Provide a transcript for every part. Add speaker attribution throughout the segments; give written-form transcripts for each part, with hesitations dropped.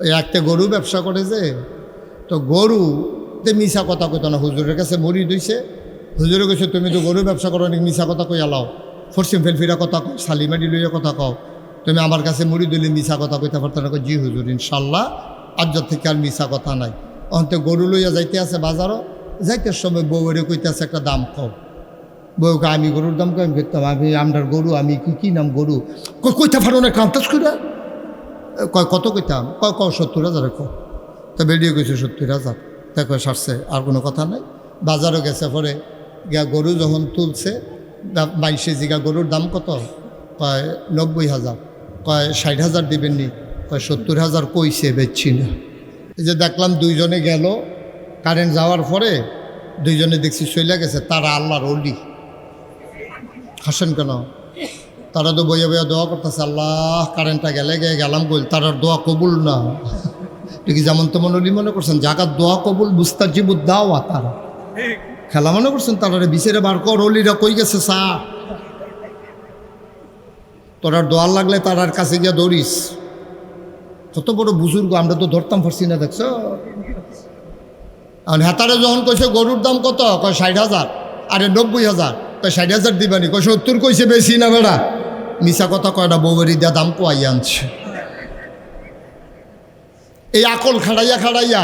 Speaker 1: ওই একটা গরু ব্যবসা করে যে, তো গরুতে মিশা কথা কইতো না, হুজুরের কাছে মরি দিয়েছে। হুজুরে কইছে তুমি তো গরু ব্যবসা করো, অনেক মিশা কথা কই আলাও, ফরসিম ফেলফিরা কথা কও, সালিমারি লইয়া কথা কও, তুমি আমার কাছে মরি দিলে মিশা কথা কইতে পারতো না। জি হুজুর ইনশাল্লাহ আজ থেকে আর মিশা কথা নাই। অন্তে গরু লইয়া যাইতে আছে বাজারও, যাইতে সময় বউরে কইতে আছে একটা দাম কও। বউকে আমি গরুর দাম কম করতাম, আমি আমরার গরু, আমি কি নাম গরু কইতে পারো না, কান্তাস করে কয় কত কইতাম, কয় 70,000 কয়। তা বেরিয়ে গেছে 70,000, তা কয় সারছে, আর কোনো কথা নাই। বাজারও গেছে, পরে গিয়া গরু যখন তুলছে 22 জিগা গরুর দাম কত, কয় 90,000, কয় 60,000 দিবেন নি, কয় 70,000 কইছে, বেচছি না। এই যে দেখলাম দুইজনে গেল, কারেন্ট যাওয়ার পরে দুইজনে দেখছি চলে গেছে। তারা আল্লাহর ওলি। হাসেন কেন? তারা তো বইয়া বইয়া দোয়া করতেছে, আল্লাহ কারেন্টটা গেলে গেলাম বল, তারার দোয়া কবুল না। ঠিকই যেমন তেমন ওলি মনে করছেন, জাগাত দোয়া কবুল মুস্তাজিবুদ দাওয়া, তারা খেলা মনে করছেন। তারারে বিচেরে বার কর, অলিরা কই গেছে সা, তোরার দোয়ার লাগলে তারার কাছে গিয়া দৌড়িস। কত বড় বুজুর্গ, আমরা তো ধরতাম পারছি না, দেখছো। আর হেতারে যখন কইছে গরুর দাম কত, কয় 60,000, আরে 90,000, কয় 60,000 দিবানি, কয় 70 কইছে, বেশি না বেড়া, মিশা কথা কয়টা বউয়েরই দিয়া দাম কোয়াই আনছে। এই আকল খাড়াইয়া খাড়াইয়া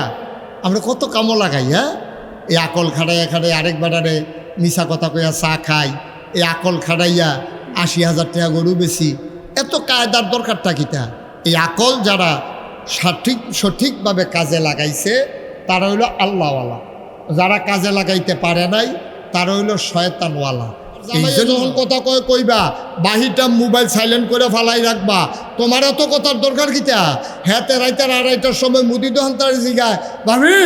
Speaker 1: আমরা কত কামো লাগাই। হ্যাঁ, এই আকল খাড়াইয়া খাড়াইয়া আরেক বেড়ারে মিশা কথা কইয়া চা খাই, এই আকল খাড়াইয়া 80,000 টাকা গরু বেশি। এত কায়দার দরকারটা কিটা? এই আকল যারা সঠিকভাবে কাজে লাগাইছে তারা হইল আল্লাহওয়ালা, যারা কাজে লাগাইতে পারে নাই তারা হইল শয়তানওয়ালা। যখন কথা কইবা বাহিরটা মোবাইল সাইলেন্ট করে ফালাই রাখবা, তোমার এত কথার দরকার কিটা? হ্যাঁ, রাইতার 2:30টার সময় মুদি দোকান তার জিগায়, ভাবি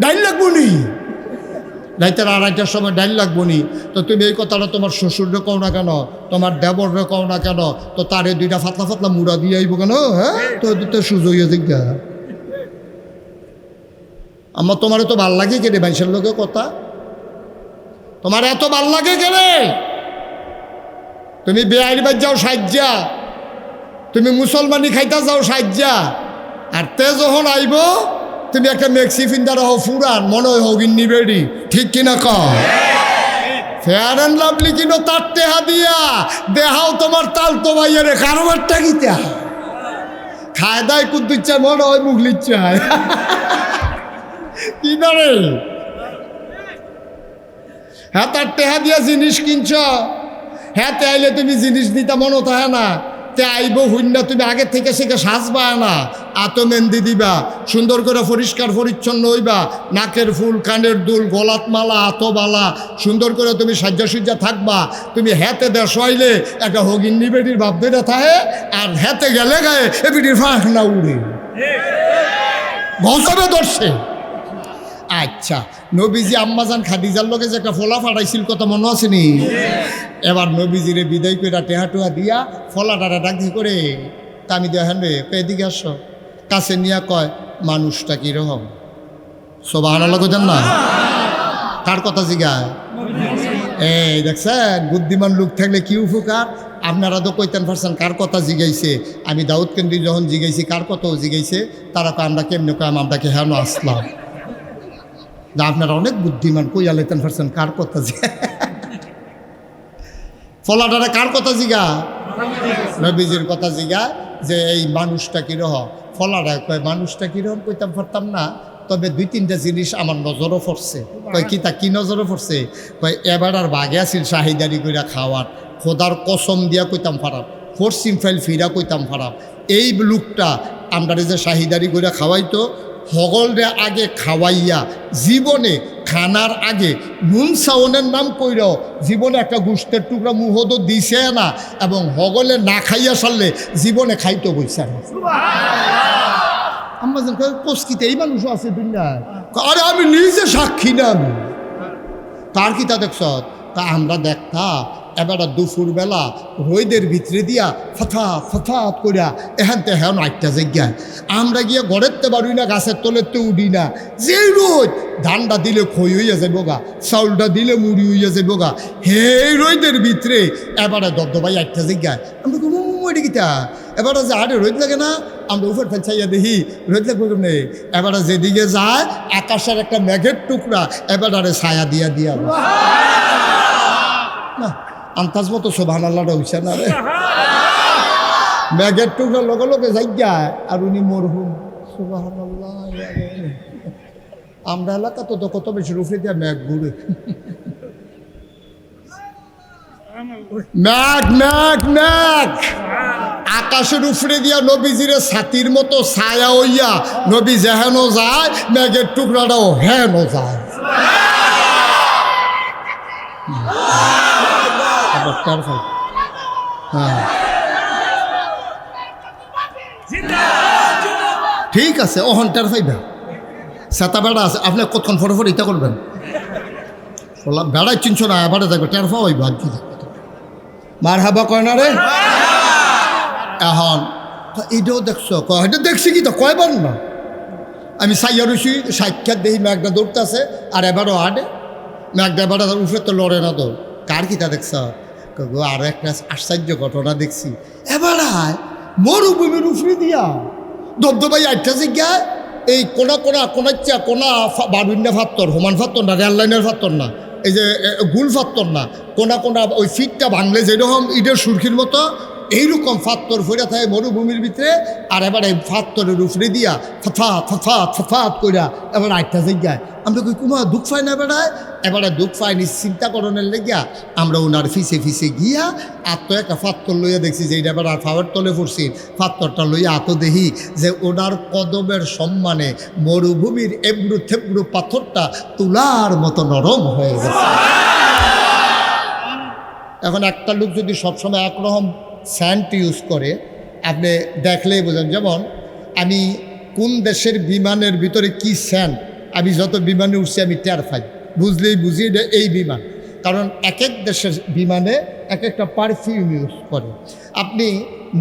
Speaker 1: ডাইল লাগবো নি, রাইতার 2:30টার সময় ডাইল লাগবো নি। তো তুমি এই কথাটা তোমার শ্বশুররে কও না কেন, তোমার দেবররে কও না কেন, তো তারে 2টা ফাতলা ফাতলা মুড়া দিয়ে আইব কেন? হ্যাঁ, তো সুযোগ জিজ্ঞা আমার, তোমার তো ভাল লাগে কেনে বাইশের লোকের কথা, তোমার এত ভাল লাগে কেনে? তুমি বেআইনি বাজ যাও সাজ্জা, তুমি মুসলমানি খাইতা যাও সাজ্জা, আর তে যখন আইব তুমি একটা মেক্সি ফিন্দার হও ফুরান, মনে হয় হগিন্নি বেড়ি, ঠিক কিনা কও? ফেয়ার অ্যান্ড লাভলি কিনো তার টেহা দিয়া দেহাও তোমার তাল তো ভাইয়ারে কারবারটা গীতা খায় দায় কুদ্দুর চায়, মনে হয় মুগলির চায় কি করে। হ্যাঁ, তার টেহা দিয়া জিনিস কিনছ, হ্যাঁ তে আইলে তুমি জিনিস দিতা মনে থাকে না, তে আইব হুন্না তুমি আগে থেকে সেকে সাজবা না, আতো মেহেন্দি দিবা, সুন্দর করে পরিষ্কার পরিচ্ছন্ন হইবা, নাকের ফুল, কানের দুল, গলাত মালা, আতবালা, সুন্দর করে তুমি সাজ্জা থাকবা। তুমি হ্যাতে দেশ হইলে একটা হগিন্নি বেটির ভাব ধরে থাকে, আর হ্যাতে গেলে গায়ে এ বেটির ফাঁক না উড়ে ঘষবে ধরছে। আচ্ছা, নবীজি আম্মাজান খাদিজার লোকে যে একটা ফলা ফাটাইছিল কথা মনে আসেনি? এবার নবীজিরে বিদায় করে টেহা টুহা দিয়া ফলাটারা ডাকি করে, তা আমি দেখেন রে এদিকে আসো, কাছে নিয়ে কয় মানুষটা কীরকম? সুবহানাল্লাহ কইতেন না? কার কথা জিগায়? এই দেখছেন বুদ্ধিমান লোক থাকলে কি উপকার। আপনারা তো কইতেন পারছেন কার কথা জিগাইছে। আমি দাউদ কেন্দ্রিক যখন জিগাইছি কার কথাও জিগাইছে, তারা কয় আমরা কেমনে কয় আমরা কে হেন আসলাম। আপনারা অনেক বুদ্ধিমান, কইয়া লেতেন পারছেন কার কথা জিগা। ফলাটারা কার কথা জিগা? নবীজির কথা জিগা, যে এই মানুষটা কীরকম। ফলাটা কয় মানুষটা কীরকম কইতাম পারতাম না, তবে 2-3টা জিনিস আমার নজরও পড়ছে। কয় কি তা কি নজরও পড়ছে? কয় এবার আর বাগে আসিল শাহিদারি কইরা খাওয়ার, খোদার কসম দিয়া কইতাম পারাম, ফরসিম ফাইল ফিরা কইতাম পারাম। এই লোকটা আমরা যে শাহিদারি কইরা খাওয়াইতো, হগলরে আগে খাওয়াইয়া জীবনে খানার আগে নুন সাউনের নাম কইরাও জীবনে একটা গোষ্ঠের টুকরা মুহদ দিছে না, এবং হগলে না খাইয়া সারলে জীবনে খাইতে বইছে না। আমরা যেন কষ্টিতে এই মানুষও আছে দুনিয়ায়। আরে আমি নিজে সাক্ষী না, আমি তার কি তা দেখছ? তা আমরা দেখতা এবার দুপুর বেলা রোদের ভিতরে দিয়া ফথাত করিয়া এখান থেকে হ্যাঁ একটা জায়গায় আমরা গিয়ে ঘরেরতে পারি না, গাছের তলেরতে উঠি না। যে রোদ ধানটা দিলে খই হইয়া যাবো গা, চাউলটা দিলে মুড়ি হইয়া যাবো গা, হে রোদের ভিতরে এবারে দবদবাই একটা জায়গায় আমরা মরি গীতা এবারে যে আরে রোদ লাগে না, আমরা উপর ফেলছাইয়া দেখি রোদ লাগবে কেমনে। এবারে যেদিকে যায় আকাশের একটা মেঘের টুকরা এবারে ছায়া দিয়া দিয়া না আন্তাজ মতো সুবহানাল্লাহটা হইছে না রে। মেঘের টুকরা লগে লগে যাইয়া আর উনি মরহুম সুবহানাল্লাহ। আমরা এলাকা তো কত বেশি রুফে দিয়া মেঘ ঘুরে, মেঘ মেঘ মেঘ আকাশের উপরে দিয়া নবীজিরে ছাতির মতো ছায়া হইয়া নবী যেহেন যায় মেঘের টুকরাটাও হেন যায়। হ্যাঁ ঠিক আছে অহন্টার ফাইবা সাতা বেড়া আছে, আপনি কতক্ষণ ফটোফট ইটা করবেন বেড়াই চিনছ না, এবারে দেখবে টেরফা হইব আর কি মার হাবা কয় না রে। এখন এইটাও দেখছ এটা দেখছি কি তো কয়বার না আমি সাইয়া রয়েছি সাক্ষাৎ দেখি মেঘটা দৌড়তেছে আর এবারও আডে মেঘটা এবারে উঠে তো লড়ে না দৌড় কার কিতা দেখছ আরো একটা আশ্চর্য ঘটনা দেখছি। এবার মরুভূমির উফরে দিয়া দবদবাই আটটা জায়গায় এই কোনা বারুইন্ডা ফাত্তর হোমান ফাত্তর না, রেল লাইনের ফাত্তর না, এই যে গুল ফাত্তর না, কোনা ওই ফিটটা ভাঙলে যেরকম ইটের সুরখির মতো এইরকম ফাত্তর ফেরা থাকে মরুভূমির ভিতরে। আর এবার এই ফাত্তরের উপরে দিয়া ফথাত কইরা এবার আটটা জায়গায় আমরা কই কুমা দুঃখ পাই না এবারে দুঃখ পাইনি চিন্তা করণের লেগিয়া আমরা ওনার ফিসে গিয়া আর তো একটা ফাত্তর লইয়া দেখছি যে এইটা এবার আর ফাওয়ার তলে পড়ছি, ফাত্তরটা লইয়া আতো দেখি যে ওনার কদমের সম্মানে মরুভূমির এবড়ু থেবড়ু পাথরটা তুলার মতো নরম হয়ে গেছে। এখন একটা লোক যদি সবসময় একরকম স্যান্ড ইউজ করে আপনি দেখলেই বোঝেন। যেমন আমি কোন দেশের বিমানের ভিতরে কি স্যান্ড, আমি যত বিমানে উঠছি আমি টের পাই, বুঝলেই বুঝি এটা এই বিমান। কারণ এক এক দেশের বিমানে এক একটা পারফিউম ইউজ করে। আপনি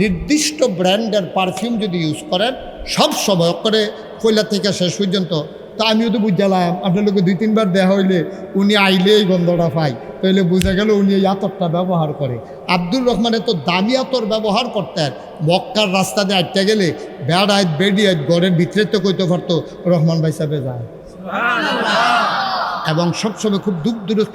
Speaker 1: নির্দিষ্ট ব্র্যান্ডের পারফিউম যদি ইউজ করেন সব সময় করে পয়লা থেকে শেষ পর্যন্ত, তা আমিও তো বুঝলাম আপনার লোকে 2-3 বার দেখা হইলে উনি আইলে এই গন্ধটা পাই, তাহলে বুঝা গেল উনি এই আতরটা ব্যবহার করে। আব্দুর রহমান এত দামি আতর ব্যবহার করতেন, মক্কার রাস্তা দিয়ে আটটা গেলে বেড়ায় বেড়িয়ে ঘরের ভিতরে তো কইতে পারতো রহমান ভাই সাহেবে যায়। এবং সবসময় খুব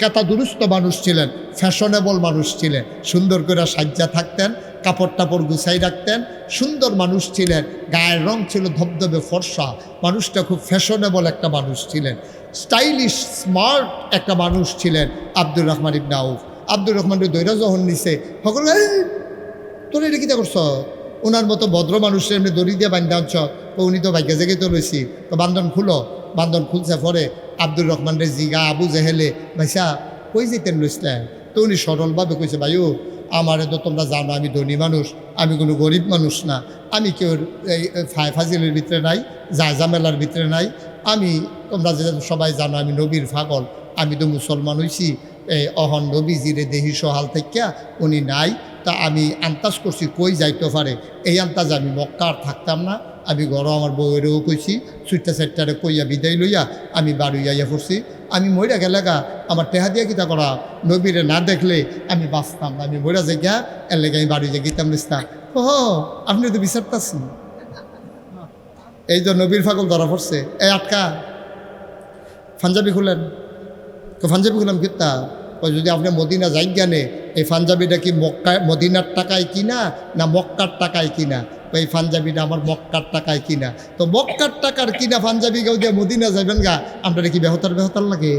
Speaker 1: কেতা দুরুস্ত মানুষ ছিলেন, ফ্যাশনেবল মানুষ ছিলেন, সুন্দর করে সাজ্জা থাকতেন, কাপড় টাপড় গুছাই রাখতেন, সুন্দর মানুষ ছিলেন, গায়ের রং ছিল ধবধবে ফর্সা, মানুষটা খুব ফ্যাশনেবল একটা মানুষ ছিলেন, স্টাইলিশ স্মার্ট একটা মানুষ ছিলেন আব্দুর রহমান ইবনে আউফ। আব্দুর রহমানের দৈরা যখন নিছে সকল তোর এটা কিতা করছ, ওনার মতো ভদ্র মানুষের এমনি দড়ি দিয়ে বান্ধা আনছ, তো উনি তো ভাগ্যে জেগে তো লইছি, তো বান্ধন খুলো, বান্ধন খুলছে পরে আব্দুর রহমানের জিগা আবু জেহেলে ভাইসা কই যেতেন লইছিলেন, তো উনি সরলভাবে কইছে ভাইও আমারে তো তোমরা জানো আমি ধনী মানুষ, আমি কোনো গরিব মানুষ না, আমি কেউ এই ফাজিলের ভিতরে নাই, জামেলার ভিতরে নাই, আমি তোমরা যে সবাই জানো আমি নবীর পাগল, আমি তো মুসলমান হইছি, এই অহন নবীজিরে দেহি সহাল থেকে উনি নাই, তা আমি আন্তাজ করছি কই যাইতে পারে, এই আন্তাজ আমি মক্কা আর থাকতাম না, আমি ঘরও আমার বউয়েরও কইছি সুইটটা সাইটটারে কইয়া বিদায় লইয়া আমি বাড়ি আইয়া পড়ছি, আমি মইরা গেলেগা আমার টেহা দিয়া গীতা করা নবীরে না দেখলে আমি বাঁচতাম না, আমি মইরা যাই গিয়া এর লেগে আমি বাড়ি যাই গীতাম লিখতাম। ও আপনি তো বিচারতাছেন এই যে নবীর ফাগল ধরা পড়ছে, এই আটকা পাঞ্জাবি খুলেন, তো পাঞ্জাবি খুলাম কিতা ওই যদি আপনি মদিনা যাই জ্ঞানে এই পাঞ্জাবিটা কি মদিনার টাকায় কিনা না মক্কার টাকায় কিনা, এই পাঞ্জাবিটা আমার মক্কার টাকায় কিনা, তো মক্কার টাকার কিনা পাঞ্জাবি কেউ দিয়ে মদিনা যাবেন গা, আমরা কি বেহতার লাগে,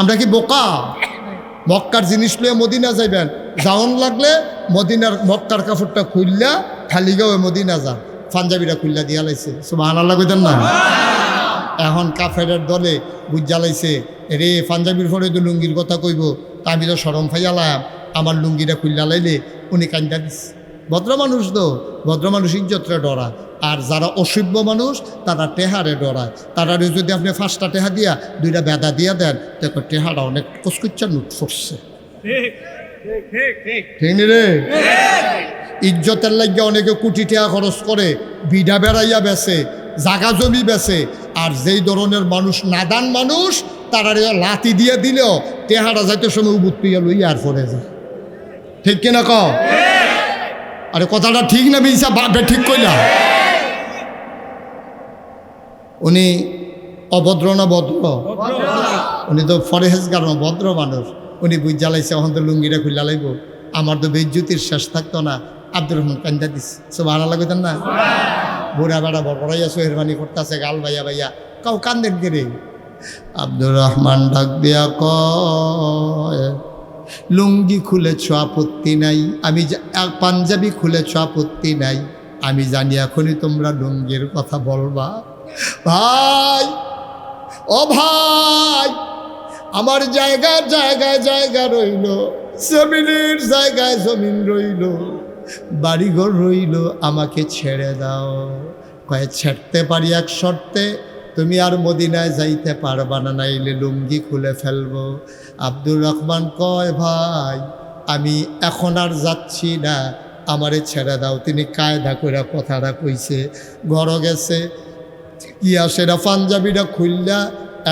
Speaker 1: আমরা কি বোকা, মক্কার জিনিস লইয়া মদিনা যাইবেন, যাওন লাগলে মক্কার কাপড়টা খুললা খালি গাও মদিনা যান, পাঞ্জাবিটা খুললা দিয়া লাইছে সুবহানাল্লাহ কইতেন না। এখন কাফেরের দলে বুঝ জ্বালাইছে রে পাঞ্জাবির পরে তো লুঙ্গির কথা কইব, তা আমি তো সরম ফাইয়ালাম, আমার লুঙ্গিটা খুললা লাইলে উনি কান্দা দিচ্ছে। ভদ্র মানুষ তো ভদ্র মানুষ ইজ্জতরে ডরায়, আর যারা অসভ্য মানুষ তারা টেহারে ডরায়, তারা যদি আপনি 5টা টেহা দিয়া 2টা বেদা দিয়া দেন দেখো টেহারা অনেক কচকুচ্চা নুট ফুটছে, ঠিক নি রে? ইজ্জতের লাগিয়া অনেকে কোটি টাকা খরচ করে, বিডা বেড়াইয়া বেছে, জাগা জমি বেছে। আর যেই ধরনের মানুষ নাদান মানুষ, তারা লাথি দিয়ে দিলেও টেহারা যাইতে সময় উবুত পিয়া লইয়া আর পরে যায়। ঠিক কিনা ক? আরে কথাটা ঠিক না মিশা ঠিক কইলা? উনি অভদ্র না ভদ্র? উনি তো ফরেহেজগার না, ভদ্র মানুষ। উনি বুঝ জ্বালাইছে, এখন তো লুঙ্গিটা খুললা লাইব, আমার তো বেজ্জুতির শেষ থাকতো না। আব্দুর রহমান কান্দা দিচ্ছে, সব ভালো লাগতেন না? বুড়া বেড়া বড়াইয়া সোহেরবানি করতেছে, গাল ভাইয়া ভাইয়া, কাউ কান্দেন কে রে? আব্দুর রহমান ডাক দিয়া কয়, লুঙ্গি খুলেছ আপত্তি নাই, আমি পাঞ্জাবি খুলেছ আপত্তি নাই, আমি জানি এখনই তোমরা লুঙ্গির কথা বলবা। ভাই, ও ভাই, আমার জায়গায় জায়গায় জায়গা রইল, জমিনের জায়গায় জমিন রইল, বাড়িঘর রইল, আমাকে ছেড়ে দাও। কয়ে ছাড়তে পারি এক শর্তে, তুমি আর মদিনায় যাইতে পারবা না, নাইলে লুঙ্গি খুলে ফেলবো। আব্দুর রহমান কয়, ভাই আমি এখন আর যাচ্ছি না, আমারে ছেড়ে দাও। তিনি কায়দা করে কথাটা কইছে, ঘর গেছে, ইয়া সেটা পাঞ্জাবিটা খুললা,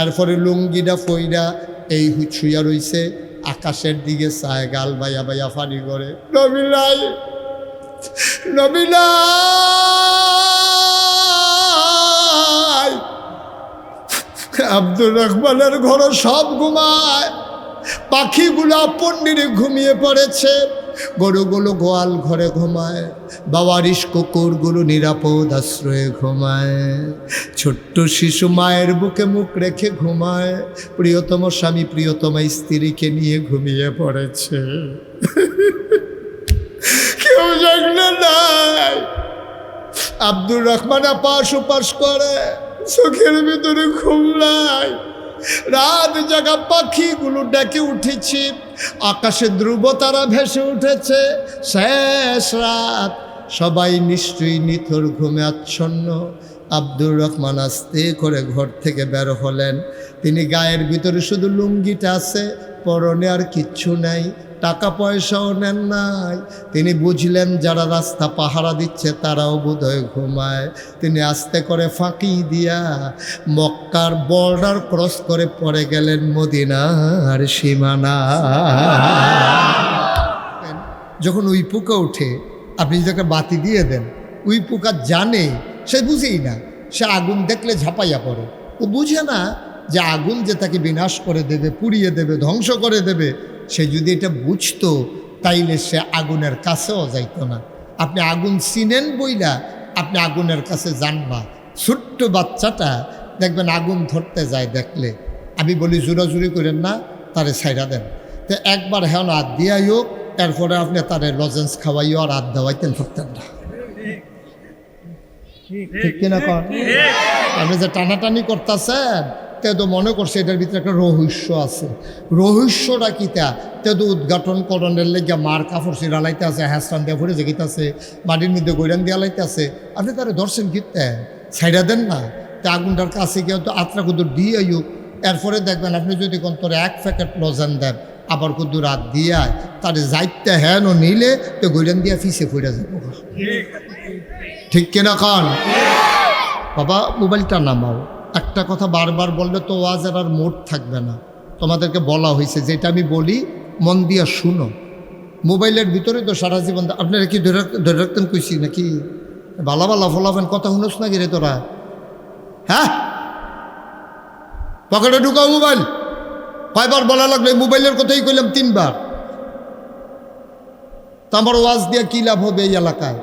Speaker 1: এরপরে লুঙ্গিটা ফইরা এই ছুঁয়া রইছে, আকাশের দিকে চায়, গাল বাইয়া বাইয়া ফানি করে, নবিলাই নবিলাই। আব্দুর রহমানের ঘর সব ঘুমায়, পাখিগুলো পন্ডিরে ঘুমিয়ে পড়েছে, গরুগুলো গোয়াল ঘরে ঘুমায়, বাবারিশ কুকুরগুলো নিরাপদ আশ্রয়ে ঘুমায়, ছোট্ট শিশু মায়ের বুকে মুখ রেখে ঘুমায়, প্রিয়তম স্বামী প্রিয়তমা স্ত্রীকে নিয়ে ঘুমিয়ে পড়েছে। কেউ জাগলে নাই। আব্দুর রহমান আপাস উপাস করে, চোখের ভিতরে ঘুম নাই, রাত জাগা পাখিগুলো ডেকে উঠেছে, আকাশে ধ্রুব তারা ভেসে উঠেছে, শেষ রাত, সবাই নিশ্চয়ই নিথর ঘুমে আচ্ছন্ন। আব্দুর রহমান আস্তে করে ঘর থেকে বের হলেন। তিনি গায়ের ভিতরে শুধু লুঙ্গিটা আছে, পরনে আর কিচ্ছু নাই, টাকা পয়সাও নেন নাই। তিনি বুঝলেন যারা রাস্তা পাহারা দিচ্ছে তারাও বোধহয় ঘুমায়। তিনি আস্তে করে ফাঁকি দিয়া মক্কার বর্ডার ক্রস করে পড়ে গেলেন মদিনার সীমানা। যখন উই পোকা উঠে, আপনি যদি একটা বাতি দিয়ে দেন, উই পোকা জানে, সে বুঝেই না, সে আগুন দেখলে ঝাঁপাইয়া পড়ে। ও বুঝে না যে আগুন যে তাকে বিনাশ করে দেবে, পুড়িয়ে দেবে, ধ্বংস করে দেবে। সে যদি এটা বুঝতো তাইলে সে আগুনের কাছেও যাইত না। আপনি আগুন চিনেন বইলা আপনি আগুনের কাছে জানবা। ছোট্ট বাচ্চাটা দেখবেন আগুন ধরতে যায় দেখলে, আমি বলি জোরাজুরি করেন না, তারে ছাইড়া দেন। তো একবার হ্যাঁ হাত দিয়াই হোক, এরপরে আপনি তারে লজেন্স খাওয়াইও আর হাত দেওয়াইতেন পারতেন না। ঠিক কিনা কন? আপনি যে টানাটানি করতেছেন, তে তো মনে করছে এটার ভিতরে একটা রহস্য আছে। রহস্যটা কিতা তে তো উদ্ঘাটন করণের লেগে মার কাপড় চিরালাইতে আছে, হ্যাস্টান দিয়ে ভরে যেতে মাটির মধ্যে গৈরান দিয়া লাইতে আছে। আপনি তারা দর্শন কিনতে ছাইড়া দেন না, তে আগুনটার কাছে গিয়ে তো আত্রা কুদুর দিয়ে আইক। এরপরে দেখবেন আপনি যদি কোন তোর এক প্যাকেট লজেন দেন, আবার কুদুর রাত দিয়া তার যাইতে হ্যান ও নিলে তো গৈরান দিয়া ফিসে ফুড়ে যাবো। ঠিক কিনা খান? বাবা মোবাইলটা নামাও। একটা কথা বারবার বললে তো ওয়াজের আর মোড থাকবে না। তোমাদেরকে বলা হয়েছে যেটা আমি বলি মন দিয়া শুনো। মোবাইলের ভিতরে তো সারা জীবন আপনারা কি ধরে রাখতেন কইছি নাকি? ভালো ভালো ফলাফেন কথা শুনোস নাকি রে তোরা? হ্যাঁ, পকেটে ঢুকাও মোবাইল। কয়বার বলা লাগলো? মোবাইলের কথাই কইলাম 3 বার। তা আমার ওয়াজ দিয়ে কী লাভ হবে এই এলাকায়?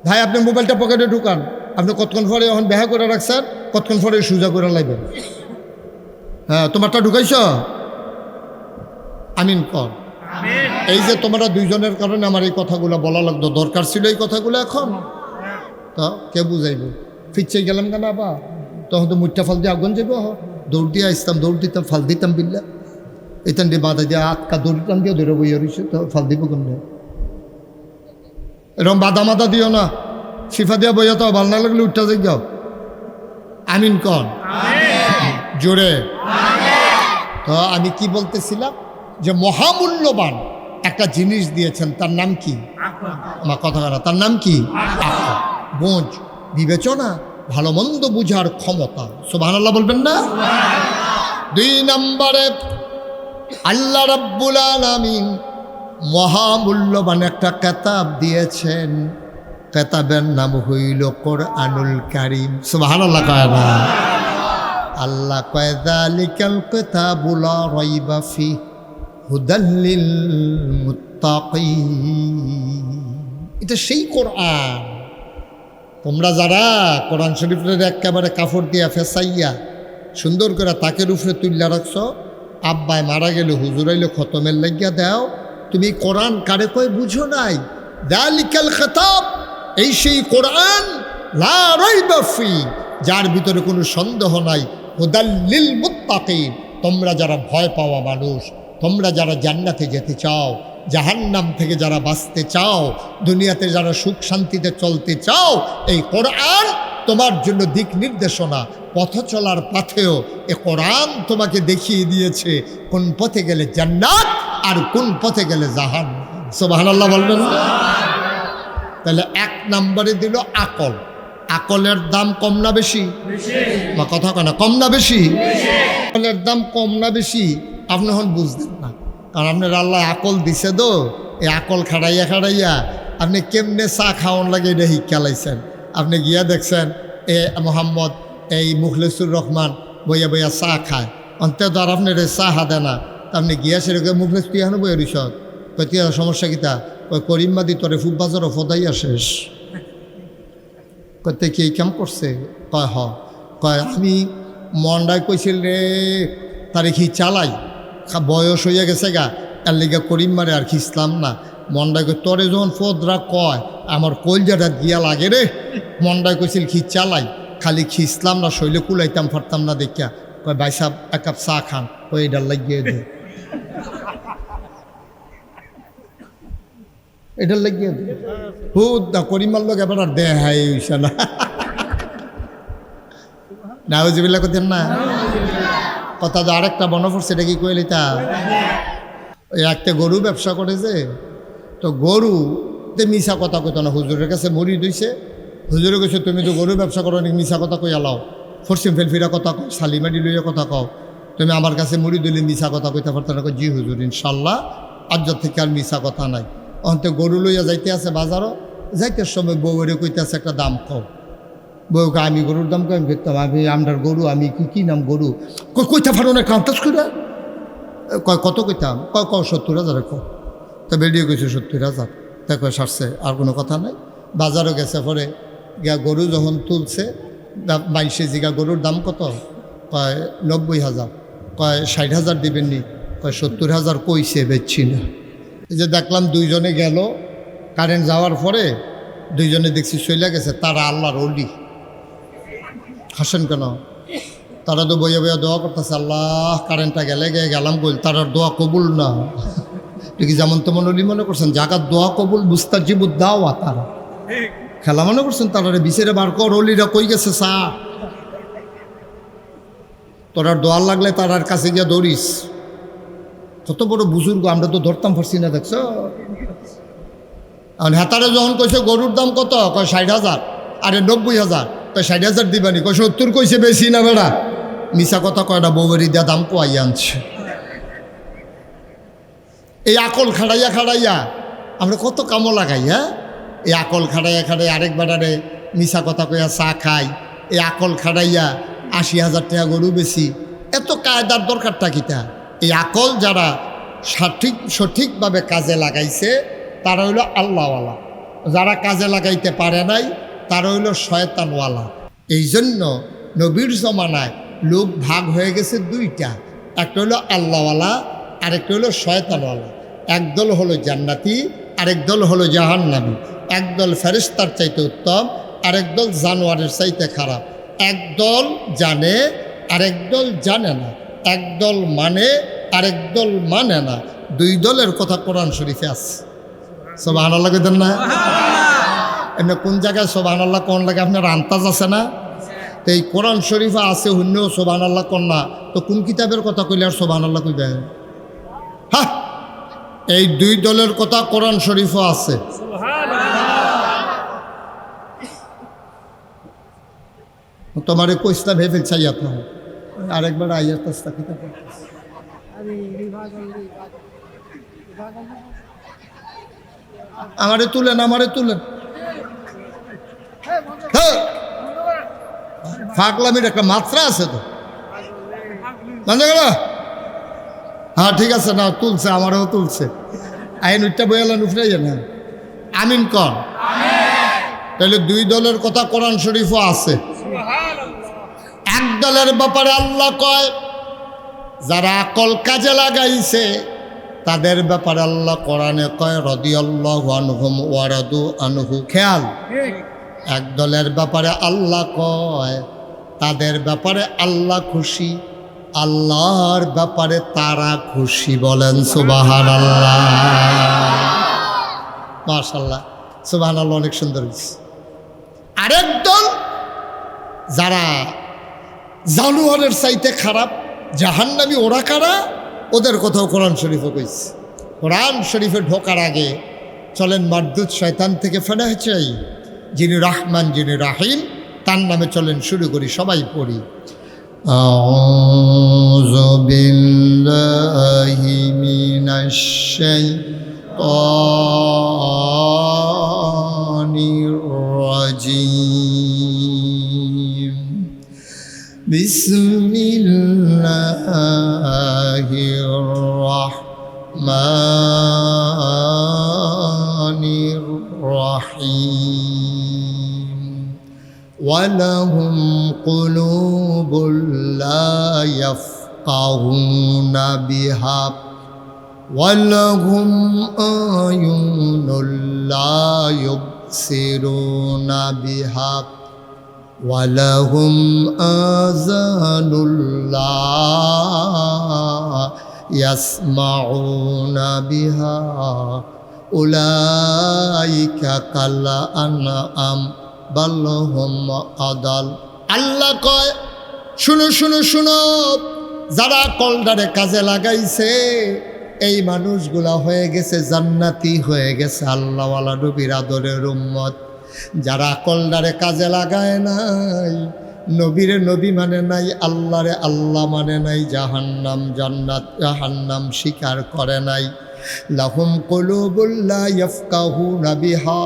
Speaker 1: ভাই আপনি মোবাইলটা পকেটে ঢুকান। আপনি কতক্ষণ পরে এখন বেহা করে রাখছেন, কতক্ষণ পরে সোজা করে লাগবেন। হ্যাঁ, তোমারটা ঢুকাইছ? আমিন কর। এই যে তোমরা দুইজনের কারণে আমার এই কথাগুলো বলা লাগতো, দরকার ছিল এই কথাগুলো। এখন তো কে বুঝাইব? ফিরছে গেলাম কেন আবার? তখন তো মুঠটা ফাল দিয়ে আগুন যাব। দৌড় দিয়ে আসতাম, দৌড় দিতাম, ফাল দিতাম বিল্লা। এখান দিয়ে বাধা দিয়ে আটকা দৌড়িতাম দিয়ে দৌড়ে বইয়া রয়েছে, তো ফাল দিব কেন? এরকম বাধা মাদা দিও না। শিফা দিয়া বইয়া তো ভাল না লাগলে উঠটা যাই যাও। আমিন কন জোরে। তো আমি কি বলতেছিলাম? যে মহামূল্যবান একটা জিনিস দিয়েছেন, তার নাম কি? আমার কথা বলা, তার নাম কি? আকল, বোঝ, বিবেচনা, ভালো মন্দ বুঝার ক্ষমতা। সুবহানাল্লাহ বলবেন না? 2 নম্বরে আল্লাহ রাব্বুল আলামিন মহামূল্যবান একটা কিতাব দিয়েছেন। কিতাবের নাম হইল কোরআনুল কারীম। সুবহানাল্লাহ কয় না? আল্লাহ কয় যালিকাল কিতাবু লা রাইবা ফিহি হুদাল লিল মুত্তাকিন। এটা সেই কোরআন। তোমরা যারা কোরআন শরীফের একেবারে কাপড় দিয়া ফেসাইয়া সুন্দর করে তাকের উপরে তুল্লা রাখছ, আব্বায় মারা গেল, হুজুর আইলে খতমের লাগিয়া দাও, তুমি কোরআন কারে কয় বুঝো নাই। যালিকাল কিতাব, এই সেই কোরআন, লা রাইবা ফিহি, যার ভিতরে কোনো সন্দেহ নাই, হুদাল লিল মুত্তাকিন, তোমরা যারা ভয় পাওয়া মানুষ, তোমরা যারা জান্নাতে যেতে চাও, জাহান্নাম থেকে যারা বাঁচতে চাও, দুনিয়াতে যারা সুখ শান্তিতে চলতে চাও, এই কোরআন তোমার জন্য দিক নির্দেশনা, পথ চলার পথেও এ কোরআন তোমাকে দেখিয়ে দিয়েছে কোন পথে গেলে জান্নাত আর কোন পথে গেলে জাহান্নাম। সুবহানাল্লাহ বলবেন না? তাহলে 1 নম্বরে দিল আকল। আকলের দাম কম না বেশি? বা কথা কয় না, কম না বেশি? আকলের দাম কম না বেশি আপনি এখন বুঝতেন না, কারণ আপনার আল্লাহ আকল দিছে। তো এই আকল খাড়াইয়া খাড়াইয়া আপনি কেমনে চা খাওয়ান লাগে এটা শিক্ষা লাইছেন। আপনি গিয়া দেখছেন এ মোহাম্মদ এই মুখলেসুর রহমান বইয়া বইয়া চা খায়, অন্তত আর আপনার চা হাদে না। আপনি গিয়া সেরকম মুখলেস তুই এখন বইয়া রিস তুই সমস্যা কিতা? ওই করিমবাদি তোরে ফুট বাজারও ফদাইয়া শেষ কত কি কাম করছে? কয় হ, কয় আমি মন্ডায় কইছিল রে তারে কি চালাই, বয়স হইয়া গেছে গা, এর লিগা করিম মারে আর খিসলাম না। মন্ডায় কই তোরে যখন ফদরা কয় আমার কলজাটা গিয়া লাগে রে। মন্ডায় কইছিল কি চালাই, খালি খিসলাম না, শৈলে কুলাইতাম পারতাম না দেখিয়া। কয় ভাই সাহেব 1 কাপ চা খান, ওই এটার লাগিয়ে দে, এটার লাগিয়ে দে। হুদ দা করিমার লোক এবার আর দে হাই হইছে না। নাউজুবিল্লাহ করতেন না? কথা তো আরেকটা মনে পড়ছে, এটা কি কইলি তা? ওই একটা গরু ব্যবসা করেছে, তো গরুতে মিশা কথা কইতো না, হুজুরের কাছে মরি দিছে। হুজুরে কইছে তুমি তো গরু ব্যবসা করো, অনেক মিশা কথা কই আলাও, ফরসিম ফেলফিরা কথা কও, সালিমাডি লইয়া কথা কও, তুমি আমার কাছে মরি দিলে মিশা কথা কইতে পারতো না। জি হুজুর ইনশাল্লাহ আজ থেকে আর মিশা কথা নাই। অন্তে গরু লইয়া যাইতে আছে বাজারও, যাইতে সময় বউরে কইতে আছে একটা দাম কও। বউকে আমি গরুর দাম কই করতাম, আমি আমরার গরু, আমি কি নাম গরু কইতে পারো না, কান্তাস করে কয় কত কইতাম, কয় 70,000 কো। তা বেরিয়ে গেছে 70,000, তা কয় সারছে, আর কোনো কথা নাই। বাজারও গেছে, পরে গিয়া গরু যখন তুলছে, 22 জিগা গরুর দাম কত? কয় 90,000। কয় 60,000 দিবেন নি? কয় 70,000 কইছে, বেচছি না। এই যে দেখলাম দুইজনে গেল, কারেন্ট যাওয়ার পরে দুইজনে দেখছি চলে গেছে, তারা আল্লাহর ওলি। হাসেন কেন? তারা তো বইয়া বইয়া দোয়া করতেছে, আল্লাহ কারেন্টটা গেলে গেলাম বল, তার দোয়া কবুল না। কি যেমন তেমন ওলি মনে করছেন, জাগাত দোয়া কবুল মুস্তাজিবুদ দাওয়া, তারা খেলা মনে করছেন। তারা বিচেরে বার কর, অলিরা কই গেছে চা, তোরার দোয়া লাগলে তারার কাছে গিয়া দৌড়িস। কত বড় বুজুর্গ, আমরা তো ধরতাম পারছি না, দেখছো? হেতারে যখন কইছে গরুর দাম কত? কয় 60,000। আরে 90,000। কয় 60,000 দিবানি? কয় 70 কইছে, বেশি না বেড়া, মিশা কথা কয় না, বউয়েরই দিয়া দাম কোয়াই আনছে। এই আকল খাড়াইয়া খাড়াইয়া আমরা কত কামো লাগাই। হ্যাঁ, এই আকল খাড়াইয়া খাড়াইয়া আরেক বেড়ারে মিশা কথা কইয়া চা খাই, এই আকল খাড়াইয়া 80,000 টাকা গরু বেশি। এত কায়দার দরকারটা কিতা? এই আকল যারা সঠিকভাবে কাজে লাগাইছে তারা হইল আল্লাহওয়ালা, যারা কাজে লাগাইতে পারে নাই তারা হইল শয়তানওয়ালা। এই জন্য নবীর জমানায় লোক ভাগ হয়ে গেছে 2টা, একটা হলো আল্লাহওয়ালা, আরেকটা হলো শয়তানওয়ালা। একদল হলো জান্নাতি, আরেক দল হলো জাহান্নামী। একদল ফেরেশতার চাইতে উত্তম, আরেক দল জানোয়ারের চাইতে খারাপ। একদল জানে, আরেক দল জানে না। একদল মানে, আরেক দল মানে না। 2 দলের কথা কোরআন শরীফে আছে। সুবহানাল্লাহ কইতেন না? এমনি কোন জায়গায় সুবহানাল্লাহ কোন লাগে আপনার আন্তাজ আছে না? তো এই কোরআন শরীফে আছে, হইলেও সুবহানাল্লাহ কোন না, তো কোন কিতাবের কথা কইলে আর সুবহানাল্লাহ কইবেন? হ্যাঁ, এই দুই দলের কথা কোরআন শরীফও আছে। তোমারে কইসটা ভেবে চাই আপনার আরেকবার আইয়ার তাস্তা কিতাব আমারে তুলেন হ্যাঁ, ফাগলামির একটা মাত্রা আছে তো, বুঝতে গেল? হ্যাঁ ঠিক আছে, না তুলছে, আমারও তুলছে। আইন উঠটা বইয়ালেন উঠে না আমিন কন। তাহলে দুই দলের কথা কোরআন শরীফও আছে। এক দলের ব্যাপারে আল্লাহ কয়, যারা আকল কাজে লাগাইছে তাদের ব্যাপারে আল্লাহ কোরআনে কয় রাদিয়াল্লাহু আনহুম ওয়া রাদু আনহু। খেয়াল, এক দলের ব্যাপারে আল্লাহ কয় তাদের ব্যাপারে আল্লাহ খুশি, আল্লাহর ব্যাপারে তারা খুশি। বলেন সুবহানাল্লাহ, মাশাআল্লাহ, সুবহানাল্লাহ, অনেক সুন্দর হয়েছে। আরেক দল যারা জানোয়ারের চাইতে খারাপ, জাহান্নামী, ওরা কারা? ওদের কথাও কোরআন শরীফে কইছে। কোরআন শরীফে ঢোকার আগে চলেন মারদুদ শয়তান থেকে ফেনা চাই, যিনি রহমান, যিনি রাহিম, তার নামে চলেন শুরু করি, সবাই পড়ি। আউযু বিল্লাহি মিনাশ শাইতানির রাজিম। বিসমিল্লাহির রাহমানির রাহিম। ওয়ালাহুম কুলুবুল লা ইয়াফকাহুনা বিহা ওয়ালাহুম আয়ুনুল লা ইউবসিরুনা বিহা ওয়ালাহুম আযানুল লা ইয়াসমাউনা বিহা উলাইকা কাল আনআম বাল হুম আদাল। আল্লাহ কয়, শুনো শুনো শুনো, যারা কলডারে কাজে লাগাইছে এই মানুষগুলা হয়ে গেছে জান্নাতি, হয়ে গেছে আল্লাহওয়ালা নবীর আদরের উম্মত। যারা কলডারে কাজে লাগায় নাই, নবীরে নবী মানে নাই, আল্লাহরে আল্লাহ মানে নাই, জাহান্নাম জান্নাত জাহান্নাম স্বীকার করে নাই। লাহুম কুলুবুল লা ইয়াফকাহুনা বিহা,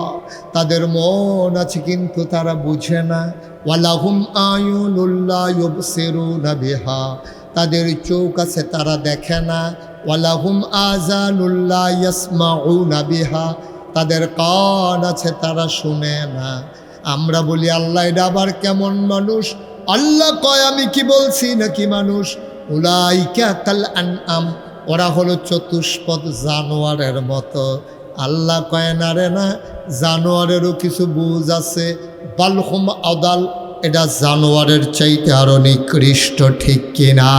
Speaker 1: তাদের মন আছে কিন্তু তারা বুঝে না। ওয়ালাহুম আয়ুনুল লা ইউবসিরুনা বিহা, তাদের চোখ আছে তারা দেখে না। ওয়ালাহুম আযানুল লা ইয়াসমাউনা বিহা, তাদের কান আছে তারা শুনে না। আমরা বলি আল্লাহ এটা আবার কেমন মানুষ? আল্লাহ কয়, আমি কি বলছি নাকি মানুষ? উলাইকা কাল আনআম, ওরা হলো চতুষ্পদ জানোয়ারের মতো। আল্লাহ কয় না রে না, জানোয়ারেরও কিছু বুঝ আছে। বালহুম আদাল, এটা জানোয়ারের চাইতে আরো নিকৃষ্ট, ঠিক কিনা?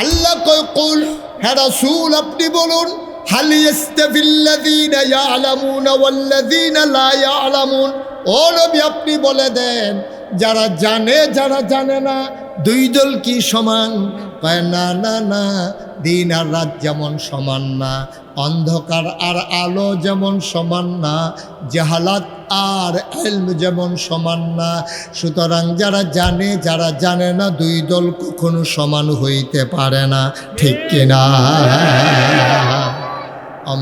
Speaker 1: আল্লাহ কয়, কুল, হে রাসূল আপনি বলুন, হাল ইয়াস্তাবিল্লাযীনা ইয়ালামুনা ওয়াল্লাযীনা লা ইয়ালামুন। ও নবী আপনি বলে দেন, যারা জানে যারা জানে না, দুই দল কি সমান? কয় না না না, দিন আর রাত যেমন সমান না, অন্ধকার আর আলো যেমন সমান না, জাহালাত আর ইলম যেমন সমান না। সুতরাং যারা জানে যারা জানে না, দুই দল কখনো সমান হইতে পারে না, ঠিক কিনা?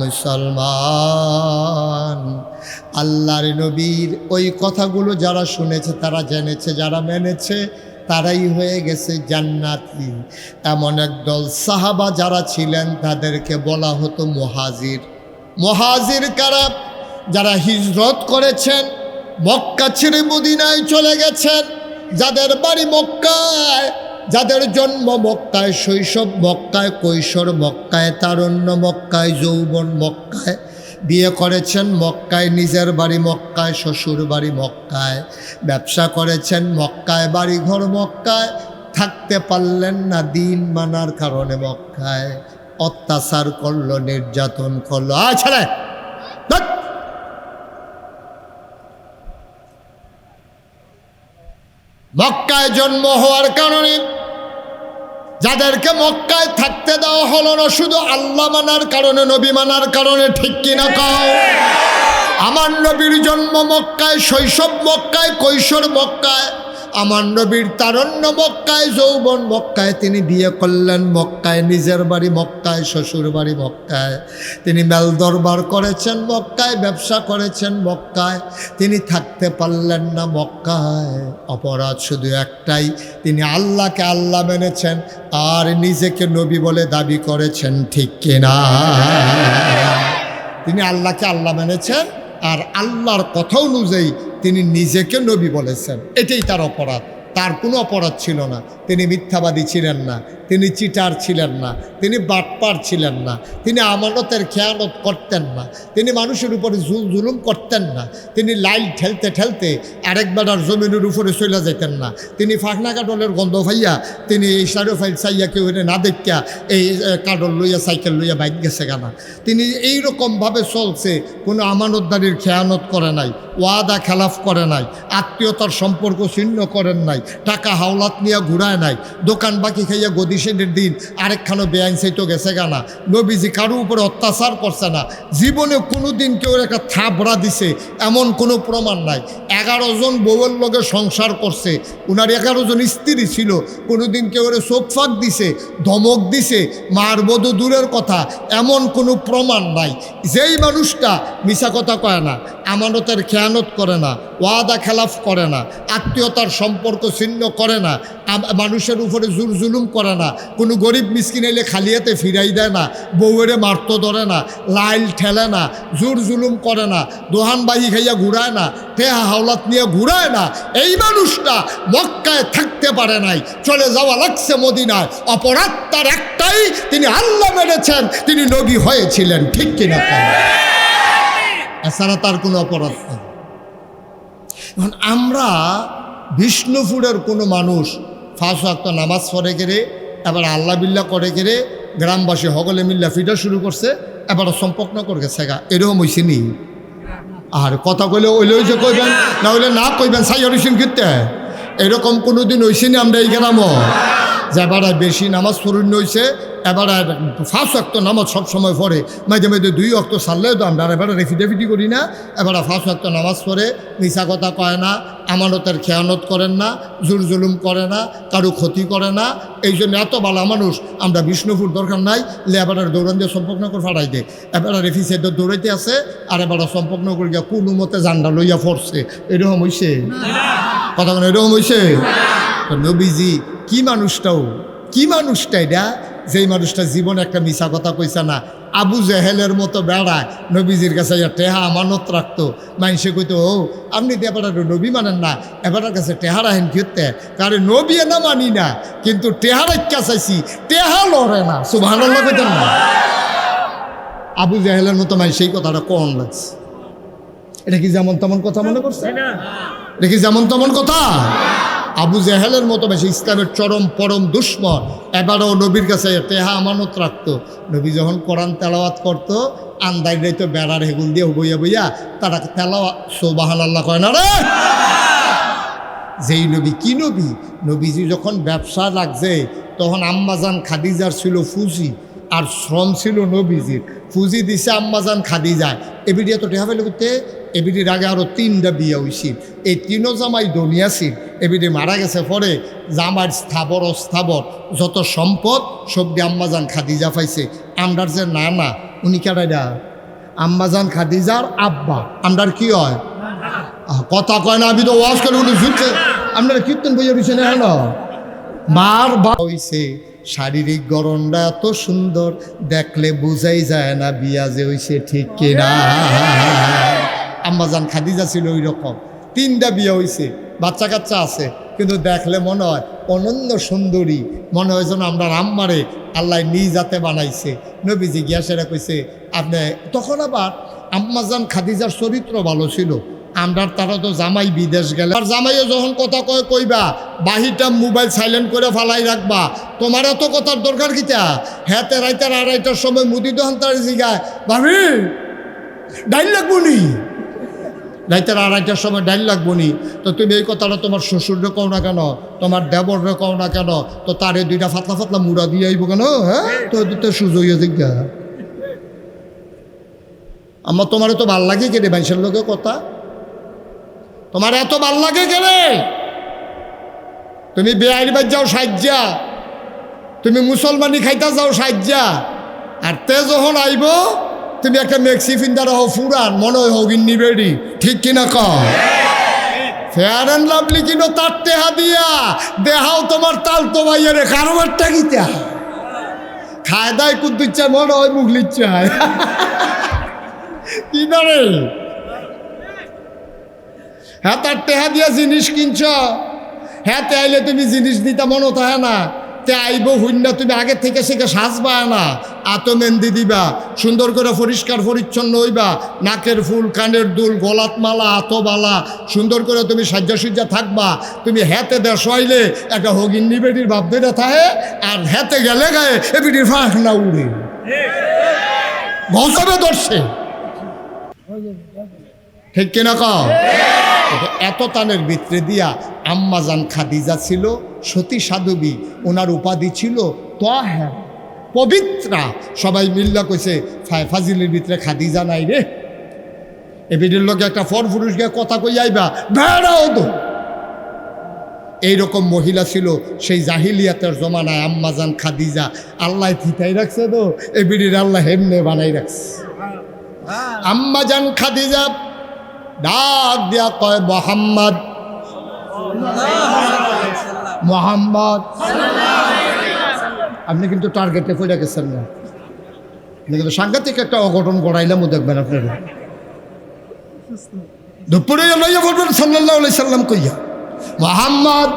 Speaker 1: মুসলমান, আল্লাহর নবীর ওই কথাগুলো যারা শুনেছে, তারা জেনেছে, যারা মেনেছে, তারাই হয়ে গেছে জান্নাতি। এমন একদল সাহাবা যারা ছিলেন তাদেরকে বলা হতো মুহাজির। মুহাজির কারা? যারা হিজরত করেছেন, মক্কা ছেড়ে মদিনায় চলে গেছেন, যাদের বাড়ি মক্কায়, যাদের জন্ম মক্কায়, শৈশব মক্কায়, কৈশোর মক্কায়, তারুণ্য মক্কায়, যৌবন মক্কায়, বিয়ে করেছেন মক্কায়, নিজের বাড়ি মক্কায়, শ্বশুর বাড়ি মক্কায়, ব্যবসা করেছেন মক্কায়, বাড়িঘর মক্কায়, থাকতে পারলেন না দিন মানার কারণে মক্কায়, অত্যাচার করলো, নির্যাতন করলো। ছেলে মক্কায় জন্ম হওয়ার কারণে যাদেরকে মক্কায় থাকতে দেওয়া হলো না শুধু আল্লাহ মানার কারণে, নবী মানার কারণে, ঠিক কিনা কও? আমার নবীর জন্ম মক্কায়, শৈশব মক্কায়, কৈশোর মক্কায়, আমার নবীর তারণ্য মক্কায়, যৌবন মক্কায়, তিনি বিয়ে করলেন মক্কায়, নিজের বাড়ি মক্কায়, শ্বশুর বাড়ি মক্কায়, তিনি মেল দরবার করেছেন মক্কায়, ব্যবসা করেছেন মক্কায়, তিনি থাকতে পারলেন না মক্কায়। অপরাধ শুধু একটাই, তিনি আল্লাহকে আল্লাহ মেনেছেন আর নিজেকে নবী বলে দাবি করেছেন, ঠিক কিনা? তিনি আল্লাহকে আল্লাহ মেনেছেন আর আল্লাহর কথা অনুযায়ী তিনি নিজেকে নবী বলেছেন, এটাই তার অপরাধ। তার কোনো অপরাধ ছিল না। তিনি মিথ্যাবাদী ছিলেন না, তিনি চিটার ছিলেন না, তিনি বাটপার ছিলেন না, তিনি আমানতের খেয়ানত করতেন না, তিনি মানুষের উপরে জুলুম করতেন না, তিনি লাইল ঠেলতে ঠেলতে আরেক বেড়ার জমিনের উপরে চলে যেতেন না, তিনি ফাঁকনা কাডলের গন্ধ ভাইয়া তিনি সারো ফাইল চাইয়া কেউ না দেখা এই কাডল লইয়া সাইকেল লইয়া বাইক গেছে গানা। তিনি এইরকমভাবে চলছে, কোনো আমানতদারির খেয়ানত করে নাই, ওয়াদা খেলাফ করে নাই, আত্মীয়তার সম্পর্ক ছিন্ন করেন নাই, টাকা হাওলাত নিয়ে ঘুরায় নাই, দোকান বাকি খাইয়া গদিশের দিন আরেকখানো বেআইন চাইতো গেছে গানা। নবীজি কারো উপরে অত্যাচার করছে না, জীবনে কোনো দিন কেউ একটা থাবড়া দিছে এমন কোনো প্রমাণ নাই। 11 জন বউয়ের লগে সংসার করছে, উনার 11 জন স্ত্রী ছিল, কোনো দিন কেউ চোখ ফাঁক দিছে, ধমক দিছে, মার বধূ দূরের কথা, এমন কোনো প্রমাণ নাই। যেই মানুষটা মিছা কথা কয় না, আমানতের খেয়ানত করে না, ওয়াদা খেলাফ করে না, আত্মীয়তার সম্পর্ক ছিন্ন করে না, মানুষের উপরে জুলুম করে না, কোনো গরিব মিসকিন এলে খালিয়াতে ফিরাই দেয় না, বউয়েরে মারতো ধরে না, লাইল ঠেলে না, জুলুম করে না, দোহানবাহি খাইয়া ঘুরায় না, টেহা হাওলাত নিয়ে ঘুরায় না, এই মানুষটা মক্কায় থাকতে পারে নাই, চলে যাওয়া লাগছে মদিনায়। অপরাধ তার একটাই, তিনি আল্লাহ মেনেছেন, তিনি নবী হয়েছিলেন, ঠিক কিনা? এছাড়া তার কোনো অপরাধ নেই। এখন আমরা বিষ্ণুপুরের কোনো মানুষ 5 ওয়াক্ত নামাজ পড়ে গেলে এবার আল্লাহ বিল্লাহ করে গেলে গ্রামবাসী হগলে মিল্লা ফিটা শুরু করছে, এবার সম্পর্ক করে গেছে গা, এরকম হয়েছে নি? আর কথা কইলে ওইলে যে কইবেন, না হইলে না কইবেন, সাই হরিসিন কীর্তে এরকম কোনো দিন হয়েছে নি আমরা এই গ্রামও? যে এবার বেশি নামাজ পড়ুন হয়েছে, এবার 5 ওয়াক্ত নামাজ সবসময় পড়ে, মাঝে মাঝে 2 ওয়াক্ত সারলেও তো আমরা এবার রেফিডেফিটি করি না। এবার 5 ওয়াক্ত নামাজ পড়ে, মিছা কথা কয় না, আমানতের খেয়ানত করেন না, জুলুম করে না, কারো ক্ষতি করে না। এই জন্য এত ভালো মানুষ আমরা বিষ্ণুপুর দরকার নাই, এবার দৌড়ান দিয়ে সম্পর্ক করে ফাড়াই দে, এবার রেফি সাইডে দৌড়াইতে আছে, আর এবার সম্পর্ক করে গিয়া কোনো মতে জান্ডা লইয়া পড়ছে, এরকম হয়েছে কথা, এরকম হয়েছে? নবীজি কি মানুষটাও, কি মানুষটা এটা, যেই মানুষটা জীবনে একটা মিছা কথা কইছে না। আবু জেহেলের মতো বেড়ায় নবীজির কাছে টেহা আমানত রাখতো, মানুষে কইতো ও আপনি তো এবার নবী মানেন না, এবার কাছে টেহা রাখেন ফিরতে, কারণ নবী না মানি না, কিন্তু টেহা রাখা চাইছি, টেহা লড়ে না, সুবহানাল্লাহ কইতেন না? আবু জেহেলের মতো মানুষ সেই কথাটা কম লাগছে। এটা কি যেমন তেমন কথা মনে করছে? এটা কি যেমন তেমন কথা? আবু জেহেলের মতো বেশি ইসলামের চরম পরম দুশ্মন, এবারও নবীর কাছে টেহা আমানত রাখতো। নবী যখন কোরআন তেলাওয়াত করতো, আন্দাজ যাইতো বেড়ার হেগুল দিয়ে বইয়া বইয়া তারা তেলাওয়াত, সুবহানাল্লাহ কয় না রে? যেই নবী কি নবী, নবীজি যখন ব্যবসা লাগছে তখন আম্মাজান খাদিজার ছিল ফুজি, আর শ্রম ছিল নবীজির। ফুজি দিছে আম্মাজান খাদিজায়, এবিডিয়া তো টেহা পেলে করতে, এবিডির আগে আরও 3টা বিয়ে হয়েছিল, এই 3ও জামাই দুনিয়া ছিল। এবিডি মারা গেছে পরে জামাইয়ের স্থাবর অস্থাবর যত সম্পদ সবটি আম্মাজান খাদিজা পাইছে। আমরার যে নানা উনি কেডা, আম্মাজান খাদিজার আব্বা, আমরার কি হয় কথা কয় না, আমি তো ওয়াজ করে উনি ঝুঁকছে, আপনারা কীর্তন বইয়া রয়েছে না হলো মার বা হইছে। শারীরিক গড়নটা এত সুন্দর, দেখলে বোঝাই যায় না বিয়া যে হইছে, ঠিক কিনা? আম্মাজান খাদিজা ছিল ওই রকম, 3টা বিয়ে হয়েছে, বাচ্চা কাচ্চা আছে, কিন্তু দেখলে মনে হয় অনন্য সুন্দরী, মনে হয় যেন আমরা আম্মারে আল্লাহ নিজ হাতে বানাইছে। নবীজি গিয়া সেরা কইছে আপনি, তখন আবার আম্মাজান খাদিজার চরিত্র ভালো ছিল, আমরা তারা তো জামাই বিদেশ গেলে, আর জামাইও যখন কথা কয় কইবা বাহিরটা মোবাইল সাইলেন্ট করে ফালাই রাখবা, তোমার এত কথার দরকার কিটা? হ্যাঁ রাইতার 2:30টার সময় মুদি দোকান তার জিগায় ভাবি ডাইল লাগবো নি, রাইতের 2:30টার সময় ডাইল লাগবো নি, তো তুমি এই কথাটা তোমার শ্বশুররে কও না কেন, তোমার দেবররে কও না কেন, তো তারে 2টা ফাতলা ফাতলা মুড়া দিয়ে আইব কেন? হ্যাঁ, তো সুযোগ হয়ে জিজ্ঞা আমার তোমার তো ভাল লাগে কেনে মানুষের লোকের কথা, তোমার এত ভাল লাগে কেনে? তুমি বেআইনি বাজ যাও সাজ্জা, তুমি মুসলমানি খাইতা যাও সাজ্জা, আর তে যখন আইব তুমি একটা মেক্সি ফিন্দার হও ফুরান, মনে হয় হগিন্নি বেড়ি, ঠিক কিনা কও? ফেয়ার অ্যান্ড লাভলি কিনো তার টেহা দিয়া দেহাও তোমার তাল তো ভাইয়ারে কারোবারটা গীতা খায় দায় কুদ্দুচ্ছা মনে হয় মুগলিচ্ছায় কি ধরে হ্যাঁ তার টেহা দিয়া জিনিস কিনছ, হ্যাঁ তে আইলে তুমি জিনিস দিতা মনে থাকে না, তে আইব হুন্না তুমি আগে থেকে সেকে সাজবা না, আতো মেহেন্দি দিবা, সুন্দর করে পরিষ্কার পরিচ্ছন্ন হইবা, নাকের ফুল, কানের দুল, গলাত মালা, আতো বালা, সুন্দর করে তুমি সাজ্জা থাকবা। তুমি হ্যাতে দেশ হইলে একটা হগিন্নি বেটির বাপ বেটা থাকে, আর হ্যাতে গেলে গায়ে এ বেটির ফাঁক না উড়ে ঘষাবে ধরছে, ঠিক কিনা কও? এত তানের ভিতরে দিয়া আম্মাজান খাদিজা ছিল সতী সাধবী, ওনার উপাধি ছিল তাহেরা, পবিত্রা। সবাই মিল্লা কইছে ফাজিলের ভিতরে খাদিজা নাই রে, এ বিডির লোক একটা ফর পুরুষ গিয়ে কথা কই আইবা বেড়াও তো। এইরকম মহিলা ছিল সেই জাহিলিয়াতের জমানায় আম্মাজান খাদিজা। আল্লাহ থিতাই রাখছে তো এ বিডির, আল্লাহ হেমনে বানাই রাখছে। আম্মাজান খাদিজা ডাক দিয়া কয় মোহাম্মদ, মোহাম্মদ। আপনি কিন্তু টার্গেটে পড়ে গেছেন না, আপনি কিন্তু সাংঘাতিক একটা অঘটন গড়াইলাম দেখবেন আপনারা। দুপুরে লইয়া বলবেন সাল্লাল্লাহু আলাইহি সাল্লাম কইয়া মোহাম্মদ,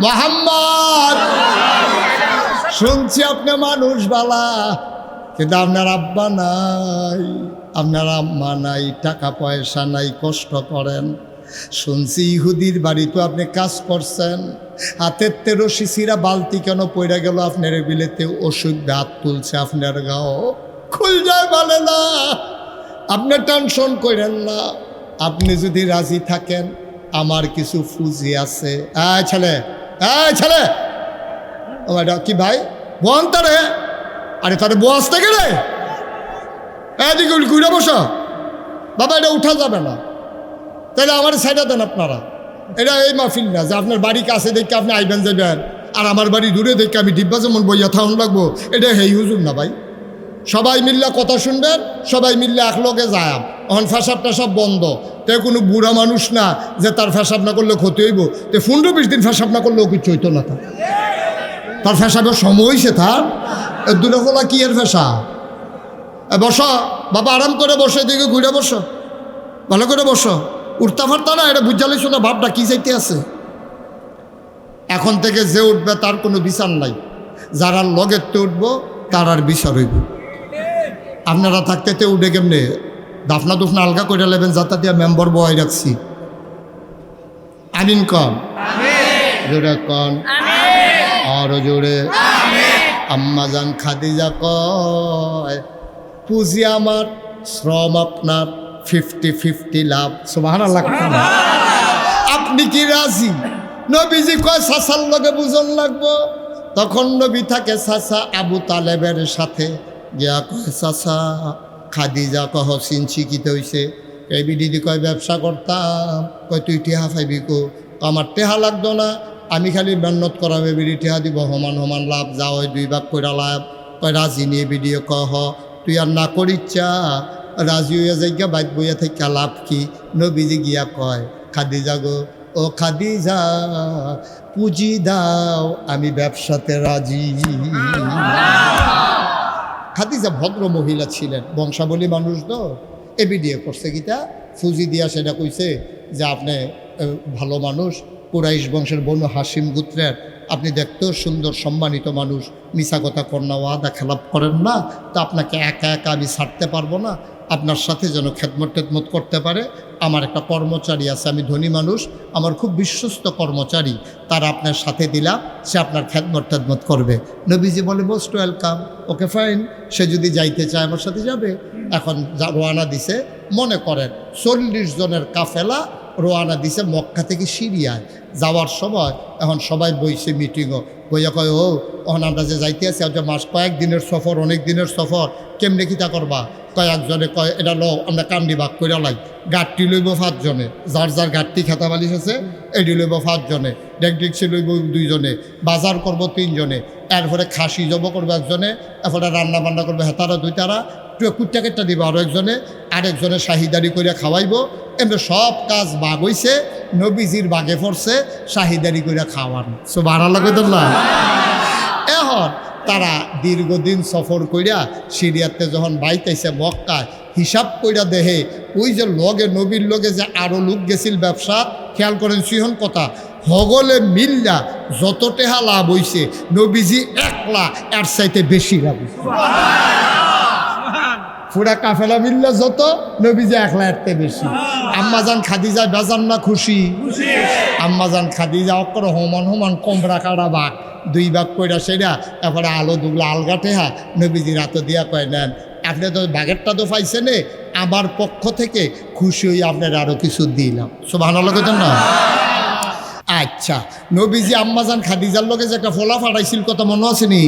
Speaker 1: মোহাম্মদ। শুনছি আপনি মানুষ বালা, কিন্তু আপনার আব্বা নাই, আপনার আম্মা নাই, টাকা পয়সা নাই, কষ্ট করেন। শুনছি ইহুদির বাড়িতে আপনি কাজ করছেন, হাতের 13 সিরা বালতি কেন পড়ে গেল আপনার বিলেতে, অসুখ হাত তুলছে আপনার গাও, খুল যায় বলে না। আপনি টেনশন করেন না, আপনি যদি রাজি থাকেন আমার কিছু ফুজি আছে। ছেলে, ছেলে কি ভাই বোন তারে, আরে তারে বস থেকে রে, এদিকে ঘুরে বসো বাবা, এটা উঠা যাবে না, তাহলে আমার সাইডা দেন আপনারা। এটা এই মাহফিল না যে আপনার বাড়ি কাছে দেখে আপনি আইবেন যাবেন, আর আমার বাড়ি দূরে দেখে আমি ডিব্বা যেমন বইয়া থাউন লাগবো, এটা হেই হুজুর না ভাই। সবাই মিল্লা কথা শুনবেন, সবাই মিল্লা একলগে যায়। এখন ফেসাব টেসাব বন্ধ, তো কোনো বুড়া মানুষ না যে তার ফেসাব না করলে ক্ষতি হইব, তো 15-20 দিন ফেসাব না করলেও কিছু হইতো না, তার ফেসাবের সময় হয়েছে। তার দূরে ফোলা কি এর ফেসা? বসো বাবা, আরাম করে বসো, এদিকে ঘুরে বসো, ভালো করে বসো, উঠতে পারতা না, এটা বুঝালিস না ভাবটা কি চাইতে আছে। এখন থেকে যে উঠবে তার কোনো বিচার নাই, যারা লগেতে উঠবো তার আর বিচার হইব। আপনারা থাকতে উঠে কেমনে দাফনা দুফনা আলগা করে নেবেন, যাতা দিয়া মেম্বার বয় রাখছি। আমিন কন, জোরে কন, আরো জোরে। আম্মাজান খাদিজা কয় পুঁজি আমার, শ্রম আপনার, 50-50 লাভ। সুবহানাল্লাহ। আপনি কি রাজি? নবীজি কয় চাচার লগে বুঝন লাগবো। তখন নবী থাকে চাচা আবু তালেবের সাথে, গিয়া কয় চাচা খাদিজা কহ চিনছি কিতে হইছে? এই বিডিদি কয় ব্যবসা করতাম। কয় তুই টেহা পাইবি কো? আমার টেহা লাগতো না, আমি খালি মেহনত করাবে, বিডি টেহা দিব, সমান সমান লাভ, যা হয় 2 ভাগ কইরা লাভ। কয় রাজি নিয়ে বিডিও কহ তুই আর না করিচ্ছা, রাজি হইয়া যাইয়া বাইত বইয়া থেকে লাভ কি? নবীজি গিয়া কয় খাদিজা গো, ও খাদিজা পুঁজি দাও, আমি ব্যবসাতে রাজি। খাদিজা ভদ্র মহিলা ছিলেন, বংশাবলী মানুষ তো, এবি দিয়ে করছে গীতা ফুজি দিয়া সেটা কইছে যে আপনি ভালো মানুষ, কুরাইশ বংশের বনু হাসিম গোত্রের, আপনি দেখতেও সুন্দর সম্মানিত মানুষ, মিছা কথা কন্যা ওয়াদা খেলাপ করেন না, তো আপনাকে একা একা আমি ছাড়তে পারবো না, আপনার সাথে যেন খেদমত টেদমত করতে পারে। আমার একটা কর্মচারী আছে, আমি ধনী মানুষ, আমার খুব বিশ্বস্ত কর্মচারী, তার আপনার সাথে দিলাম, সে আপনার খেদমত টেদমত করবে। নবীজি বলে মোস্ট ওয়েলকাম, ওকে ফাইন, সে যদি যাইতে চায় আমার সাথে যাবে। এখন রওনা দিছে, মনে করেন 40 জনের কাফেলা রোয়ানা দিছে মক্কা থেকে সিরিয়ায় যাওয়ার সময়। এখন সবাই বইছে মিটিংও, বইয়া কয় ও এখন আমরা যে যাইতে আছি যে মাস কয়েকদিনের সফর, অনেক দিনের সফর, কেমনে কিতা করবা? কয়েকজনে কয় এটা লো আমরা কামড়ি ভাগ করে লাই, গাঠটি লইব 5 জনে, যার যার গাঠটি খেতা বালিশ আছে এটি লইব 5 জনে, ডেকডিক্সি লইব 2 জনে, বাজার করব 3 জনে, এরপরে খাসি জব করবো 1 জনে, এরপরে রান্না বান্না করবো হেতারা 2টারা, কুট্টা কেটটা দিব আরও 1 জনে, আরেকজনে শাহিদারি করে খাওয়াইব। এমনি সব কাজ বাঘ হইছে, নবীজির বাঘে পড়ছে শাহিদারি করে খাওয়ান। সো ভাড়া লাগে তো না। এখন তারা দীর্ঘদিন সফর কইরা সিরিয়াতে যখন বাইতাইছে মক্কায়, হিসাব কইরা দেহে ওই যে লগে নবীর লগে যে আরও লোক গেছিল ব্যবসা, খেয়াল করেন সিহন কথা, হগলে মিল্লা যত টেহা লাভ হইছে নবীজি একলা এর চাইতে বেশি লাভ হইছে। পুরা কাফেলা মিল্লা যত, নবীজি একলা এরতে বেশি। আম্মাজান খাদিজা বেজান না খুশি? আম্মাজান খাদিজা অক্ষর হমান কমরা কাটা বাঘ 2 ভাগ কইরা সেরা, এরপরে আলো দুগলা আলগাটে হা নবীজির হাতে দিয়া কয় নেন আপনি তো বাঘেরটা তো পাইছেন, আমার পক্ষ থেকে খুশি হই আপনার আরও কিছু দিলাম। সুবহানাল্লাহ কইতেন না? আচ্ছা, নবীজি আম্মাজান খাদিজার লগে যে একটা ফলা ফাটাইছিল কথা মনে আছে নি?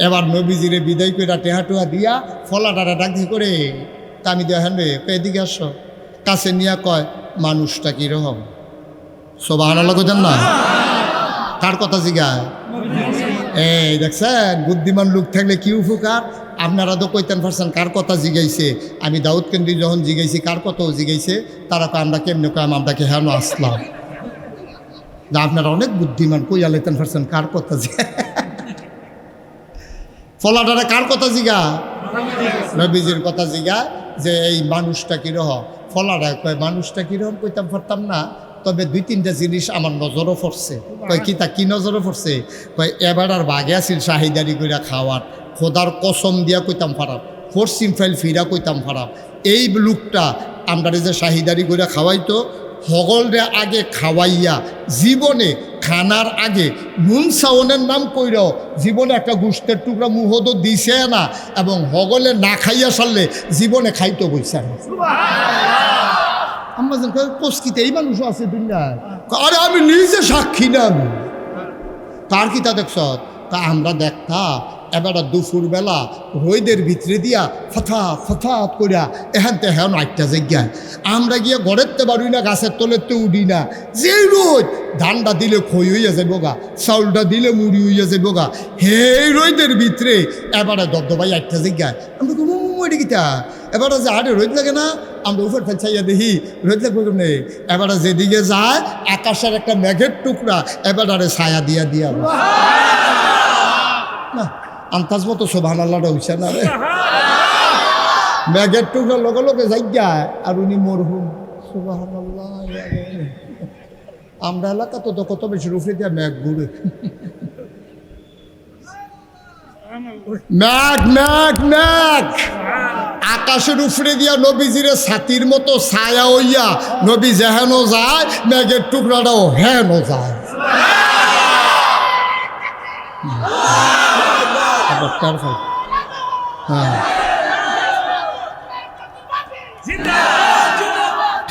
Speaker 1: এবার নবীজিরে বিদায় কইরা টেহা টুহা দিয়া ফলাটারে ডাকি করে তা আমি দেখেন রে এদিকে আসো, কাছে নিয়ে কয় মানুষটা কীরকম? সুবহানাল্লাহ কইতেন না? কার কথা জিগায়? এই দেখছেন বুদ্ধিমান লোক থাকলে কি উপকার। আপনারা তো কইতেন পারছেন কার কথা জিগাইছে। আমি দাউদ কেন্দ্রি যখন জিগাইছি কার কথাও জিগাইছে, তারা কয় আমরা কেমনে কয় আমরা কি হেন আসলাম। যা আপনারা অনেক বুদ্ধিমান, কইয়া লেতেন পারছেন কার কথা জিগা। ফলাটারে কার কথা জিগা? নবীজির কথা জিগা যে এই মানুষটা কীরকম। ফলাটা কয় মানুষটা কীরকম কইতাম পারতাম না, তবে 2-3টা জিনিস আমার নজরও পড়ছে। কয় কি তা কি নজরও পড়ছে? কয় এবার আর বাঘে আসিল শাহিদারি কইরা খাওয়ার, খোদার কসম দিয়া কইতাম পারাম, পশ্চিম ফাইল ফিরা কইতাম পারাম। এই লোকটা আমরা যে শাহিদারি কইরা খাওয়াইতো, হগলরে আগে খাওয়াইয়া জীবনে খানার আগে নুন সাউনের নাম কইরাও জীবনে একটা গোষ্ঠের টুকরা মুহদ দিছে না, এবং হগলে না খাইয়া সারলে জীবনে খাইতে বইছে না। আমাদের কষ্টিতে এই মানুষও আছে দুনিয়ায়। আরে আমি নিজে সাক্ষী না, আমি তার কি তা দেখছ? তা আমরা দেখতাম এবার দুপুরবেলা রোদের ভিতরে দিয়া ফথাত করিয়া এখান থেকে হেন একটা জায়গায় আমরা গিয়ে গড়েতে পারি না, গাছের তলেতে উঠি না। যেই রোদ ধানটা দিলে খই হইয়া যাইব গা, চাউলটা দিলে মুড়ি হইয়া যাইব গা, সেই রোদের ভিতরে এবারে দবদবাই একটা জায়গায় আমরা মরি গীতা। এবারে যে আরে রোদ লাগে না, আমরা উপর ফেলছাইয়া দেখি রোদ লাগবে কেমনে। এবারে যেদিকে যায় আকাশের একটা মেঘের টুকরা এবারে ছায়া দিয়া দিয়া না আন্তাজ মতো সুবহানাল্লাহটা হইছে না রে। মেঘের টুকরা লগে লগে যাইগায় আর উনি মরহুম। সুবহানাল্লাহ। আমরা এলাকা তো কত বেশি রুফে দিয়া মেঘ ঘুরে, মেঘ মেঘ মেঘ আকাশের উপরে দিয়া নবীজিরে ছাতির মতো ছায়া হইয়া নবী যেহেন যায় মেঘের টুকরাটাও হেন যায়।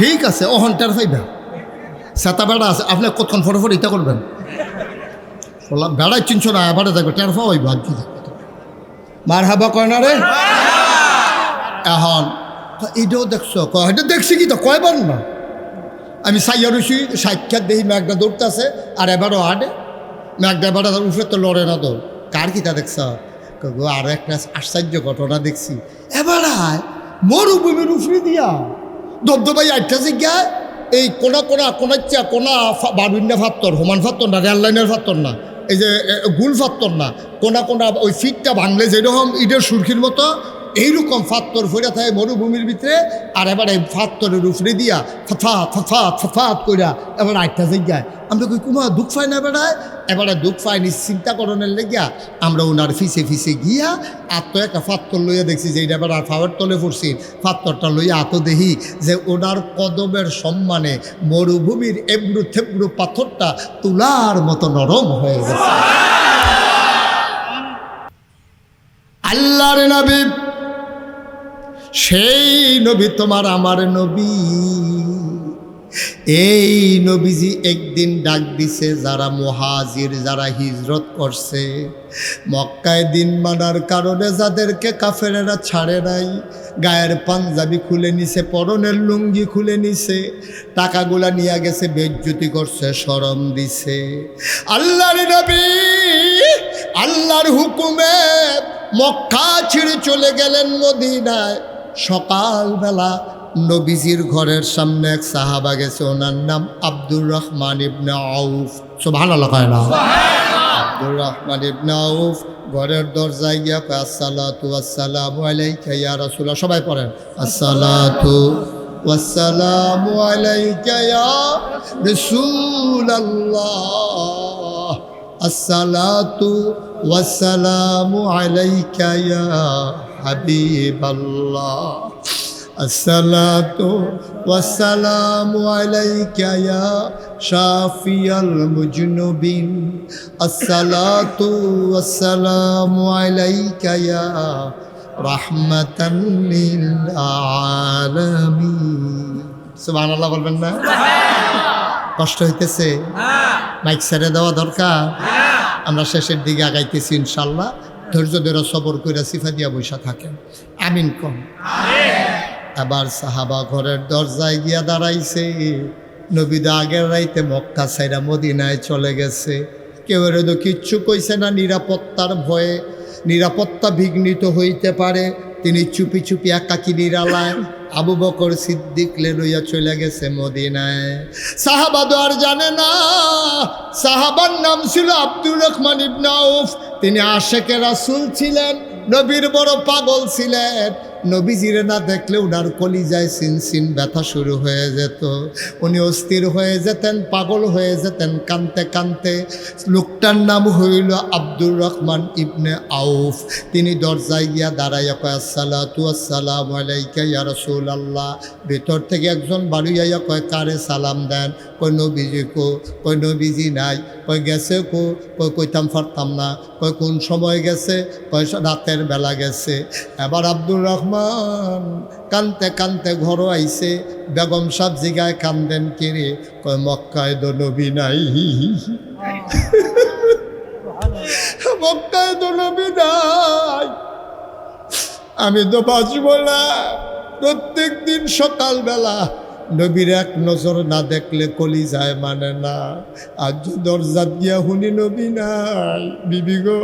Speaker 1: ঠিক আছে অহন টের পাইবা, সেতা বেড়া আছে আপনি কতক্ষণ ফটোফট ইটা করবেন, বেড়াই চিনছো না এবারে দেখবে টের পাওয়াই ভাগ্য মার হাবা কয় না রে। এখন এটাও দেখছো, এটা দেখছি কি তো কয়বার না আমি সাইয়া রয়েছি সাক্ষাৎ দেখি মেঘটা দৌড়তে আছে আর এবারও হাঁটে মেঘটা এবারে উঠে তো লড়ে না দৌড়। কার কিতা দেখছ? আরো একটা আশ্চর্য ঘটনা দেখছি, এবার মরুভূমির উফরে দিয়া দবদবাই আটটা জায়গায় এই কোনা বারুন্ডা ফাত্তর, হোমান ফাত্তর না, রেল লাইনের ফাত্তর না, এই যে গুল ফাত্তর না, কোনা ওই ফিটটা ভাঙলে যেরকম ইটের সুরখির মতো এইরকম ফাত্তর ফইরা থাকে মরুভূমির ভিতরে। আর এবার এই ফাত্তরের উপরে দিয়া ফফাত কইরা এবার আটটা জায়গায় আমরা কই কুমা দুঃখ পাই না বেড়ায়। এবারে দুঃখ পাইনি চিন্তা করণের লেগিয়া আমরা ওনার ফিসে গিয়া আত্ম একটা ফাত্তর লইয়া দেখছি যে এবার আর ফাওয়ার তলে পড়ছি, ফাত্তরটা লইয়া আত দেখি যে ওনার কদমের সম্মানে মরুভূমির এবড়ু থেবড়ু পাথরটা তুলার মতো নরম হয়ে গেছে। আল্লাহর নবী সেই নবী তোমার আমার নবী। এই নবীজি একদিন ডাক দিছে যারা মুহাজির, যারা হিজরত করছে, মক্কায় দিন মানার কারণে যাদেরকে কাফেরেরা ছাড়ে নাই, গায়ের পাঞ্জাবি খুলে নিছে, পরনের লুঙ্গি খুলে নিছে, টাকাগুলা নিয়ে গেছে, বেজ্জতি করছে, শরম দিছে। আল্লাহর নবী আল্লাহর হুকুমে মক্কা ছেড়ে চলে গেলেন মদিনায়। সকালবেলা নবীজির ঘরের সামনে এক সাহাবা গেছে, ওনার নাম আব্দুর রহমান ইবনে আউফ। সুবহানাল্লাহ কয় না? আব্দুর রহমান ইবনে আউফ ঘরের দরজায় গিয়া কয়, আসসালাতু ওয়াসসালামু আলাইকা ইয়া রাসূলুল্লাহ। সবাই পড়েন, আসসালাতু ওয়াসসালামু আলাইকা ইয়া রাসূলুল্লাহ, আসসালাতু ওয়াসসালামু আলাইকা ইয়া হাবিবাল্লাহ, আসসালাতু ওয়াসসালামু আলাইকা ইয়া শাফিয়াল মুজনুবিন, আসসালাতু ওয়াসসালামু আলাইকা ইয়া রাহমাতান লিল আলামিন। সুবহানাল্লাহ বলবেন না? কষ্ট হইতেছে? মাইক ছেড়ে দেওয়া দরকার। আমরা শেষের দিকে আগাইতেছি ইনশাল্লাহ। ধৈর্য ধরে সবর করে সিফা দিয়া বৈশা থাকেন। আমিন কম। আবার সাহাবা ঘরের দরজায় গিয়া দাঁড়াইছে। নবী দা আগের রাইতে মক্কা ছাইরা মদিনায় চলে গেছে। কেউ তো কিচ্ছু কইছে না, নিরাপত্তার ভয়ে, নিরাপত্তা বিঘ্নিত হইতে পারে। তিনি চুপি চুপি একাকী নিরালায় আবু বকর সিদ্দিক লইয়া চলে গেছে মদিনায়। সাহাবা তো আর জানে না, সাহাবার নাম ছিল আব্দুর রহমান ইবনে আউফ। তিনি আশেকে রাসূল ছিলেন, নবীর বড় পাগল ছিলেন। নবীজিরে না দেখলে উনার কলিজায় সিনসিন ব্যথা শুরু হয়ে যেত। উনি অস্থির হয়ে যেতেন, পাগল হয়ে যেতেন কানতে কানতে। লোকটার নাম হইল আব্দুর রহমান ইবনে আউফ। তিনি দরজায় গিয়া দাঁড়াইয়া কয়, আসসালাতু ওয়াসসালামু আলাইকা ইয়া রাসূলুল্লাহ। ভিতর থেকে একজন বাড়িয়াইয়া কয়, কারে সালাম দেন? কই নবীজি কো। কই নবীজি নাই। কই গেছে কো। কই কইতাম পারতাম না। কই কোন সময় গেছে? কই রাতের বেলা গেছে। এবার আব্দুর রহমান কানতে কানতে ঘর আইছে। বেগম সাহেব জিগায়, কান্দেন কিরে? কয় মক্কায় তো নবী নাই, মক্কায় তো নবী নাই, আমি তো বাঁচব না। প্রত্যেক দিন সকালবেলা নবীর এক নজর না দেখলে কলিজায় মানে না। আজ দরজাত গিয়া শুনি নবী নাই। বিবি গো,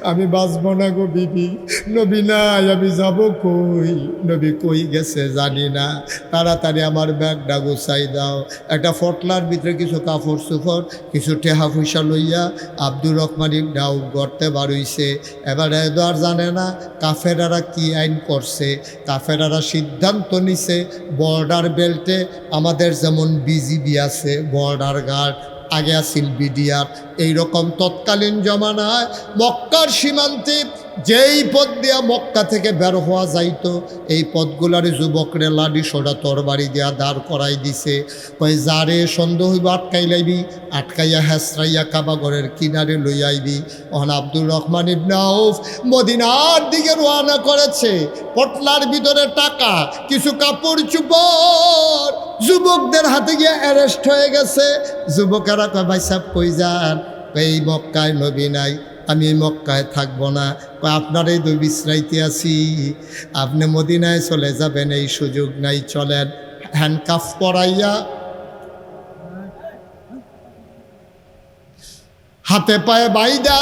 Speaker 1: আমি বাঁচব না গো বিবি, নবী নাই, আমি যাব কই? নবী কই গেছে জানি না। তাড়াতাড়ি আমার ব্যাগটা গুছাই দাও। একটা ফটলার ভিতরে কিছু কাপড় চোপড়, কিছু টেহা পয়সা লইয়া আব্দুর রহমান ইবনে আউফ গড়তে বাড়ইছে। এবারে তো আর জানে না কাফেরারা কি আইন করছে। কাফেরারা সিদ্ধান্ত নিছে, বর্ডার বেল্টে আমাদের যেমন বিজিবি আছে, বর্ডার গার্ড, আগে আসিল বিডিআর, এইরকম তৎকালীন জমানায় মক্কার সীমান্তে যেই পথ দিয়া মক্কা থেকে বের হওয়া যাইতো, এই পথগুলার যুবকরে লাডি সোডা তরবারি দিয়া দাঁড় করাই দিছে। কই যারে সন্দেহ হইব আটকাই লাইবি, আটকাইয়া হেসরাইয়া কাবাগরের কিনারে লই আইবি। ওখান আব্দুর রহমান ইবনে আউফ মদিনার দিকে রওনা করেছে। পটলার ভিতরে টাকা, কিছু কাপড় চোপড়, যুবকদের হাতে গিয়ে অ্যারেস্ট হয়ে গেছে। যুবকেরা কয়, ভাই সাহেব কই যান? এই মক্কায় নবী নাই, আমি মক্কায় থাকবো না। আপনার এই দুই বিশ্রাইতে আছি, আপনি মদিনায় চলে যাবেন, এই সুযোগ নাই, চলেন। হ্যান্ডকাফ পরাইয়া হাতে পায়ে বাইদা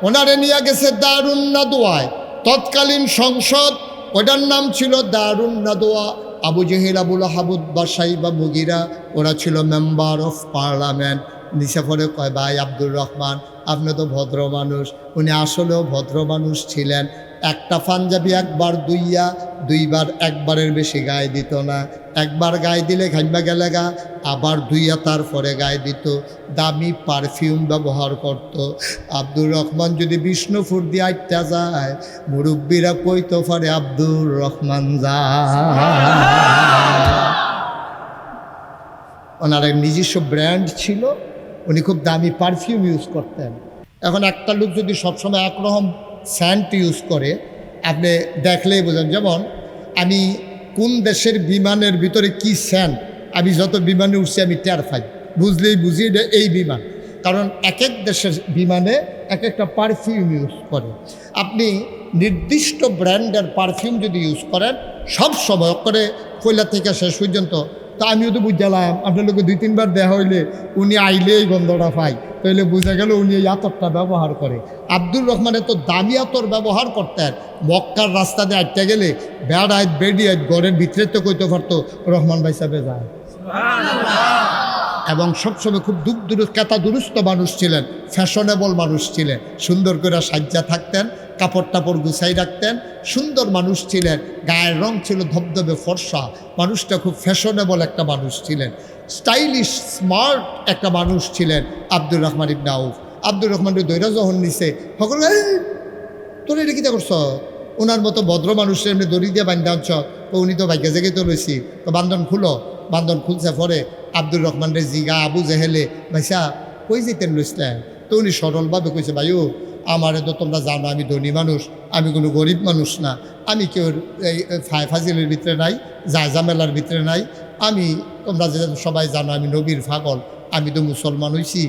Speaker 1: ওনারে নিয়ে গেছে দারুন নাদোয়ায়। তৎকালীন সংসদ, ওটার নাম ছিল দারুন নাদোয়া। আবু জেহেল, আবুল আহাবুদ বা সাইবা মুগিরা, ওরা ছিল মেম্বার অফ পার্লামেন্ট। নিচে পরে কয়, ভাই আব্দুর রহমান, আপনি তো ভদ্র মানুষ। উনি আসলেও ভদ্র মানুষ ছিলেন। একটা পাঞ্জাবি একবার দুইবার, একবারের বেশি গায়ে দিত না। একবার গায়ে দিলে ঘাইমা গেলে গা, আবার দুইয়া তারপরে গায়ে দিত। দামি পারফিউম ব্যবহার করত। আব্দুর রহমান যদি বিষ্ণুপুর দিয়ে আইটা যায়, মুরব্বীরা কইতে পারে আব্দুর রহমান যা। ওনার নিজস্ব ব্র্যান্ড ছিল, উনি খুব দামি পারফিউম ইউজ করতেন। এখন একটা লোক যদি সবসময় একরকম স্যান্ট ইউজ করে, আপনি দেখলেই বোঝেন। যেমন আমি কোন দেশের বিমানের ভিতরে কি সেন্ট, আমি যত বিমানে উঠছি আমি টের পাই, বুঝলেই বুঝি এটা এই বিমান। কারণ এক এক দেশের বিমানে এক একটা পারফিউম ইউজ করে। আপনি নির্দিষ্ট ব্র্যান্ডের পারফিউম যদি ইউজ করেন সব সময় করে পয়লা থেকে শেষ পর্যন্ত, তো আমিও তো বুঝলাম আপনার লোকে 2-3 বার দেখা হইলে উনি আইলে এই গন্ধটা পাই, তাহলে বোঝা গেল উনি এই আতরটা ব্যবহার করে। আব্দুর রহমান এত দামি আতর ব্যবহার করতেন, মক্কার রাস্তা দিয়ে আটটা গেলে বেড়ায় বেড়িয়ে ঘরের ভিতরে তো কইতে পারতো রহমান ভাই সাহেবে যায়। এবং সবসময় খুব কেতা দুরুস্ত মানুষ ছিলেন, ফ্যাশনেবল মানুষ ছিলেন, সুন্দর করে সাজ্জা থাকতেন, কাপড় টাপড় গুছাই রাখতেন, সুন্দর মানুষ ছিলেন, গায়ের রং ছিল ধবধবে ফর্সা, মানুষটা খুব ফ্যাশনেবল একটা মানুষ ছিলেন, স্টাইলিশ স্মার্ট একটা মানুষ ছিলেন আব্দুর রহমান ইবনে আউফ। আব্দুর রহমানের দৈরা যখন নিছে সকল তোর এটা কিতা করছ, ওনার মতো ভদ্র মানুষের এমনি দড়ি দিয়ে বান্ধা আনছ, তো উনি তো ভাগ্যে জেগে তো লইছি, তো বান্ধন খুলো। বান্ধন খুলছে পরে আব্দুর রহমানের জিগা আবু জেহেলে ভাইসা কই যেতেন লইছিলেন, তো উনি সরলভাবে কইছে ভাইও আমারে তো তোমরা জানো আমি ধনী মানুষ, আমি কোনো গরিব মানুষ না, আমি কেউ এই ফাজিলের ভিতরে নাই, জামেলার ভিতরে নাই, আমি তোমরা যে সবাই জানো আমি নবীর পাগল, আমি তো মুসলমান হইছি,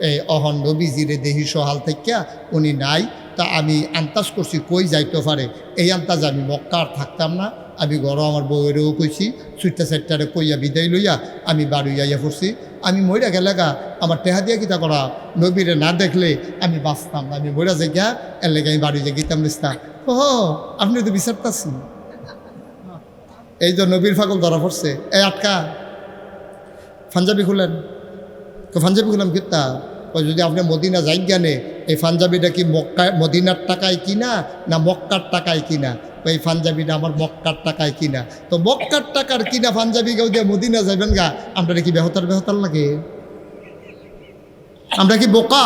Speaker 1: এই অহন নবীজিরে দেহি সহাল থেকে উনি নাই, তা আমি আন্তাজ করছি কই যাইতে পারে, এই আন্তাজ আমি মক্কা আর থাকতাম না, আমি ঘর আমার বউয়েরও কইছি সুইটটা সাইটটারে কইয়া বিদায় লইয়া আমি বাড়ি আইয়া পড়ছি, আমি মইরা গেলেগা আমার টেহা দিয়া গীতা করা, নবীরে না দেখলে আমি বাঁচতাম না, আমি মইরা যাই গিয়া এর লেগে আমি বাড়ি যাই গীতাম লিখতাম। ও আপনি তো বিচারতাছি, এই যে নবীর ফাগল ধরা পড়ছে, এই আটকা পাঞ্জাবি খুলেন, তো পাঞ্জাবি খুলাম কিতা, ওই যদি আপনি মদিনা যাই জ্ঞানে এই পাঞ্জাবিটা কি মক্কা মদিনার টাকায় কিনা না মক্কার টাকায় কিনা, এই পাঞ্জাবিটা আমার মক্কার টাকায় কিনা, তো মক্কার টাকার কিনা পাঞ্জাবি কেউ দিয়ে মদিনা যাবেন গা, আমরা কি বেহতার লাগে, আমরা কি বোকা?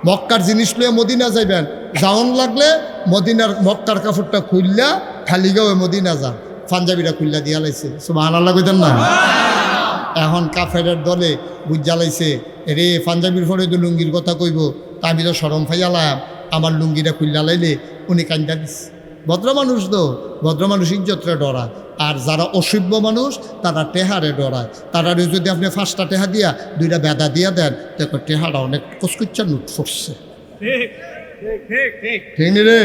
Speaker 1: মক্কার জিনিস লইয়া মদিনা যাইবেন, যাওন লাগলে মদিনার মক্কার কাপড়টা খুললা খালি গাও মদিনা যান, পাঞ্জাবিটা খুললা দিয়া লাইছে, সুবহানাল্লাহ কইতেন না? এখন কাফেরের দলে বুঝ জ্বালাইছে, রে পাঞ্জাবির পরে তো লুঙ্গির কথা কইব, তা আমি তো সরম ফাইয়ালাম, আমার লুঙ্গিটা খুললা লাইলে উনি কান্দা দিচ্ছে। ভদ্র মানুষ তো, ভদ্র মানুষ ইজ্জতরে ডরায়, আর যারা অসভ্য মানুষ তারা টেহারে ডরায়, তারা যদি আপনি 5টা টেহা দিয়া 2টা বেদা দিয়া দেন দেখো টেহাটা অনেক কচকুচ্চা নুট ফুটছে, ঠিক রে?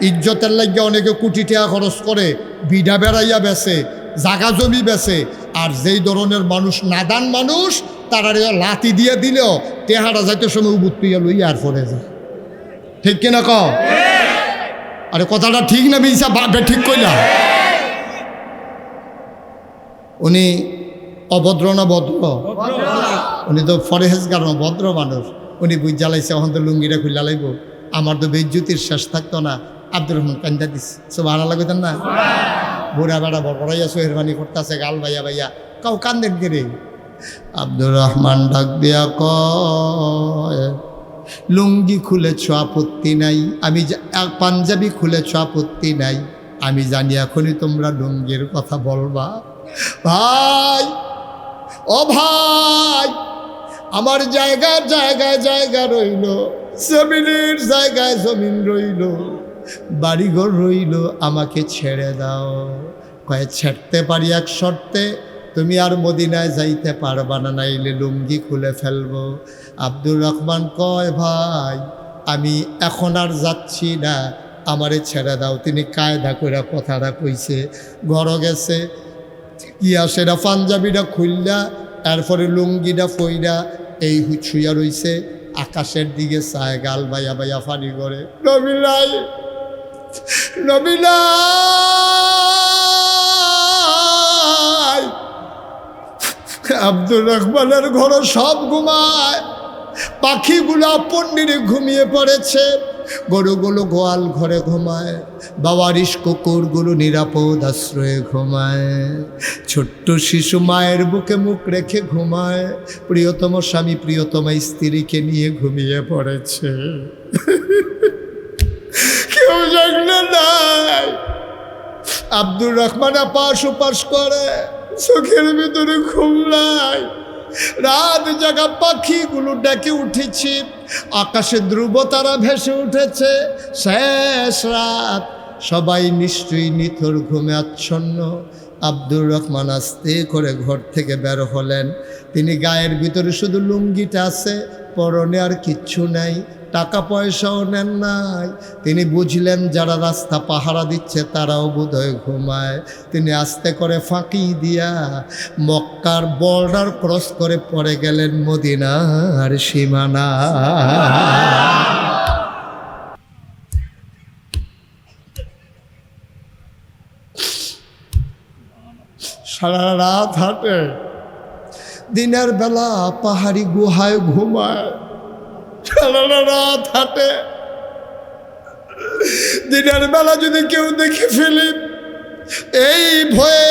Speaker 1: ইজ্জতের লাগিয়া অনেকে কোটি টাকা খরচ করে, বিডা বেড়াইয়া বেছে, জাগা জমি বেছে, আর যেই ধরনের মানুষ নাদান মানুষ তারা লাথি দিয়ে দিলেও টেহারা যাইতে সময় উবুত্তুইয়া লইয়া আর পরে যায়, ঠিক কিনা ক? আরে কথাটা ঠিক না বিশা ঠিক কইলা? উনি অভদ্র না ভদ্র? উনি তো ফরেহেজগার না, ভদ্র মানুষ, উনি বুঝ জ্বালাইছে এখন তো লুঙ্গিটা খুললা লাইব, আমার তো বেজ্জুতির শেষ থাকতো না। আব্দুর রহমান কান্দা দিচ্ছে, সুবহানাল্লাহ কইতেন না? বুড়া বেড়া বড়াইয়া সোহেরবানি করতেছে, গাল ভাইয়া ভাইয়া কাউ কান্দেন কে রে? আব্দুর রহমান ডাক দিয়া কয় লুঙ্গি খুলেছ আপত্তি নাই, আমি পাঞ্জাবি খুলেছ আপত্তি নাই, আমি জানি এখনই তোমরা লুঙ্গির কথা বলবা। ভাই ও ভাই, আমার জায়গায় জায়গায় জায়গা রইল, জমিনের জায়গায় জমিন রইল, বাড়িঘর রইল, আমাকে ছেড়ে দাও। কয়ে ছাড়তে পারি এক শর্তে, তুমি আর মদিনায় যাইতে পারবা না, নাইলে লুঙ্গি খুলে ফেলবো। আব্দুর রহমান কয় ভাই আমি এখন আর যাচ্ছি না, আমারে ছেড়ে দাও। তিনি কায়দা করে কথাটা কইছে, ঘর গেছে ইয়া সেটা পাঞ্জাবিটা খুললা, তারপরে লুঙ্গিটা ফইরা এই ছুঁয়া রইছে, আকাশের দিকে চায়, গাল ভাইয়া ভাইয়া ফানি করে, নবিলাই নবিলাই। আব্দুর রহমানের ঘর সব ঘুমায়, পাখিগুলো পন্ডিরে ঘুমিয়ে পড়েছে, গরুগুলো গোয়াল ঘরে ঘুমায়, বাবারিশ কুকুরগুলো নিরাপদ আশ্রয়ে ঘুমায়, ছোট্ট শিশু মায়ের বুকে মুখ রেখে ঘুমায়, প্রিয়তম স্বামী প্রিয়তমা স্ত্রীকে নিয়ে ঘুমিয়ে পড়েছে, কেউ জাগলে নাই। আব্দুর রহমান আপাস উপাস করে, চোখের ভিতরে ঘুম নাই, রাত জাগা পাখিগুলো ডেকে উঠেছে, আকাশে ধ্রুব তারা ভেসে উঠেছে, শেষ রাত সবাই নিশ্চয়ই নিথর ঘুমে আচ্ছন্ন। আব্দুর রহমান আস্তে করে ঘর থেকে বের হলেন। তিনি গায়ের ভিতরে শুধু লুঙ্গিটা আছে, পরনে আর কিচ্ছু নাই, টাকা পয়সাও নেন নাই। তিনি বুঝলেন যারা রাস্তা পাহারা দিচ্ছে তারাও বোধহয় ঘুমায়। তিনি আস্তে করে ফাঁকি দিয়া মক্কার বর্ডার ক্রস করে পড়ে গেলেন মদিনার সীমানা। সারা রাত হাঁটে, দিনের বেলা পাহাড়ি গুহায় ঘুমায়, সারা রাত হাঁটে। দিনের বেলা যদি কেউ দেখে ফেলে এই ভয়ে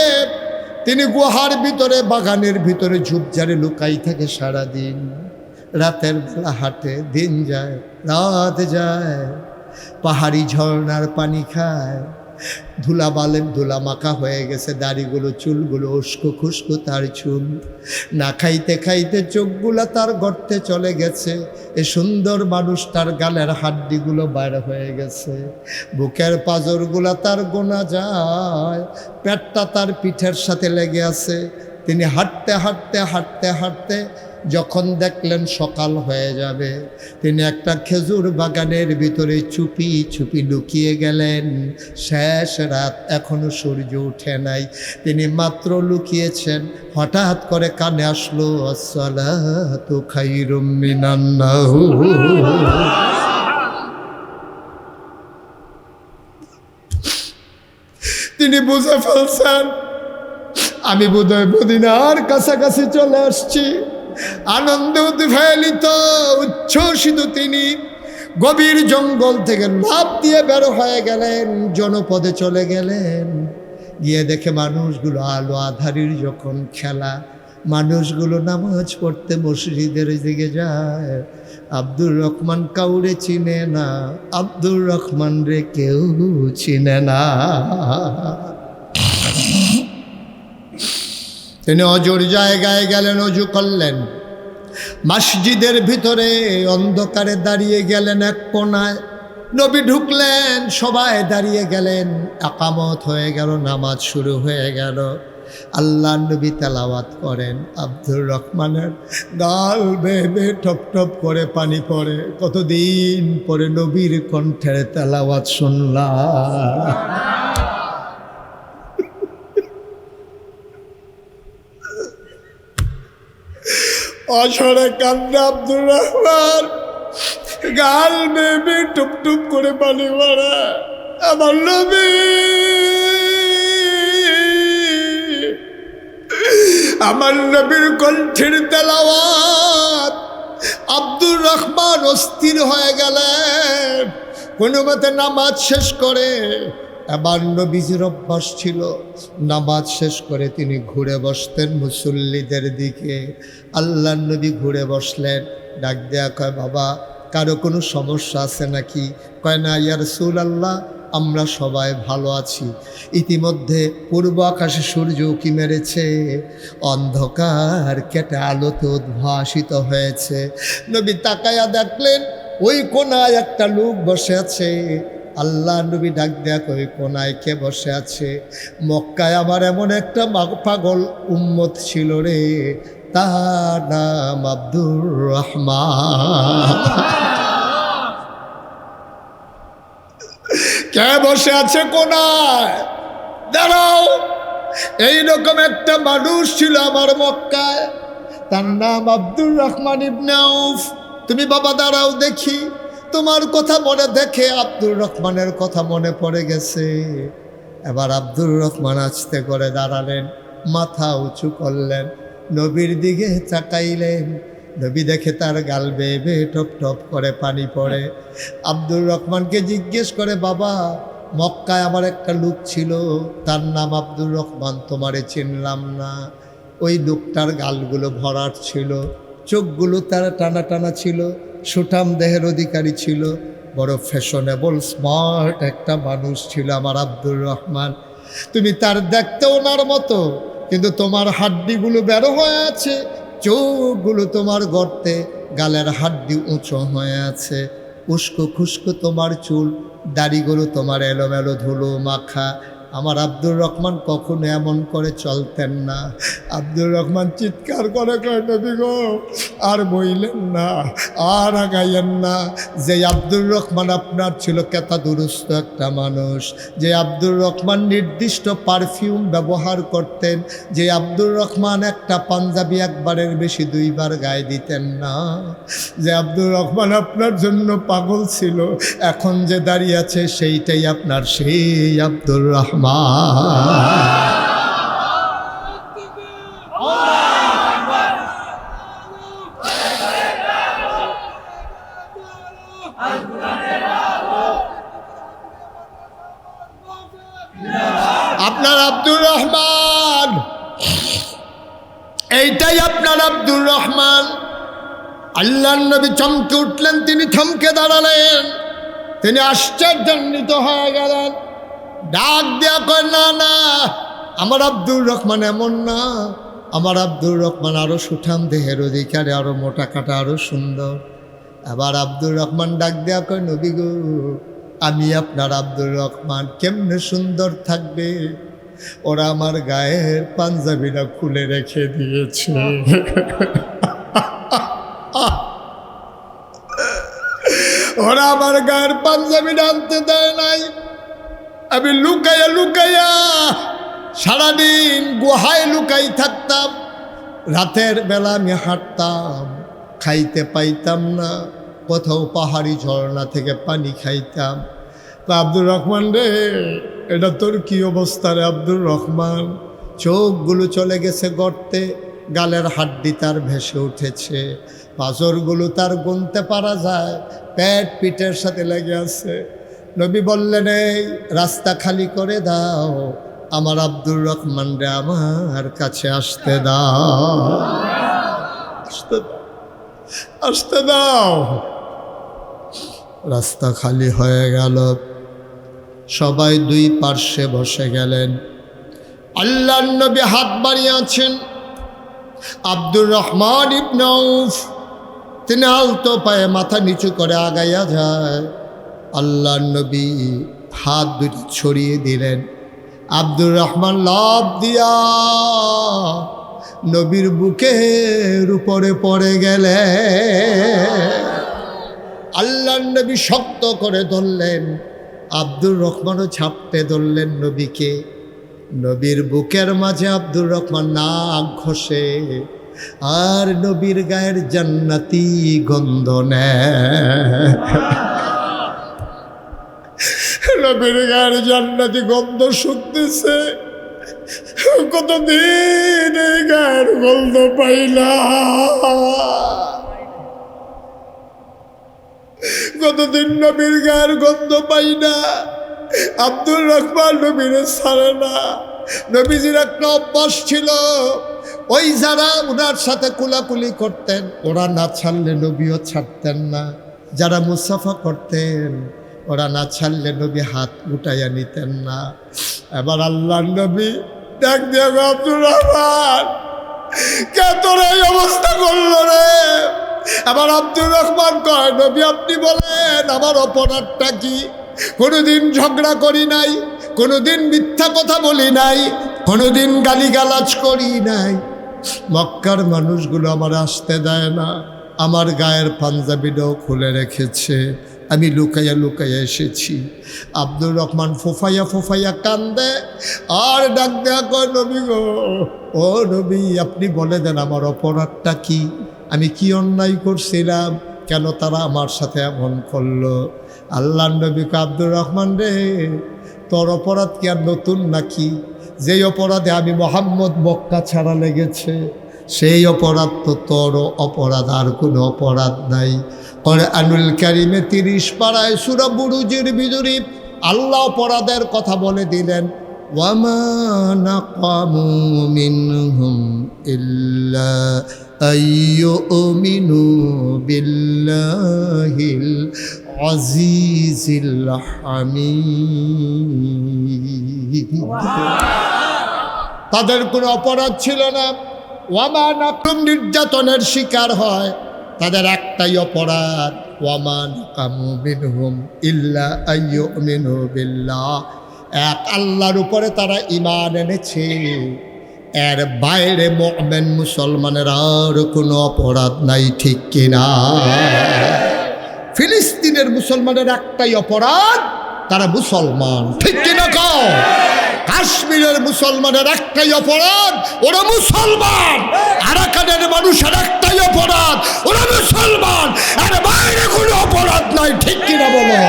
Speaker 1: তিনি গুহার ভিতরে বাগানের ভিতরে ঝুপঝাড়ে লুকাই থাকে সারাদিন। রাতের বেলা হাঁটে, দিন যায় রাত যায়, পাহাড়ি ঝর্ণার পানি খায়। ধুলা মাখা হয়ে গেছে দাড়িগুলো, চুলগুলো উস্কো খুস্কো তার চুল। না খাইতে খাইতে চোখগুলা তার গর্তে চলে গেছে। এ সুন্দর মানুষটার গালের হাড্ডিগুলো বাইরে হয়ে গেছে, বুকের পাঁজরগুলা তার গোনা যায়, পেটটা তার পিঠের সাথে লেগে আছে। তিনি হাঁটতে হাঁটতে হাঁটতে হাঁটতে যখন দেখলেন সকাল হয়ে যাবে, তিনি একটা খেজুর বাগানের ভিতরে চুপি চুপি লুকিয়ে গেলেন। শেষ রাত, এখনো সূর্য উঠে নাই, তিনি মাত্র লুকিয়েছেন। হঠাৎ করে কানে আসলো, আসসালাতু খায়রুম মিনান নাওম। তিনি বুঝে ফেলছেন আমি বোধহয় মদিনার কাছাকাছি চলে আসছি। আনন্দে উদ্বেলিত উচ্ছ্বসিত তিনি গভীর জঙ্গল থেকে লাফ দিয়ে বের হয়ে গেলেন, জনপদে চলে গেলেন। গিয়ে দেখে মানুষগুলো আলো আধারির যখন খেলা, মানুষগুলো নামাজ পড়তে মসজিদের দিকে যায়। আব্দুর রহমান কাউরে চিনে না, আব্দুর রহমান রে কেউ চিনে না। তিনি অজুর জায়গায় গেলেন, অজু করলেন। মসজিদের ভিতরে অন্ধকারে দাঁড়িয়ে গেলেন এক কোনায়। নবী ঢুকলেন, সবাই দাঁড়িয়ে গেলেন। একামত হয়ে গেল, নামাজ শুরু হয়ে গেল। আল্লাহ নবী তেলাওয়াত করেন। আব্দুর রহমানের গাল বেয়ে বেয়ে টপ টপ করে পানি পড়ে। কতদিন পরে নবীর কণ্ঠের তেলাওয়াত শুনলাম। অসরে কান্দে আব্দুর রহমান, গাল বেবে টুপ টুপ করে পানি পড়ে। আমার নবী, আমার নবীর কণ্ঠের তেলাওয়াত। আব্দুর রহমান অস্থির হয়ে গেলেন। কোনো মতে নামাজ শেষ করে, এবার নবীজির অভ্যাস ছিল নামাজ শেষ করে তিনি ঘুরে বসতেন মুসল্লিদের দিকে। আল্লাহ নবী ঘুরে বসলেন, ডাক দেয়া কয়, বাবা কারো কোনো সমস্যা আছে নাকি? কয় না ইয়া রাসূলুল্লাহ, আমরা সবাই ভালো আছি। ইতিমধ্যে পূর্ব আকাশে সূর্য উঁকি মেরেছে, অন্ধকার কেটে আলোতে উদ্ভাসিত হয়েছে। নবী তাকায়া দেখলেন ওই কোনায় একটা লোক বসে আছে। আল্লাহ নবী ডাক দেয়া কই, কোনায় কে বসে আছে? মক্কায় আমার এমন একটা পাগল উম্মত ছিল রে, তার নাম আব্দুর রহমান। কে বসে আছে কোনায়? দাঁড়াও, এইরকম একটা মানুষ ছিল আমার মক্কায়, তার নাম আব্দুর রহমান ইবনে আউফ। তুমি বাবা দাঁড়াও দেখি। তোমার কথা মনে দেখে আব্দুর রহমানের কথা মনে পড়ে গেছে। এবার আব্দুর রহমান আস্তে করে দাঁড়ালেন, মাথা উঁচু করলেন, নবীর দিকে তাকাইলেন। নবী দেখে তার গাল বেয়ে বেয়ে টপ টপ করে পানি পড়ে। আব্দুর রহমানকে জিজ্ঞেস করে, বাবা মক্কায় আমার একটা লোক ছিল, তার নাম আব্দুর রহমান, তোমারে চিনলাম না। ওই লোকটার গালগুলো ভরাট ছিল, চোখগুলো তার টানা টানা ছিল, সুঠাম দেহের অধিকারী ছিল, বড় ফ্যাশনেবল স্মার্ট একটা মানুষ ছিল আমার আব্দুর রহমান। তুমি তার দেখতে ওনার মতো, কিন্তু তোমার হাড্ডিগুলো বেরো হয়ে আছে, চোখগুলো তোমার গর্তে, গালের হাড্ডি উঁচু হয়ে আছে। উস্কো খুস্কো তোমার চুল, দাড়িগুলো তোমার এলোমেলো ধুলো মাখা। আমার আব্দুর রহমান কখনো এমন করে চলতেন না। আব্দুর রহমান চিৎকার করে কয়, নবী গো আর বইলেন না, আর আগাইয়েন না। যে আব্দুর রহমান আপনার ছিল কেতা দুরুস্ত একটা মানুষ, যে আব্দুর রহমান নির্দিষ্ট পারফিউম ব্যবহার করতেন, যে আব্দুর রহমান একটা পাঞ্জাবি একবারের বেশি 2 বার গায়ে দিতেন না, যে আব্দুর রহমান আপনার জন্য পাগল ছিল, এখন যে দাঁড়িয়ে আছে সেইটাই আপনার সেই আব্দুর রহমান। আপনার আব্দুর রহমান, এইটাই আপনার আব্দুর রহমান। আল্লাহর নবী চমকে উঠলেন, তিনি থমকে দাঁড়ালেন, তিনি আশ্চর্যান্বিত হয়ে গেলেন। ডাক দেয়া কয়, না না, আমার আব্দুর রহমান এমন না, আমার আব্দুর রহমান আরো সুঠাম দেহের অধিকারী, আরো মোটা কাটা, আরো সুন্দর। আবার আব্দুর রহমান ডাক দেয়া কয়, নবী গো আমি আপনার আব্দুর রহমান। কেমনে সুন্দর থাকবে, ওরা আমার গায়ের পাঞ্জাবিটা খুলে রেখে দিয়েছে। ওরা আমার গায়ের পাঞ্জাবিটা আনতে দেয় নাই। আমি লুকাইয়া লুকাইয়া সারাদিন গুহায় লুকাই থাকতাম। রাতের বেলা আমি হাঁটতাম, খাইতে পাইতাম না, কোথাও পাহাড়ি ঝর্ণা থেকে পানি খাইতাম। তো আব্দুর রহমান রে, এটা তোর কি অবস্থা রে আব্দুর রহমান? চোখগুলো চলে গেছে গর্তে, গালের হাড্ডি তার ভেসে উঠেছে, পাঁজরগুলো তার গুনতে পারা যায়, পেট পিঠের সাথে লেগে আছে। নবী বললেন, এই রাস্তা খালি করে দাও, আমার আব্দুর রহমান রে আমার কাছে আসতে দাও, আসতে দাও, আসতে দাও। রাস্তা খালি হয়ে গেল, সবাই 2 পার্শ্বে বসে গেলেন। আল্লাহর নবী হাত বাড়িয়ে আছেন। আব্দুর রহমান ইবনে আউফ তিনি আলতো পায়ে মাথা নিচু করে আগাইয়া যায়। আল্লাহর নবী হাত দুটি ছড়িয়ে দিলেন। আব্দুর রহমান লাফ দিয়া নবীর বুকের উপরে পড়ে গেলে আল্লাহর নবী শক্ত করে ধরলেন। আব্দুর রহমানও ছাপতে ধরলেন নবীকে। নবীর বুকের মাঝে আব্দুর রহমান নাক ঘষে আর নবীর গায়ের জান্নাতি গন্ধ নেয়। নবীর গায়ের জান্নাতি গন্ধ শুকতেছে। কতদিন এই গায়ের গন্ধ পাইলাম, কতদিন নবীর গায়ের গন্ধ পাই না। আব্দুর রহমান নবীর ছাড়ে না। নবীজির একটা অভ্যাস ছিল, ওই যারা ওনার সাথে কুলাকুলি করতেন ওরা না ছাড়লে নবীও ছাড়তেন না। যারা মুসাফা করতেন ওরা না ছাড়লে নবী হাত উঠাইয়া নিতেন না। এবার আল্লাহর নবী ডাক দিয়ে, আব্দুর রহমান কে তোর এই অবস্থা করলো রে? এবার আব্দুর রহমান কয়, নবী আপনি বলেন আমার অপরাধটা কি? কোনোদিন ঝগড়া করি নাই, কোনোদিন মিথ্যা কথা বলি নাই, কোনোদিন গালিগালাজ করি নাই। মক্কার মানুষগুলো আমার আসতে দেয় না, আমার গায়ের পাঞ্জাবিটাও খুলে রেখেছে, আমি লুকাইয়া লুকাইয়া এসেছি। আব্দুর রহমান ফোফাইয়া ফোফাইয়া কান্দে আর ডাক দেয়া কয়, নবী গো, ও নবী আপনি বলে দেন আমার অপরাধটা কি? আমি কি অন্যায় করছিলাম? কেন তারা আমার সাথে এমন করলো? আল্লাহর নবী কয়, আব্দুর রহমান রে, তোর অপরাধ কি আর নতুন নাকি? যেই অপরাধে আমি মোহাম্মদ মক্কা ছাড়া লেগেছে সেই অপরাধ তো তোর অপরাধ, আর কোনো অপরাধ নাই। কোরআনুল কারীমে 30 পারায় সূরা বুরুজের ভিতরে আল্লাহ অপরাধের কথা বলে দিলেন, ওয়ামা নাকামু মিনহুম ইল্লা আইয়ুমিনু বিল্লাহিল আজিজিল হামিদ। তাদের কোনো অপরাধ ছিল না। ওয়ামা নাকুম নির্যাতনের শিকার হয়, তাদের একটাই অপরাধ, ওয়ামান কামু মিনহুম ইল্লা আইয়ুমিনু বিল্লাহ, এক আল্লাহর উপরে তারা ঈমান এনেছে, এর বাইরে মুমিন মুসলমানের আর কোনো অপরাধ নাই, ঠিক কিনা? ফিলিস্তিনের মুসলমানের একটাই অপরাধ, তারা মুসলমান, ঠিক কিনা কও? কাশ্মীরের মুসলমানের একটাই অপরাধ, ওরা মুসলমান। আরাকানের মানুষের একটাই অপরাধ, ওরা মুসলমান, আর বাইরে কোনো অপরাধ নাই, ঠিক কিনা বলো?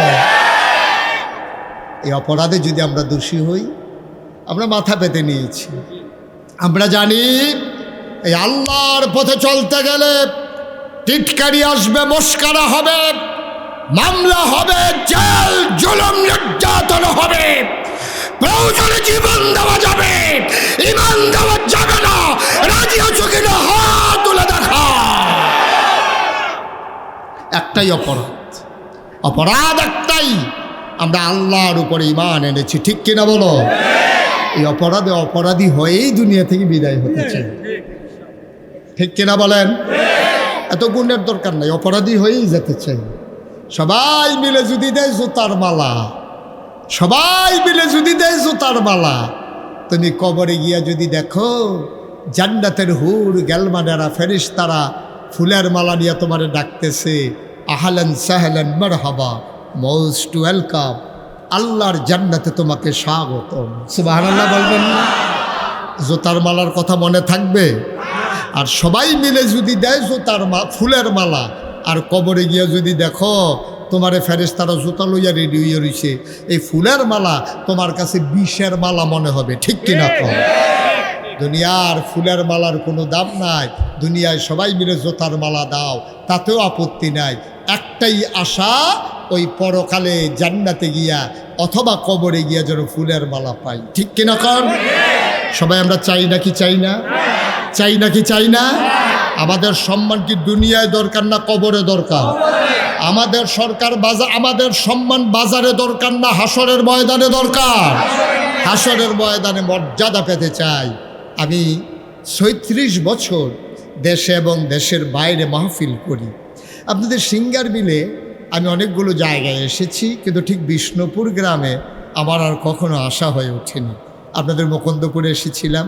Speaker 1: এই অপরাধে যদি আমরা দোষী হই, আমরা মাথা পেতে নিয়েছি। আমরা জানি এই আল্লাহর পথে চলতে গেলে টিটকারি আসবে, মস্কারা হবে, মামলা হবে, জেল জুলুম নির্যাতন হবে, প্রয়োজনে জীবন দেওয়া যাবে, ঈমান দেওয়া যাবে না। রাজি আছো কিনা হাত তুলে দেখা। একটাই অপরাধ, অপরাধ একটাই, আমরা আল্লাহর উপরে ঈমান এনেছি, ঠিক কিনা বলো? এই অপরাধে অপরাধী হয়েই দুনিয়া থেকে বিদায় হতে চাই, ঠিক কিনা বলেন? এত গুণের দরকার নাই, অপরাধী হয়েই যেতে চাই। সবাই মিলে যদি দেয় জুতার মালা, সবাই মিলে যদি দেয় জুতার মালা, তুমি কবরে গিয়া যদি দেখো জান্নাতের হুর গেলমানেরা ফেরেশতারা ফুলের মালা নিয়ে তোমারে ডাকতেছে, আহলান সাহলান মারহাবা, মোস্ট ওয়েলকাম, আল্লাহর জান্নাতে তোমাকে স্বাগতম, সুবহানাল্লাহ বলবেন না? জুতার মালার কথা মনে থাকবে? আর সবাই মিলে যদি দেয় জুতার ফুলের মালা, আর কবরে গিয়া যদি দেখো তোমারে ফেরেশতারা জুতা লইয়া রেডি হইয়া রইছে, এই ফুলের মালা তোমার কাছে বিষের মালা মনে হবে, ঠিক কিনা? কম দুনিয়ার ফুলের মালার কোনো দাম নাই, দুনিয়ায় সবাই মিলে জুতার মালা দাও, তাতেও আপত্তি নাই। একটাই আশা, ওই পরকালে জান্নাতে গিয়া অথবা কবরে গিয়া যেন ফুলের মালা পাই, ঠিক কিনা? কম সবাই আমরা চাই নাকি চাই না? চাই নাকি চাই না? আমাদের সম্মান কি দুনিয়ায় দরকার না কবরে দরকার? আমাদের সরকার আমাদের সম্মান বাজারে দরকার না হাসরের ময়দানে দরকার? হাসরের ময়দানে মর্যাদা পেতে চাই। আমি ৩৬ বছর দেশে এবং দেশের বাইরে মাহফিল করি। আপনাদের সিঙ্গার বিলে আমি অনেকগুলো জায়গায় এসেছি, কিন্তু ঠিক বিষ্ণুপুর গ্রামে আমার আর কখনো আসা হয়ে ওঠেনি। আপনাদের মুকুন্দপুরে এসেছিলাম,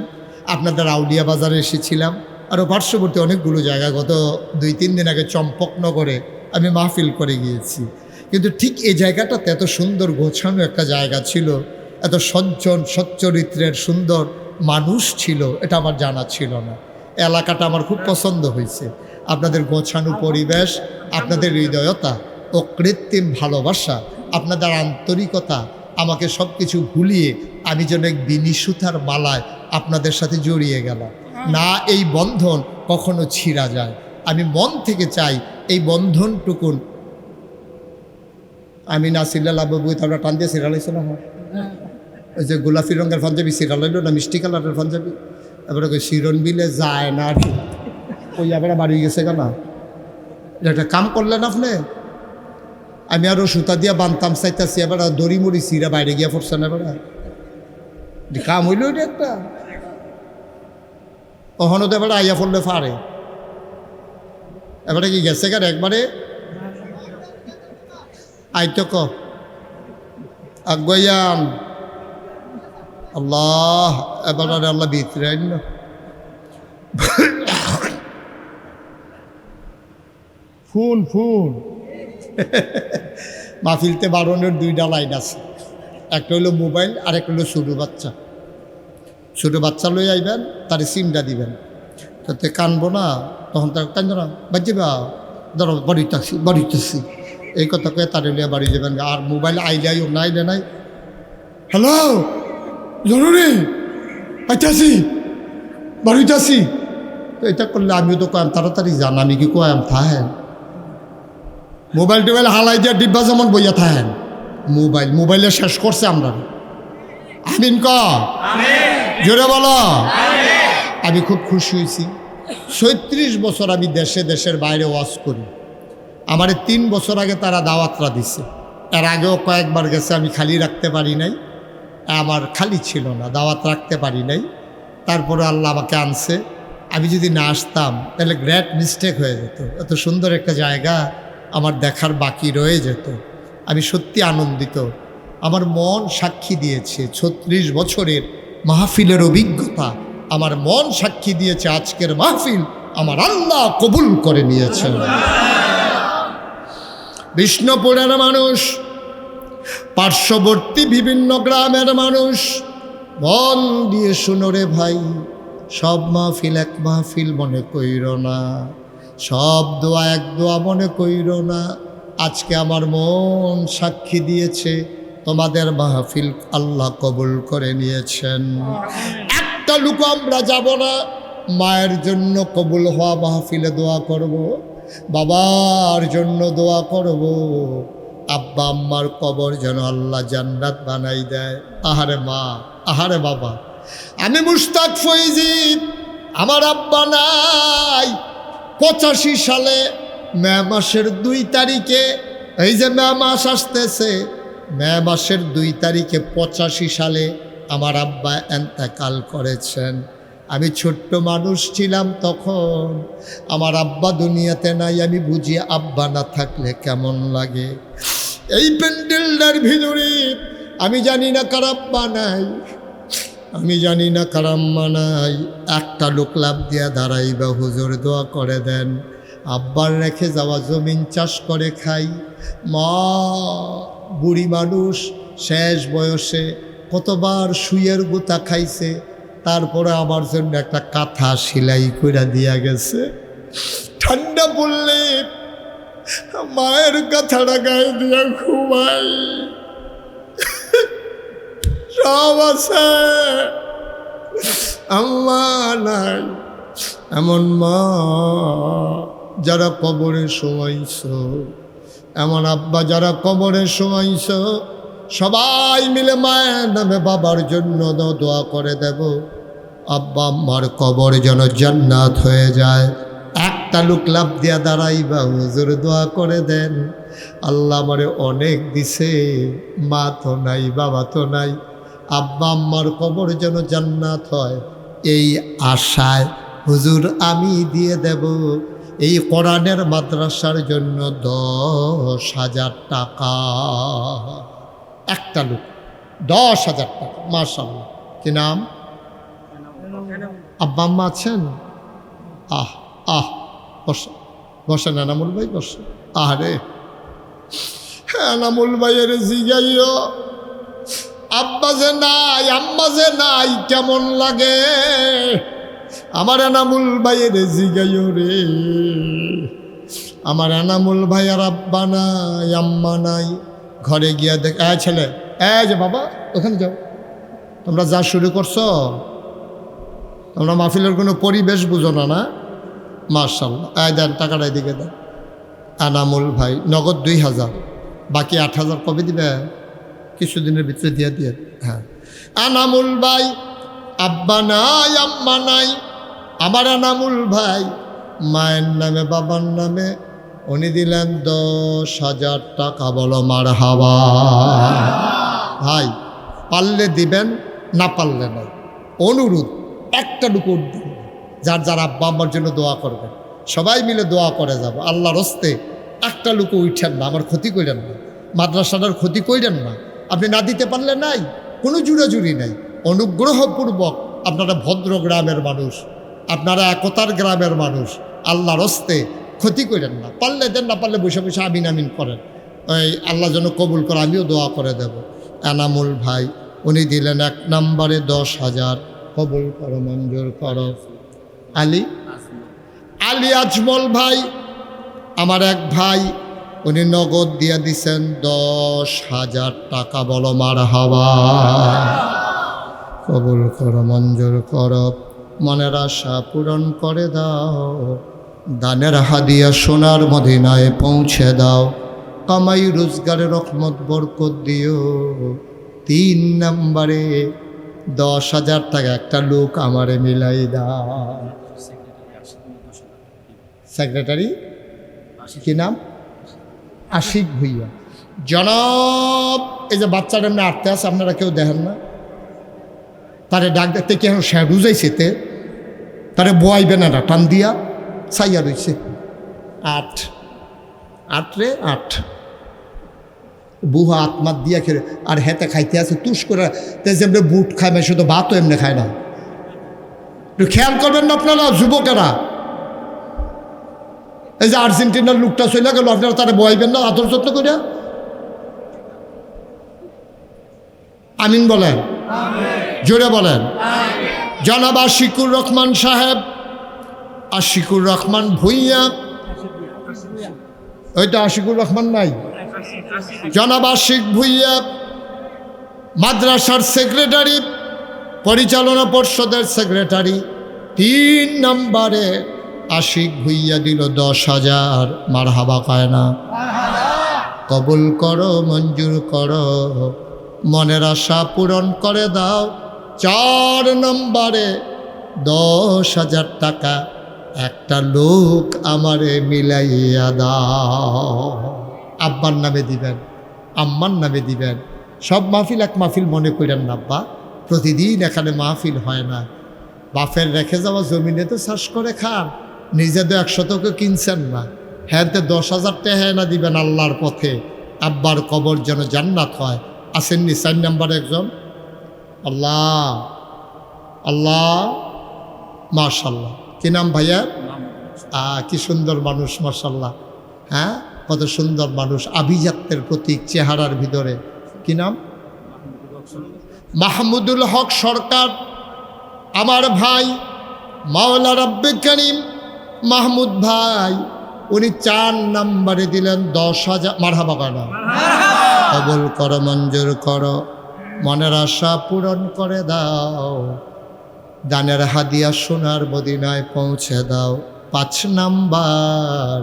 Speaker 1: আপনাদের আউলিয়া বাজারে এসেছিলাম, আরও পার্শ্ববর্তী অনেকগুলো জায়গা। গত ২-৩ দিন আগে চম্পকনগরে আমি মাহফিল করে গিয়েছি। কিন্তু ঠিক এই জায়গাটাতে এত সুন্দর গোছানো একটা জায়গা ছিল, এত সজ্জন সচ্চরিত্রের সুন্দর মানুষ ছিল, এটা আমার জানা ছিল না। এলাকাটা আমার খুব পছন্দ হয়েছে। আপনাদের গোছানো পরিবেশ, আপনাদের হৃদয়তা ও কৃত্রিম ভালোবাসা, আপনাদের আন্তরিকতা আমাকে সব কিছু ভুলিয়ে আমি যেন এক বিনি সুতার মালায় আপনাদের সাথে জড়িয়ে গেলাম। না এই বন্ধন কখনো ছিঁড়া যায়। আমি মন থেকে চাই এই বন্ধনটুকুন। আমি না সিরিয়াল বই তারা টান দিয়ে সিরিয়াল হয়েছিল না, ওই যে গোলাপি রঙের পাঞ্জাবি সিরিয়াল হইল না, মিষ্টি কালারের পাঞ্জাবি, এবারে ওই শিরন বিলে যায় না আর কি, ওই আবার বাড়ি গেছে কেনা। একটা কাম করলেন আপনি, আমি আরও সুতা দিয়া বানতাম চাইতেছি, এবার দড়ি মরি সিরা বাইরে গিয়া পড়ছে না, এবার কাম হইল ওইটা একটা। ওখানে তো এবার আইয়া পড়লে পারে, এবারে কি গেছে কার একবারে আইতো ক আগাম আল্লাহ, এবার আল্লাহ ভিতরে আইন ফুল ফুল মাহফিলতে বারণের 2টা লাইন আছে, একটা হলো মোবাইল আর একটা হলো ছোটো বাচ্চা। ছোটো বাচ্চা লই আইবেন, তারে সিমটা দিবেন, তাতে কানবো না, তখন তার কান্দো না, বাজে বা ধরো বাড়িতেছি এই কথা কয়ে তারে লিয়ে বাড়ি যাবেন। আর মোবাইল আইলে আইও, না আইলে নাই, হ্যালো জরুরি আইতাছি বাড়িতেছি, তো এটা করলে আমিও তো কয়াম তাড়াতাড়ি যান, আমি কি কয়াম থাহেন মোবাইল টোবাইল হালাই দিয়া ডিব্বা যেমন বইয়া থাহেন। মোবাইলে শেষ করছে আমরা। আমিন ক জোরে বলো। আমি খুব খুশি হয়েছি। ৩৬ বছর আমি দেশে দেশের বাইরে ওয়াজ করি। আমার 3 বছর আগে তারা দাওয়াতরা দিছে, এর আগেও কয়েকবার গেছে, আমি খালি রাখতে পারি নাই, আমার খালি ছিল না, দাওয়াত রাখতে পারি নাই। তারপরে আল্লাহ আমাকে আনছে, আমি যদি না আসতাম তাহলে গ্রেট মিস্টেক হয়ে যেত। এত সুন্দর একটা জায়গা আমার দেখার বাকি রয়ে যেত। আমি সত্যি আনন্দিত। আমার মন সাক্ষী দিয়েছে 36 বছরের মাহফিলের অভিজ্ঞতা, আমার মন সাক্ষী দিয়েছে আজকের মাহফিল আমার আল্লাহ কবুল করে নিয়েছেন। বিষ্ণুপুরের মানুষ, পার্শ্ববর্তী বিভিন্ন গ্রামের মানুষ, মন দিয়ে শুনো রে ভাই, সব মাহফিল এক মাহফিল মনে কইর না, সব দোয়া এক দোয়া মনে কইর না। আজকে আমার মন সাক্ষী দিয়েছে তোমাদের মাহফিল আল্লাহ কবুল করে নিয়েছেন। একটা লোক আমরা যাব না, মায়ের জন্য কবুল হওয়া মাহফিলে দোয়া করব, বাবার জন্য দোয়া করব, আব্বা আম্মার কবর যেন আল্লাহ জান্নাত বানাই দেয়। আহারে মা, আহারে বাবা। আমি মুশতাক ফৈজি, আমার আব্বা নাই। 85 সালে মে মাসের 2 তারিখে, এই যে মে মাস আসতেছে, মে মাসের 2 তারিখে 85 সালে আমার আব্বা এন্তেকাল করেছেন। আমি ছোট্ট মানুষ ছিলাম তখন, আমার আব্বা দুনিয়াতে নাই। আমি বুঝি আব্বা না থাকলে কেমন লাগে। এই প্যান্ডেলটার ভিতরে আমি জানি না কার আব্বা নাই, আমি জানি না কার আম্মা নাই। একটা লোক লাভ দিয়া দাঁড়াইবা, হুজুর দোয়া করে দেন, আব্বার রেখে যাওয়া জমিন চাষ করে খাই। মা বুড়ি মানুষ, শেষ বয়সে কতবার সুইয়ের গুতা খাইছে, তারপরে আমার জন্য একটা কাঁথা সেলাই করে দিয়া গেছে। ঠান্ডা পড়লে মায়ের কাঁথাটা গায়ে দিয়া ঘুমাই। সব আছে, আম্মা নাই। এমন মা যারা কবরে শোয়াইছ, এমন আব্বা যারা কবরে শোয়াইছ, সবাই মিলে মায়ের নামে বাবার জন্য দোয়া করে দেব, আব্বা আম্মার কবর যেন জান্নাত হয়ে যায়। একটা লোক লাভ দিয়া দাঁড়াইবা, হুজুর দোয়া করে দেন, আল্লাহ আমারে অনেক দিছে, মা তো নাই, বাবা তো নাই, আব্বা আম্মার কবর যেন জান্নাত হয়। এই আশায় হুজুর আমি দিয়ে দেব এই কোরআনের মাদ্রাসার জন্য 10,000 টাকা। একটা লোক 10,000 টাকা, মাশাআল্লাহ। কি নাম? আব্বা আম্মা আছেন? আহ আহ বসে বসেন এনামুল ভাই, বসে। আরে এনামুল ভাইয়ের জিগাইও, আব্বা যে নাই, আম্মা যে নাই, কেমন লাগে? আমার এনামুল ভাইয়ের জিগাইও রে, আমার এনামুল ভাইয়ের আব্বা নাই, আম্মা নাই। ঘরে গিয়া দেখ, ছেলে, যে বাবা ওখানে যাও। তোমরা যা শুরু করছো, তোমরা মাহফিলের কোনো পরিবেশ বুঝো না, না? মাশাআল্লাহ। দেন টাকাটা এদিকে দেন। এনামুল ভাই নগদ 2,000, বাকি 8,000 কবে দিবে? কিছুদিনের ভিতরে দিয়ে দিয়ে। হ্যাঁ, এনামুল ভাই আব্বা নাই, আম্মা নাই। আমার এনামুল ভাই মায়ের নামে বাবার নামে উনি দিলেন 10,000 টাকা। বলো মারহাবা। ভাই পারলে দিবেন, না পারলে নাই। অনুরোধ, একটা ডুকুর দিন, যার যার আব্বা আম্মার জন্য দোয়া করবেন, সবাই মিলে দোয়া করে যাব। আল্লাহর হস্তে একটা লুকু উঠেন না, আমার ক্ষতি করেন না, মাদ্রাসাটার ক্ষতি করেন না। আপনি না দিতে পারলে নাই, কোনো জুড়াজুড়ি নাই। অনুগ্রহপূর্বক, আপনারা ভদ্র গ্রামের মানুষ, আপনারা একতার গ্রামের মানুষ, আল্লাহর হস্তে ক্ষতি করেন না। পারলে দেন, না পারলে বসে বসে আমিন আমিন করেন। ওই আল্লাহ যেন কবুল করে, আমিও দোয়া করে দেব। এনামুল ভাই উনি দিলেন 1 নম্বরে 10,000। কবুল করো, মঞ্জুর করো। আলী আজমল ভাই আমার এক ভাই, উনি নগদ দিয়ে দিছেন 10,000 টাকা। বলো মারহাবা। কবুল করো, মঞ্জুর করো, মনের আশা পূরণ করে দাও, দানের হাদিয়া সোনার মদিনায় পৌঁছে দাও, কামাই রোজগারে রহমত বরকত দিও। 3 নম্বরে 10,000 টাকা একটা লোক আমারে মিলাই দাও। সেক্রেটারি কি নাম? আশিক ভুইয়া। জনাব, এই যে বাচ্চাটা এমনি আটতে আছে, আপনারা কেউ দেখেন না? তারে ডাক দেখতে কি এখন বুঝাইছে তে তারে বয়াইবে না টান দিয়া ছাইয়া রইছে 8 রে 8 বুহা আত্মার দিয়া খেলে আর হেতে খাইতে আছে তুষ করে যেমনি বুট খায় না শুধু ভাতও এমনি খায় না। একটু খেয়াল করবেন না আপনারা যুবকেরা, এই যে আর্জেন্টিনার লোকটা চলে গেল, আপনারা তারা বয়াইবেন না আদর যত্ন করিয়া? আমিন বলেন, জোরে বলেন। জনাব আশিকুর রহমান সাহেব, আশিকুর রহমান ভুইয়া, ওইটা আশিকুর রহমান নাই, জনাব আশিক ভুইয়া মাদ্রাসার সেক্রেটারি, পরিচালনা পর্ষদের সেক্রেটারি, 3 নম্বরে আশিক ভুইয়া দিল 10,000। মারহাবা কয় না? কবুল করো, মঞ্জুর করো, মনের আশা পূরণ করে দাও। 4 নম্বরে 10,000 টাকা একটা লোক আমারে মিলাইয়া দাও। আব্বার নামে দিবেন, আম্মার নামে দিবেন। সব মাহফিল এক মাহফিল মনে করেন না আব্বা, প্রতিদিন এখানে মাহফিল হয় না। বাপের রেখে যাওয়া জমিনে তো চাষ করে খান, নিজে তো 100 কিনছেন না। হ্যাঁ, 10,000 টাকা না দিবেন আল্লাহর পথে, আব্বার কবর যেন জান্নাত হয়। আসেননি 4 নম্বরে একজন? আল্লাহ আল্লাহ, মাশাল্লাহ। কি নাম ভাইয়া? কি সুন্দর মানুষ, মাশাল্লাহ। হ্যাঁ, কত সুন্দর মানুষ, আভিজাত্যের প্রতীক চেহারার ভিতরে। কি নাম? মাহমুদুল হক সরকার, আমার ভাই মাওলা রাব্বে কারীম মাহমুদ ভাই, উনি 4 নম্বরে দিলেন 10,000। মারহাবা করা, কবুল করো, মঞ্জুর করো, মনের আশা পূরণ করে দাও। দানের হাদিয়া সোনার মদিনায় পৌঁছে দাও। 5 নাম্বার,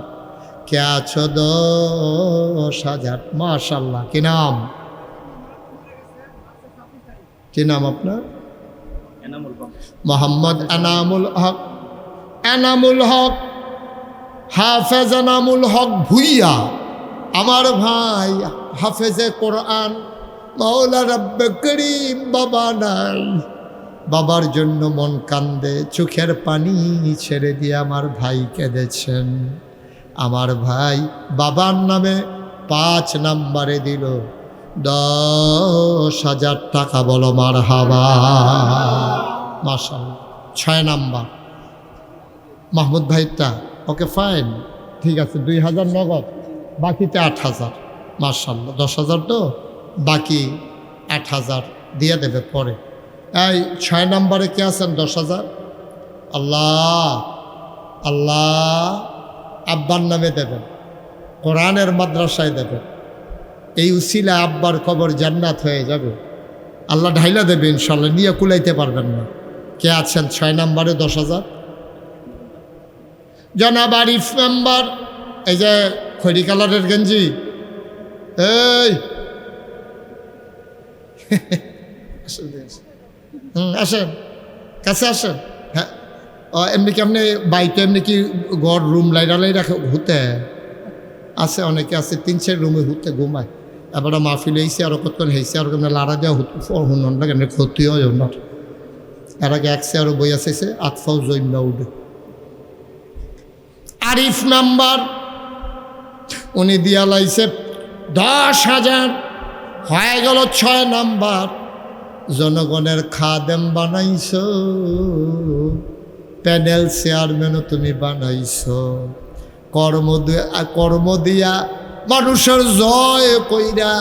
Speaker 1: কে আছো? 10,000। মাশাল্লাহ। কি নাম? কি নাম আপনার? মোহাম্মদ এনামুল হক। এনামুল হক, হাফেজ এনামুল হক ভুইয়া, আমার ভাই হাফেজে কোরআন, মাওলা রাব্বে কারীম। বাবা নাই, বাবার জন্য মন কান্দে, চোখের পানি ছেড়ে দিয়ে আমার ভাই কেঁদেছেন। আমার ভাই বাবার নামে 5 নম্বরে দিল 10,000 টাকা। বলো মারহাবা। মাশাআল্লাহ। 6 নাম্বার মাহমুদ ভাইটা, ওকে ফাইন, ঠিক আছে, 2,000 নগদ, বাকিতে 8,000। মাশাআল্লাহ, 10,000 তো, বাকি 8,000 দিয়ে দেবে পরে। এই 6 নম্বরে কে আছেন? 10,000। আল্লাহ আল্লাহ, আব্বার নামে দেবেন, কোরআনের মাদ্রাসায় দেবেন। এই উসিলা আব্বার কবর জান্নাত হয়ে যাবে, আল্লাহ ঢাইলা দেবে ইনশাল্লাহ, নিয়ে কুলাইতে পারবেন না। কে আছেন 6 নম্বরে 10,000? জনাব আরিফ মেম্বার, এই যে খয়রি কালারের গেঞ্জি, এই আসেন, কাছে আসেন। হ্যাঁ, এমনি কি আপনি বাইতে এমনি কি ঘর রুম লাইরালাই রাখে হুতে আছে? অনেকে আছে 3-4 রুমে হুতে ঘুমায়। এবার মাহফিল হয়েছে আর কতক্ষণ হয়েছে আর কেমন লাড়া দেওয়া হুন না, কেন ক্ষতি হয় না। এর আগে 100 আরো বই আসেছে, আতফাও জৈন্য উঠে। আরিফ নাম্বার, উনি দিয়া লাইছে 10,000, হয়ে গেল 6 নাম্বার। জনগণের খাদেম বানাইছ, প্যানেল চেয়ারম্যানও তুমি বানাইছ। কর্ম দিয়া মানুষের জয় কইরা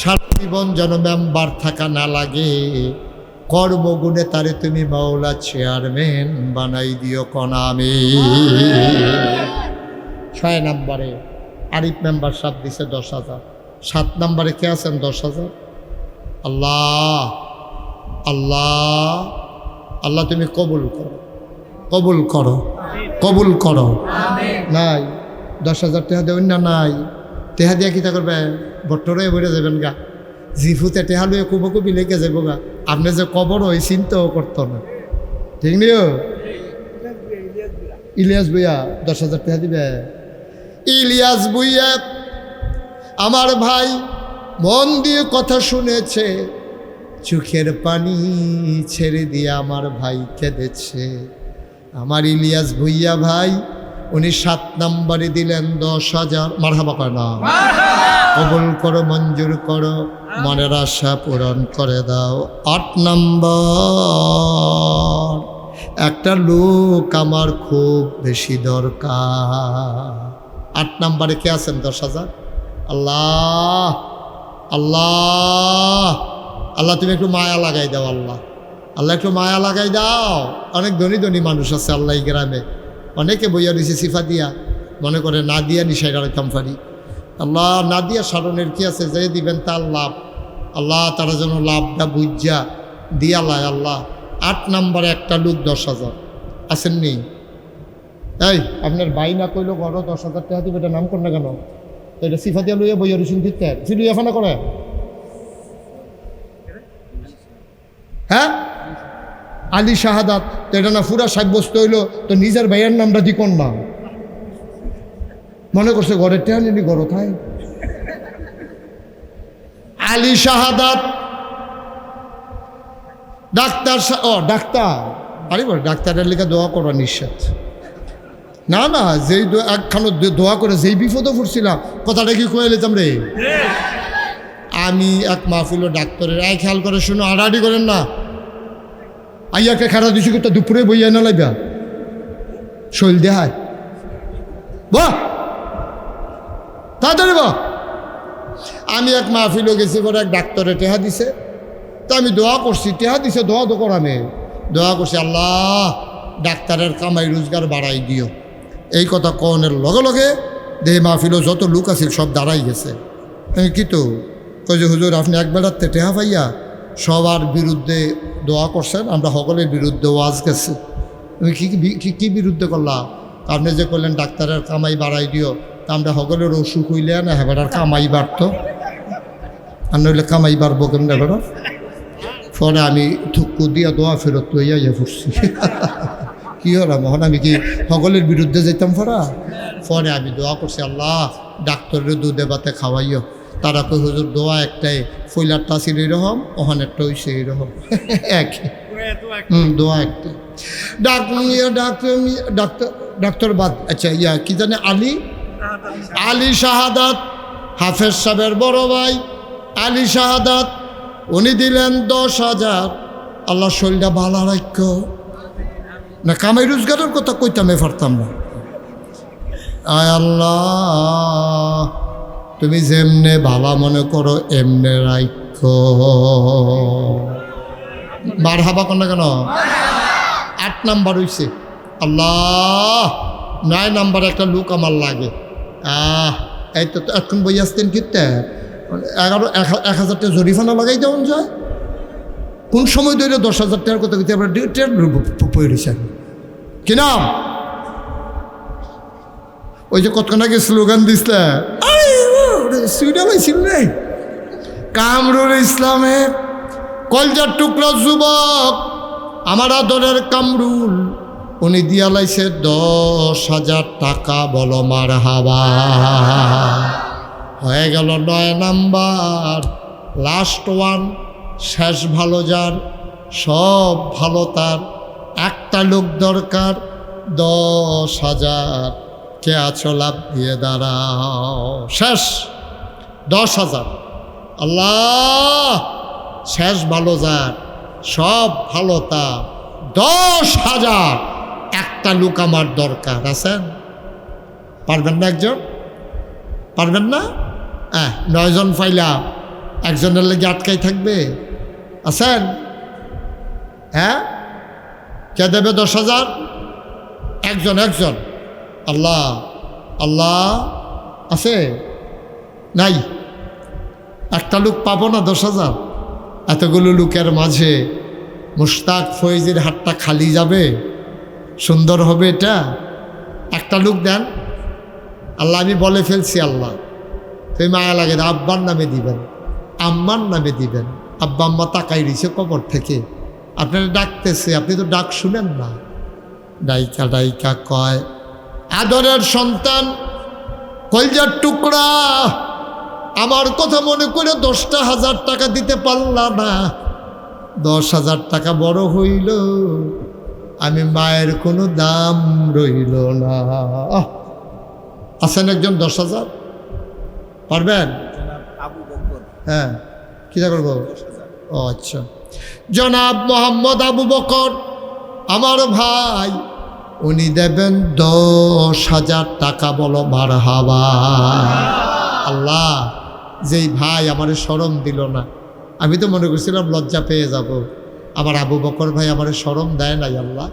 Speaker 1: সারা জীবন যেন মেম্বার থাকা না লাগে, কর্মগুণে তারে তুমি মাওলা চেয়ারম্যান বানাই দিও কনামে। 6 নম্বরে আরিফ মেম্বার সাথ দিছে 10,000। 7 নম্বরে কে আছেন? 10,000। আল্লাহ আল্লাহ আল্লাহ, তুমি কবুল করো, কবুল করো, কবুল করো। নাই 10,000 টাকা দেবেন না? নাই, টেহা দিয়া কিতা করবে? বট্টরে বেড়ে যাবেন গা, জিফুতে টেহা লুয়ে কুবকুবি লেগে যাবো গা। আপনি যে কবর ওই চিন্তাও করতো না, ঠিক নিও? ইলিয়াস ভুইয়া 10,000 টাকা দিবে। ইলিয়াস ভুইয়া আমার ভাই মন দিয়ে কথা শুনেছে, চোখের পানি ছেড়ে দিয়ে আমার ভাই কেঁদেছে। আমার ইলিয়াস ভুইয়া ভাই উনি 7 নম্বরে দিলেন 10,000। মারহাবা কর না, কবুল করো, মঞ্জুর করো, মনের আশা পূরণ করে দাও। 8 নম্বর, একটা লোক আমার খুব বেশি দরকার। 8 নম্বরে কে আছেন? 10,000। আল্লাহ আল্লাহ আল্লাহ, তুমি একটু মায়া লাগাই দাও। আল্লাহ আল্লাহ, একটু মায়া লাগাই দাও। অনেক ধনী ধনী মানুষ আছে আল্লাহ এই গ্রামে, অনেকে বইয়া দিছে সিফা দিয়া, মনে করে না দিয়া নিশাই রাখতাম পারি। আল্লাহ না দিয়া সারণের কি আছে, যে দিবেন তার লাভ। আল্লাহ তারা যেন লাভটা বুঝা দিয়া লায়। আল্লাহ 8 নম্বরে একটা লোক 10,000 আসেননি? এই আপনার বাই না কইলো বড় 10,000 টাকা দিবে, এটা নাম কর না কেন? এটা সিফা দিয়া লইয়া বইয়া রসুন দিতে ফিলুইয়া ফানা করে। হ্যাঁ, আলী শাহাদাত, তো এটা না পুরা সাব্যস্ত হইলো, তো নিজের ভাইয়ের নামটা দি কোন না? মনে করছে ঘরের টেহা নিলি ঘর খায়। আলী শাহাদাত ডাক্তার, ডাক্তার, আরে বল ডাক্তারের লেখা দোয়া করা নিঃশ্বাস না, না যেই একখানো দোয়া করে যেই বিপদে পড়ছিলাম, কথাটা কি কয়ে নিতাম রে? আমি এক মাহফিল ডাক্তারের খেয়াল করে শুনো, আড়াআড়ি করেন না। আইয়াকে খারা দিছি তো দুপুরে বইয়া না লাগা শৈল দেহায় বাহ তাড়াতাড়ি বাহ। আমি এক মাহফিলও গেছি, পরে এক ডাক্তারে টেহা দিছে, তো আমি দোয়া করছি, টেহা দিছে, দোয়া তো করামে দোয়া করছি, আল্লাহ ডাক্তারের কামাই রোজগার বাড়াই দিও। এই কথা কনের লগে লগে দেহে মাহফিলও যত লোক আছে সব দাঁড়াই গেছে। আমি কি তো কই যে হুজুর আপনি এক বেড়াতে টেহা পাইয়া সবার বিরুদ্ধে দোয়া করছেন, আমরা সকলের বিরুদ্ধে ওয়াজ গেছি। তুমি কি বিরুদ্ধে করলাম? আপনি যে করলেন ডাক্তারের কামাই বাড়াই দিও, তা আমরা সকলের অসুখ হইলে না হ্যাঁ বেড়ার কামাই বাড়তো, আর নইলে কামাই বাড়বো কেমন বেড়ার। পরে আমি থুক্কু দিয়া দোয়া ফেরত লইয়া ইয়ে পড়ছি। কি হলাম এখন? আমি কি সকলের বিরুদ্ধে যেতাম ফরা? পরে আমি দোয়া করছি, আল্লাহ ডাক্তারের দুধে ভাতে খাওয়াইও। তারা কই হুজুর দোয়া একটাই, ফইলারটা ছিল এইরকম, ওখানেরটা হইছে এইরকম, এক দোয়া একটাই। ডাক্তার বাদ, আচ্ছা ইয়া কি জানে, আলী শাহাদাত, হাফেজ সাহেবের বড় ভাই আলী শাহাদাত, উনি দিলেন 10,000। আল্লাহ শরীরটা ভালো রাখ না, কামাই রোজগারের কথা কইতামে পারতাম না। আয় আল্লাহ, তুমি যেমনে ভালা মনে করো এমনে রাখ। মারহাবা কর না কেন? 8 নাম্বার হইছে। আল্লাহ 9 নাম্বার একটা লোক আমার লাগে। এই তো এখন বই আসতেন কিনতে 1,000 টাকা জরিফানা লাগাই দেওয়া যায়। কোন সময় ধরে 10,000 টাকার কথা কিন্তু আমরা পড়েছেন কি নাম? ওই যে কতক্ষণ আগে স্লোগান দিসলে কামরুল ইসলামের কলজার টুকরা যুবক, আমার আদরের কামরুল, উনি দিয়া লাইছে 10,000 টাকা। বলো মারহাবা। হয়ে গেল 9 নাম্বার, লাস্ট ওয়ান, শেষ ভালো যার, সব ভালো তার, একটা লোক দরকার 10,000। কে আছো লাভ দিয়ে দাঁড়াও। শেষ 10,000। আল্লাহ শেষ ভালো যার, সব ভালো তার, 10,000। একটা লোক আমার দরকার। আছেন? পারবেন না? একজন পারবেন না? 9 জন পাইলা, একজনের লেগে আটকাই থাকবে? আছেন? হ্যাঁ, কে দেবে 10,000? একজন। আল্লাহ আল্লাহ আছে? নাই? একটা লোক পাবো না 10,000? এতগুলো লোকের মাঝে মুশতাক ফয়েজের হাতটা খালি যাবে? সুন্দর হবে এটা? একটা লোক দেন। আল্লাহ আমি বলে ফেলছি, আল্লাহ তুমি মায়া লাগে না, আব্বার নামে দিবেন, আম্মার নামে দিবেন। আব্বা আম্মা তাকাই রয়েছে কবর থেকে, আপনারা ডাকতেছে, আপনি তো ডাক শুনেন না। ডাইকা ডাইকা কয়, আদরের সন্তান, কলজার টুকরা, আমার কথা মনে করে 10,000 টাকা দিতে পারলা না। 10,000 টাকা বড় হইল, আমি মায়ের কোনো দাম রইল না। আছেন একজন 10,000 পারবেন? হ্যাঁ, কী করবো? ও আচ্ছা, জনাব মোহাম্মদ আবু বকর আমার ভাই, উনি দেবেন 10,000 টাকা। বলো মারহাবা। আল্লাহ, যেই ভাই আমারে শরম দিল না, আমি তো মনে করছিলাম লজ্জা পেয়ে যাব। আমার আবু বকর ভাই আমারে শরম দেয় নাই। আল্লাহ,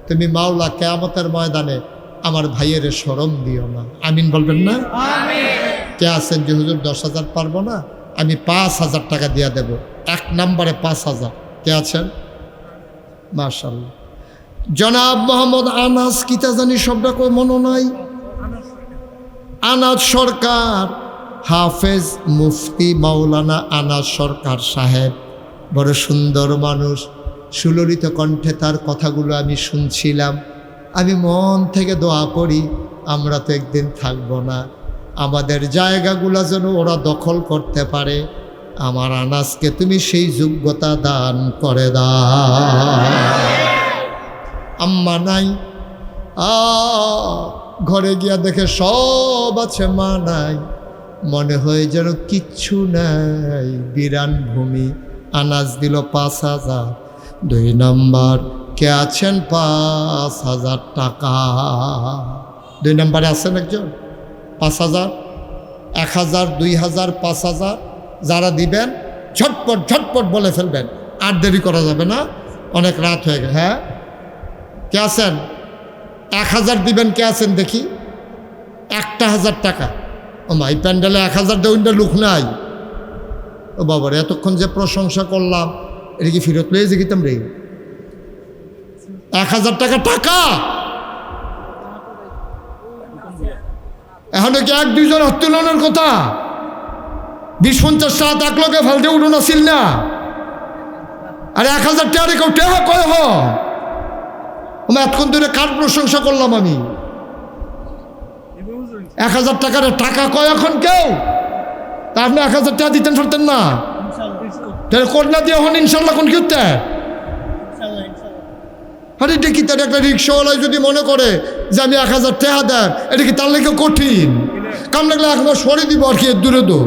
Speaker 1: তুমি মাওলা কিয়ামতের ময়দানে আমার ভাইয়ের শরম দিও না। আমিন বলবেন না? কে আছেন যে হুজুর 10,000 পারবো না, আমি 5,000 টাকা দিয়া দেব, 1 নম্বরে 5,000। কে আছেন? মাশাআল্লাহ। জনাব মোহাম্মদ আনাস, কিতা জানি শব্দ কই মনে নাই, আনাস সরকার, হাফেজ মুফতি মাওলানা আনাস সরকার সাহেব, বড় সুন্দর মানুষ। সুললিত কণ্ঠে তার কথাগুলো আমি শুনছিলাম। আমি মন থেকে দোয়া করি, আমরা তো একদিন থাকবো না, আমাদের জায়গাগুলো যেন ওরা দখল করতে পারে। আমার আনাসকে তুমি সেই যোগ্যতা দান করে দাও। আম্মা নাই, ঘরে গিয়া দেখে সব আছে, মা নাই, মনে হয় যেন কিচ্ছু নাই, বিরান ভূমি। আনাজ দিল 5,000। 2 নম্বর, কে আছেন? 5,000 টাকা। 2 নম্বরে আছেন একজন? 5,000, 1,000, 2,000, 5,000 যারা দিবেন ঝটপট ঝটপট বলে ফেলবেন, আর দেরি করা যাবে না, অনেক রাত হয়ে গেছে। হ্যাঁ, কে আছেন? 1,000 দিবেন। কে আছেন দেখি? 1,000 টাকা। ও মা, এই প্যান্ডেলে 1,000 দেউনটা লুক নাই। ও বাবার, এতক্ষণ যে প্রশংসা করলাম, এটা কি ফেরত লয়ে যে গিতাম রে? 1,000 টাকা টাকা এখন কি 1-2 জন হত্তুলনের কথা? 20-50 টাকা 1 লোকে ফালতে উঠুন আসিল না। আরে 1,000 টাকা কেউ টেহা কয় হ? এতক্ষণ ধরে কার প্রশংসা করলাম আমি? 1,000 টাকার টাকা কয় এখন কেউ? তা আপনি 1,000 টাকা দিতেন পারতেন না? তাহলে কন্যা দিয়ে হন ইনশাল্লাহ কোন কি হতে? আরে এটা কি, তার একটা রিক্সাওয়ালায় যদি মনে করে যে আমি 1,000 টাকা দেন, এটা কি তার লেগে কঠিন? কাম লাগলে 1 মাস পরে দিব আর কি, দূরে তো।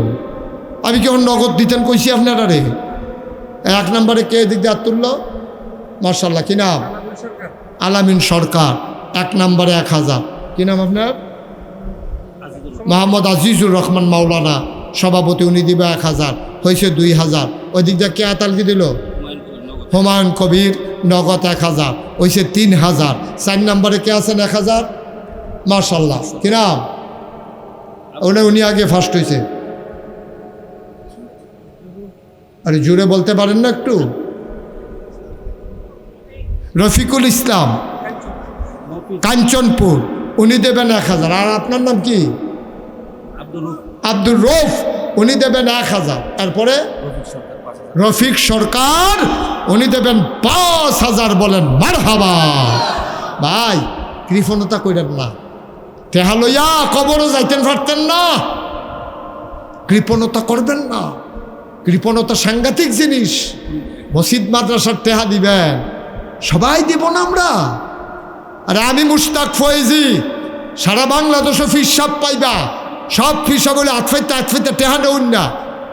Speaker 1: আমি কি নগদ দিতেন কইছি আপনারা রে? 1 নম্বরে কে দিক দিয়ে তুললো? মার্শাল্লাহ, কি নাম? আলামিন সরকার। 1 নম্বরে 1,000। কি নাম আপনার? মোহাম্মদ আজিজুর রহমান মাওলানা সভাপতি, উনি দিবে 1,000, হয়েছে 2,000। ওই দিক দিয়ে কে আতালকি দিল? হুমায়ুন কবির, নগদ 1,000, হয়েছে 3,000। 4 নম্বরে কে আছেন? 1,000। মার্শাল্লাহ, কি নাম? উনি আগে ফার্স্ট হয়েছে। আরে জোরে বলতে পারেন না একটু? রফিকুল ইসলাম, কাঞ্চনপুর, উনি দেবেন 1,000। আর আপনার নাম কি? আব্দুর রৌফ, উনি দেবেন 1,000। তারপরে রফিক সরকার, উনি দেবেন 5,000। বলেন মারহাবা। ভাই, কৃপণতা কইরেন না, টেহা লইয়া কবরও যাইতেন পারতেন না। কৃপণতা করবেন না, কৃপণতা সাংঘাতিক জিনিস। মসজিদ মাদ্রাসার টেহা দিবেন, সবাই দিব না আমরা। আরে আমি মুশতাক ফয়েজি, সারা বাংলাদেশে ফিসাব পাইবা, সব ফিসাব বলে আতফাইতে টেহা নেউন না।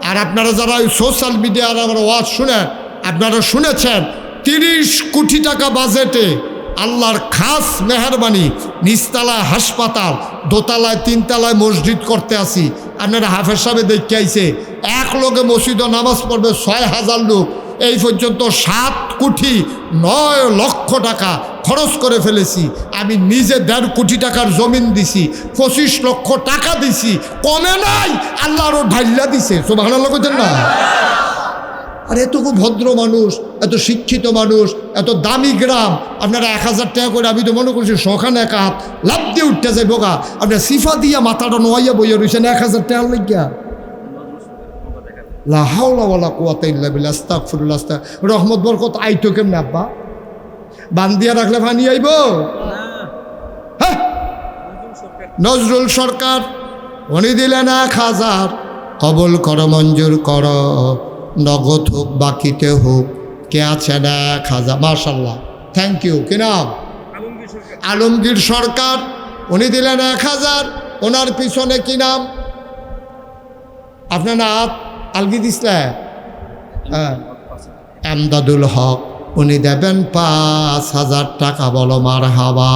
Speaker 1: আর আপনারা যারা সোশ্যাল মিডিয়ার আমার ওয়াজ শুনেন, আপনারা শুনেছেন 30 কোটি টাকা বাজেটে আল্লাহর খাস মেহরবানি নিচতলায় হাসপাতাল, দোতলায় 3 তলায় মসজিদ করতে আসি। আপনারা হাফেজ সাহেব দেখতে আইছে, 1 লোকে মসজিদে নামাজ পড়বে 6,000 লোক। এই পর্যন্ত 7 কোটি 9 লক্ষ টাকা খরচ করে ফেলেছি। আমি নিজে 1.5 কোটি টাকার জমিন দিছি, 25 লক্ষ টাকা দিছি, কমে নাই, আল্লাহরও ঢাইলা দিছে। সুবহানাল্লাহ কইতেন না? আর এতটুকু ভদ্র মানুষ, এত শিক্ষিত মানুষ, এত দামি গ্রাম, আপনারা 1,000 টাকা করে, আমি তো মনে করছি সখানে 1 হাত লাভ দিয়ে উঠতে যাই বোকা। আপনার সিফা দিয়া মাথাটা নোয়াইয়া বইয়া রয়েছেন 1,000 টাকা লাগিয়া। লা হাওলা ওয়ালা কুওয়াতা ইল্লা বিল্লাহ। আস্তাগফিরুল্লাহ। রহমত বরকত আইতো কেমনে আব্বা? বান্দিয়া রাখলে পানি আইব? হ্যাঁ, নজরুল সরকার, উনি দিলেন 1,000। কবুল করো, মঞ্জুর করো, নগদ হোক বাকিতে হোক। কে আছেন? 1,000। মাশাল্লাহ, থ্যাংক ইউ। কি নাম? আলমগীর সরকার। উনি দিলেন 1000। ওনার পিছনে কি নাম? আপনার নাম আলগিদ ইসলাম। হ্যাঁ, এমদাদুল হক। উনি দেবেন 5000 টাকা। বলো মারহাবা।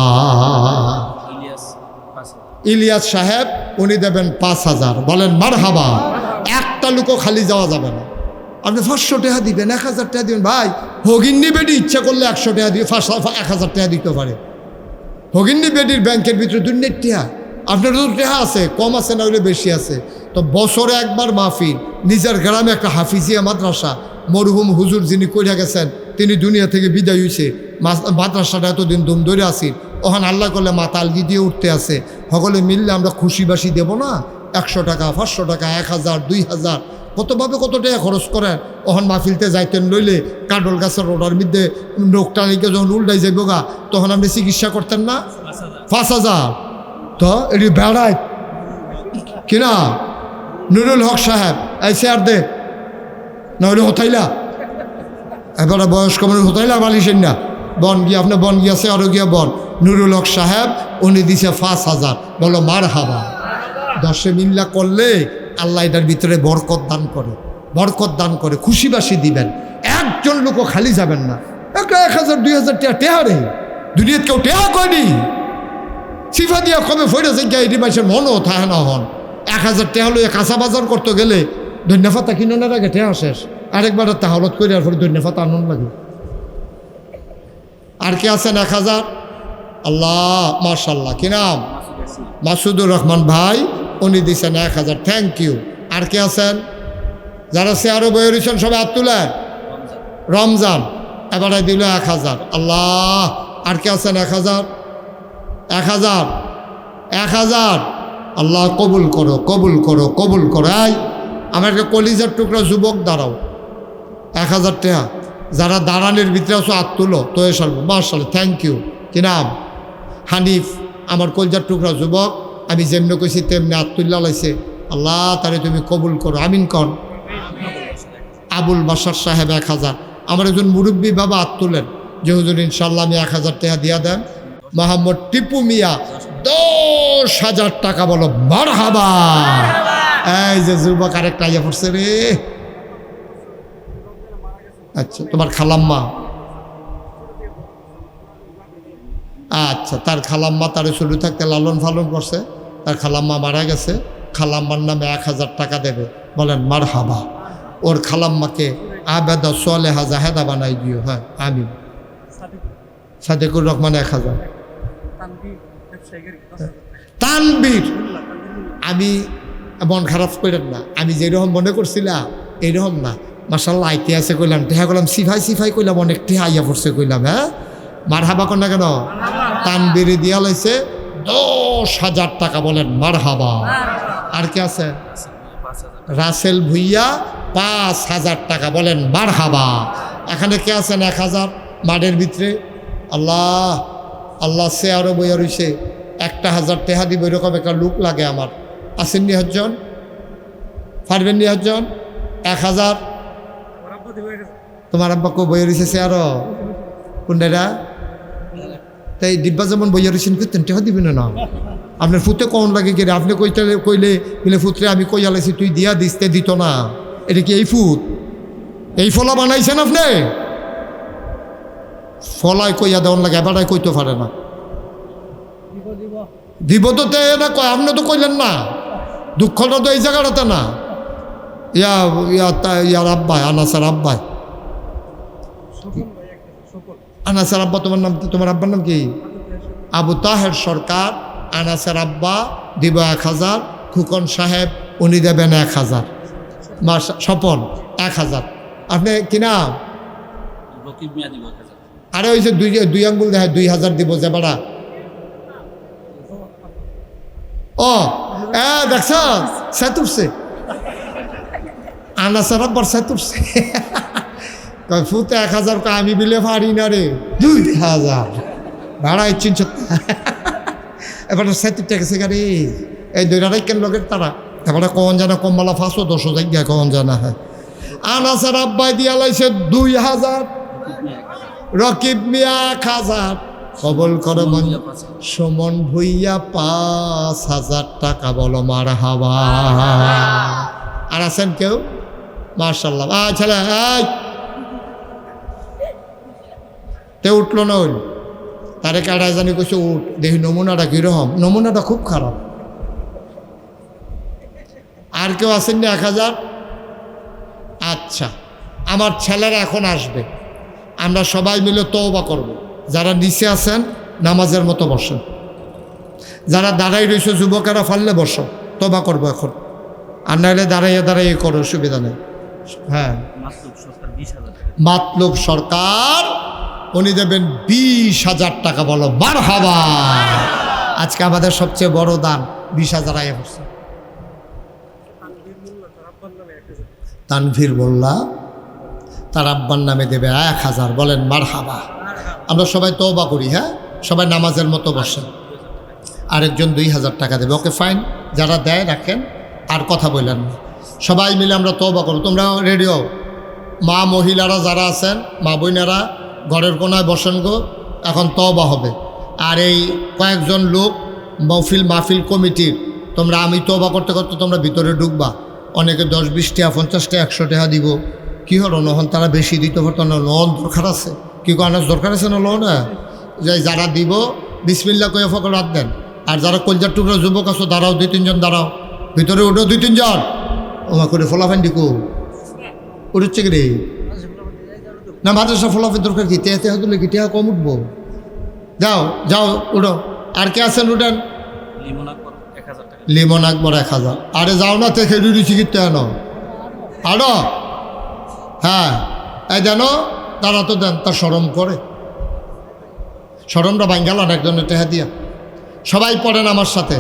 Speaker 1: ইলিয়াস সাহেব উনি দেবেন 5000। বলেন মারহাবা। একটা লোকও খালি যাওয়া যাবে না। আপনি 500 টাকা দিবেন, 1000 টাকা দিবেন। ভাই হগিন্নি বেডি ইচ্ছা করলে 100 টাকা দিয়ে 1000 টাকা দিতে পারে। হগিন্নি বেডির ব্যাংকের ভিতরে দুনিয়ার টিহা। আপনার তো টেহা আছে, কম আছে না হলে বেশি আছে। তো বছরে একবার মাহফিল। নিজের গ্রামে একটা হাফিজিয়া মাদ্রাসা, মরহুম হুজুর যিনি কইরা গেছেন, তিনি দুনিয়া থেকে বিদায় হয়েছে। মাদ্রাসাটা এতদিন দম ধরে আসি, ওখান আল্লাহ করলে মাথা আলগি দিয়ে উঠতে আছে। সকলে মিললে আমরা খুশিবাসি দেব না? 100 টাকা, 500 টাকা, 1000, 2000 কতভাবে কত টাকা খরচ করেন। ওখান মাহফিলতে যাইতেন, লইলে কাডল গাছের রোডার মধ্যে নোকটা লেগে যখন উল্টাই যাইব গা, তখন আপনি চিকিৎসা করতেন না? 5000। তো এটি বেড়ায় কিনা? নুরুল হক সাহেব এই চেয়ার দে, নাহলে হতাইলা এবারে বয়স্ক মানুষ হতাইলা বালিশেন না। বন গিয়া আপনি বন গিয়াছে আরো গিয়া বন। নুরুল হক সাহেব উনি দিছে 5000। বলো মার হাবা। 10 মিল্লা করলে আল্লাহ এটার ভিতরে বরকত দান করে, বরকত দান করে। খুশিবাসী দিবেন, একজন লোকও খালি যাবেন না। একটা 1000 2000 টাকা টেহা রে দুনিয়াত কেউ টেহা কয়নি। সিফা দিয়া কবে ফেরেছে গিয়া এটি মাসের মনও থাকে না। হন 1000 টাকা হলো কাঁচা বাজার করতে গেলে ধন্যপাতা কিনোনার আগে টেহা শেষ। আরেকবার তাহলত করে আর পরে ধন্যপাতা আনন্দ লাগে। আর কে আছেন 1000? আল্লাহ মাশাল্লাহ। কি নাম? মাসুদুর রহমান ভাই, উনি দিচ্ছেন 1000। Thank you. আর কে আছেন? যারা চেয়ারও বয়ে রয়েছেন সবাই হাত তুলেন। রমজান এবারে দিল 1000। আল্লাহ। আর কে আছেন? 1000 1000 1000। আল্লাহ কবুল করো, কবুল করো, কবুল করো। এই আমার একটা কলিজার টুকরা যুবক দাঁড়াও, 1000 টাকা। যারা দাঁড়ানোর ভিতরে আছো হাত তুলো তো এসব। মাশাআল্লাহ, থ্যাংক ইউ। কি নাম? হানিফ। আমার কলিজার টুকরা যুবক, আমি যেমনি কইছি তেমনি হাত তুল্লা লাইছে। আল্লাহ তারে তুমি কবুল করো, আমিন কর। আবুল বাসার সাহেব 1000। আমার একজন মুরব্বী বাবা হাত তুলেন যে হুজুর ইনশাল্লাহ আমি 1000 টাকা দিয়া দেন। মোহাম্মদ টিপু মিয়া 10,000 টাকা। বলো মারহাবা। এই যে যুবক আরেকটা ইয়ে পড়ছে রে। আচ্ছা, তোমার খালাম্মা? আচ্ছা, তার খালাম্মা তারে শুরু থাকতে লালন পালন করছে, তার খালাম্মা মারা গেছে। খালাম্মার নামে 1000 টাকা দেবে। বলেন মারহাবা। ওর খালাম্মাকে আবেদা সোলেহা জাহেদা বানাই দিও। হ্যাঁ আমিন। সাদেকুর রহমান 1000। তানবীর। আমি মন খারাপ করেন না, আমি যেরকম মনে করছিলাম এইরকম না। মাশাআল্লাহ আইতে আছে কইলাম, টেহা করলাম সিফাই সিফাই কইলাম, অনেক টেহা আইয়া পড়ছে কইলাম। হ্যাঁ মারহাবা কর না কেন? তানবীর দিয়া লাইছে 10,000 টাকা। বলেন মারহাবা। আর কে আছে? রাসেল ভুইয়া 5000 টাকা। বলেন মারহাবা। এখানে কে আছেন 1000 মাঠের ভিতরে? আল্লাহ আল্লাহ। সে আরো বইয়া রইছে 1000 টাকা দিব এরকম একটা লোক লাগে আমার। আসেন নি হজ্জন? পারবেন নি হজ্জন? 1000। তোমার আব্বা কো বইয়া রইছে সে আরো কোনটা? তাই ডিব্বা যেমন বইয়া রইছেন করতেন টেহা দিবেন না। আপনার ফুতে কখন লাগে কি? আপনি কইতে কইলে বলে ফুতরে আমি কইয়া লাইছি তুই দিয়া দিতে দিত না। এটা কি এই ফুত? এই ফলা বানাইছেন আপনি? ফলায় কইয়া দেওয়ার লাগে, এবারাই কইতে পারে না। দিব তো না কয়, আপনি তো কইলেন না। দুঃখটা তো এই জায়গাটাতে না। ইয়ার আব্বাই, আনাসার আব্বাই। আনাসার আব্বা তোমার নাম কি? তোমার আব্বার নাম কি? আবু তাহের সরকার। আনাসার আব্বা দিব 1000। খুকন সাহেব উনি দেবেন 1000। স্বপন 1000। আপনি কি নাম? আরে ওই যে দুই আঙ্গুল দেখায় 2000 দিব যে বাড়া। ও দেখছ সেতুরছে আনাসার আব্বার সেতুরছে। ফুতে 1000 আমি বিলে পারি না রে। 2000 ভাড়া ইচ্ছিন সত্য। এবার সেতুরটা গেছে গাড়ি এই দুইটাই কেন লোকের তারা। এবারে কখন জানা কমবালা 500-1000 জায়গায় কখন জানা হয়। আনাসার আব্বাই দিয়া লাইছে 2000। রকিব মিয়া 1000 কবল করো সুমন ভুইয়া 5000 টাকা বলো মারহাবা। আর আছেন কেউ? মাশাআল্লাহ। ছেলে তে উঠলো না, ওই তারে কাটা জানি কইছে উঠ, দেখি নমুনাটা কীরকম। নমুনাটা খুব খারাপ। আর কেউ আসেন না 1000? আচ্ছা, আমার ছেলেরা এখন আসবে, আমরা সবাই মিলে তওবা করব। যারা নিচে আছেন নামাজের মতো বসেন, যারা দাঁড়াই রয়েছে যুবকেরা ফাললে বসো, তওবা করবো এখন। আর নাহলে দাঁড়াইয়ে দাঁড়াইয়ে করো, অসুবিধা নেই। হ্যাঁ, মাতলুব সরকার উনি দেবেন 20,000 টাকা বলো মারহাবা। আজকে আমাদের সবচেয়ে বড় দান 20,000 আয় করছে। তানভীর মোল্লা তার আব্বার নামে দেবে 1000, বলেন মারহাবা। আমরা সবাই তওবা করি, হ্যাঁ সবাই নামাজের মতো বসেন। আরেকজন 2000 টাকা দেবে, ওকে ফাইন। যারা দেয় রাখেন, আর কথা বললেন না। সবাই মিলে আমরা তওবা করব। তোমরা রেডি হও, মা মহিলারা যারা আছেন, মা বোনেরা ঘরের কোনায় বসেন গো, এখন তওবা হবে। আর এই কয়েকজন লোক মাহফিল কমিটির, তোমরা আমি তওবা করতে করতে তোমরা ভিতরে ঢুকবা। অনেকে 10, 20 টাকা, 50 টাকা, 100 টাকা দিব। কী হলো নহন তারা বেশি দিতে পারতো না, লোন দরকার আছে। কি আনাজ দরকার আছে না লোন? যে যারা দিব বিসমিল্লাহ কয়ে ফকর রাত দেন। আর যারা কলজার টুকরা যুবক আছো দাঁড়াও, 2-3 জন দাঁড়াও, ভিতরে উঠো 2-3 জন। ওমা করে ফলাফান ডিকো উঠছে কি রে? না মাদ্রাসা ফলাফের দরকার কি? তেহাতে হলে কি টেহা কম উঠবো? যাও যাও উঠো। আর কে আছেন? উঠেন। লিমন আকবর 1000। আরে যাও না, তে খেলু দিচ্ছি কিনতে আনো আরো। হ্যাঁ এই জানো, তারা তো দেন, তার শরম করে, শরমটা ভাঙ্গাল আর একজনের টেহা দিয়া। সবাই পড়েন আমার সাথে,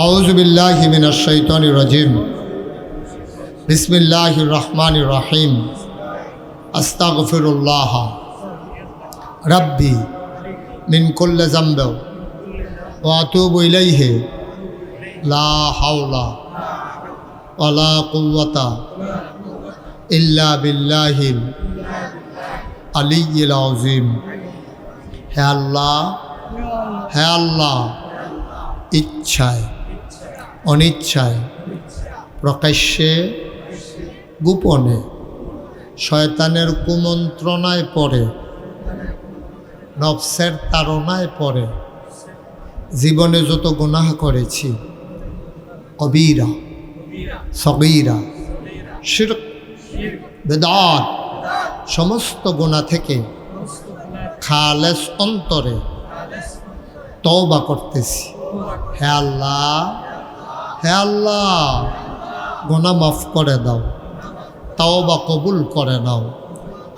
Speaker 1: আউযু বিল্লাহি মিনাশ শাইতানির রাজিম, বিসমিল্লাহির রহমানির রহিম, আস্তাগফিরুল্লাহ রাব্বি মিন কুল্লি যামবি ওয়া আতুবু ইলাইহি লা হাওলা ওয়ালা কুওয়াতা ইল্লা বিল্লাহিল আলিয়্যিল আযীম। হে আল্লাহ, হে আল্লাহ, ইচ্ছায় অনিচ্ছায় প্রকাশ্যে গোপনে শয়তানের কুমন্ত্রণায় পড়ে, নফসের তাড়নায় পড়ে জীবনে যত গুনাহ করেছি, কবীরা সগীরা শিরক বেদাত, সমস্ত গুনাহ থেকে খালেস অন্তরে তওবা করতেছি। হে আল্লাহ, হে আল্লাহ, গুনাহ মাফ করে দাও, তওবা কবুল করে নাও।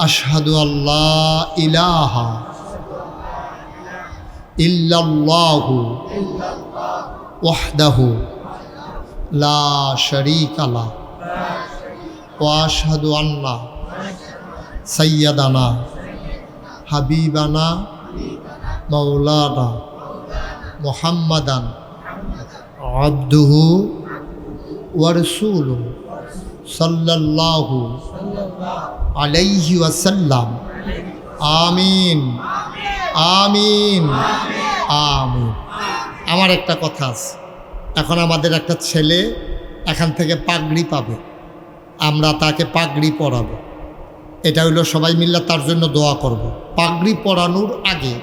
Speaker 1: আশহাদু আল্লাহ ইলাহা ইল্লাল্লাহু ওয়াহদাহু লা শারীকা লাহু ওয়া আশহাদু আন্না সাইয়্যিদানা হাবিবানা মাওলানা মুহাম্মাদান আবদুহু ওয়া রাসূলুহু সাল্লাল্লাহু আলাইহি ওয়াসাল্লাম। আমিন আমিন আমিন। আমার একটা কথা আছে, এখন আমাদের একটা ছেলে এখান থেকে পাগড়ি পাবে, আমরা তাকে পাগড়ি পরাবো। এটা হইলো সবাই মিল্লা তার জন্য দোয়া করব। পাগড়ি পরানোর আগে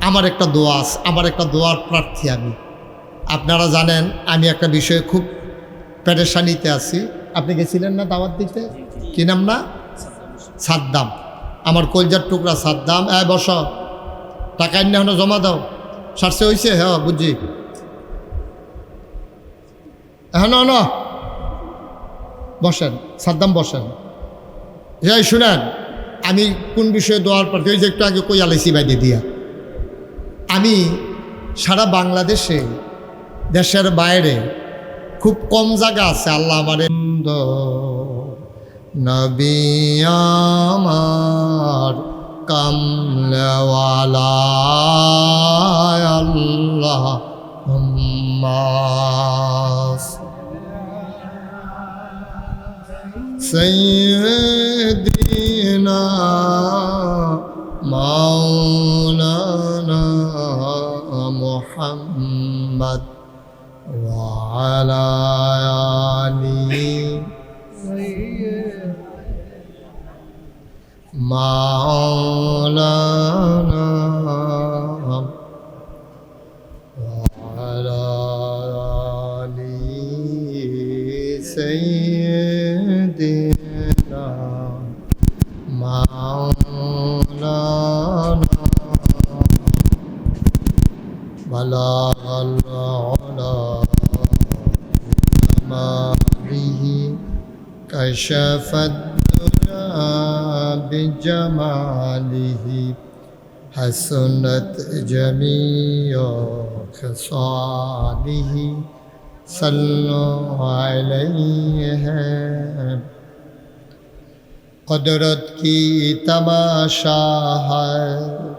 Speaker 1: আমার একটা দোয়া আছে, আমার একটা দোয়ার প্রার্থী আমি। আপনারা জানেন আমি একটা বিষয়ে খুব পেরেশানিতে আছি। আপনি গেছিলেন না দাওয়াত দিতে? কি নাম না? সাদ্দাম, আমার কলজার টুকরা সাদ্দাম। বস, টাকা এনে জমা দাও। সারছে হয়েছে? হ্যাঁ বুঝছি। হ্যাঁ না বসেন সাদ্দাম, বসেন। যাই শুনেন, আমি কোন বিষয়ে দোয়ার প্রার্থী, ওই যে একটু আগে কই আলাইছি বাইরে দিয়া। আমি সারা বাংলাদেশে, দেশের বাইরে খুব কম জায়গা আছে আল্লাহ আমার নবী আমার কামলেওয়ালা আল্লাহ সাইয়্যিদিনা وعلى آله مولانا وعلى آل سيدنا مولانا بلغ العلا بكماله كشف الدجى بجماله حسنت جميع خصاله صلوا عليه قدرت کی تماشا ہے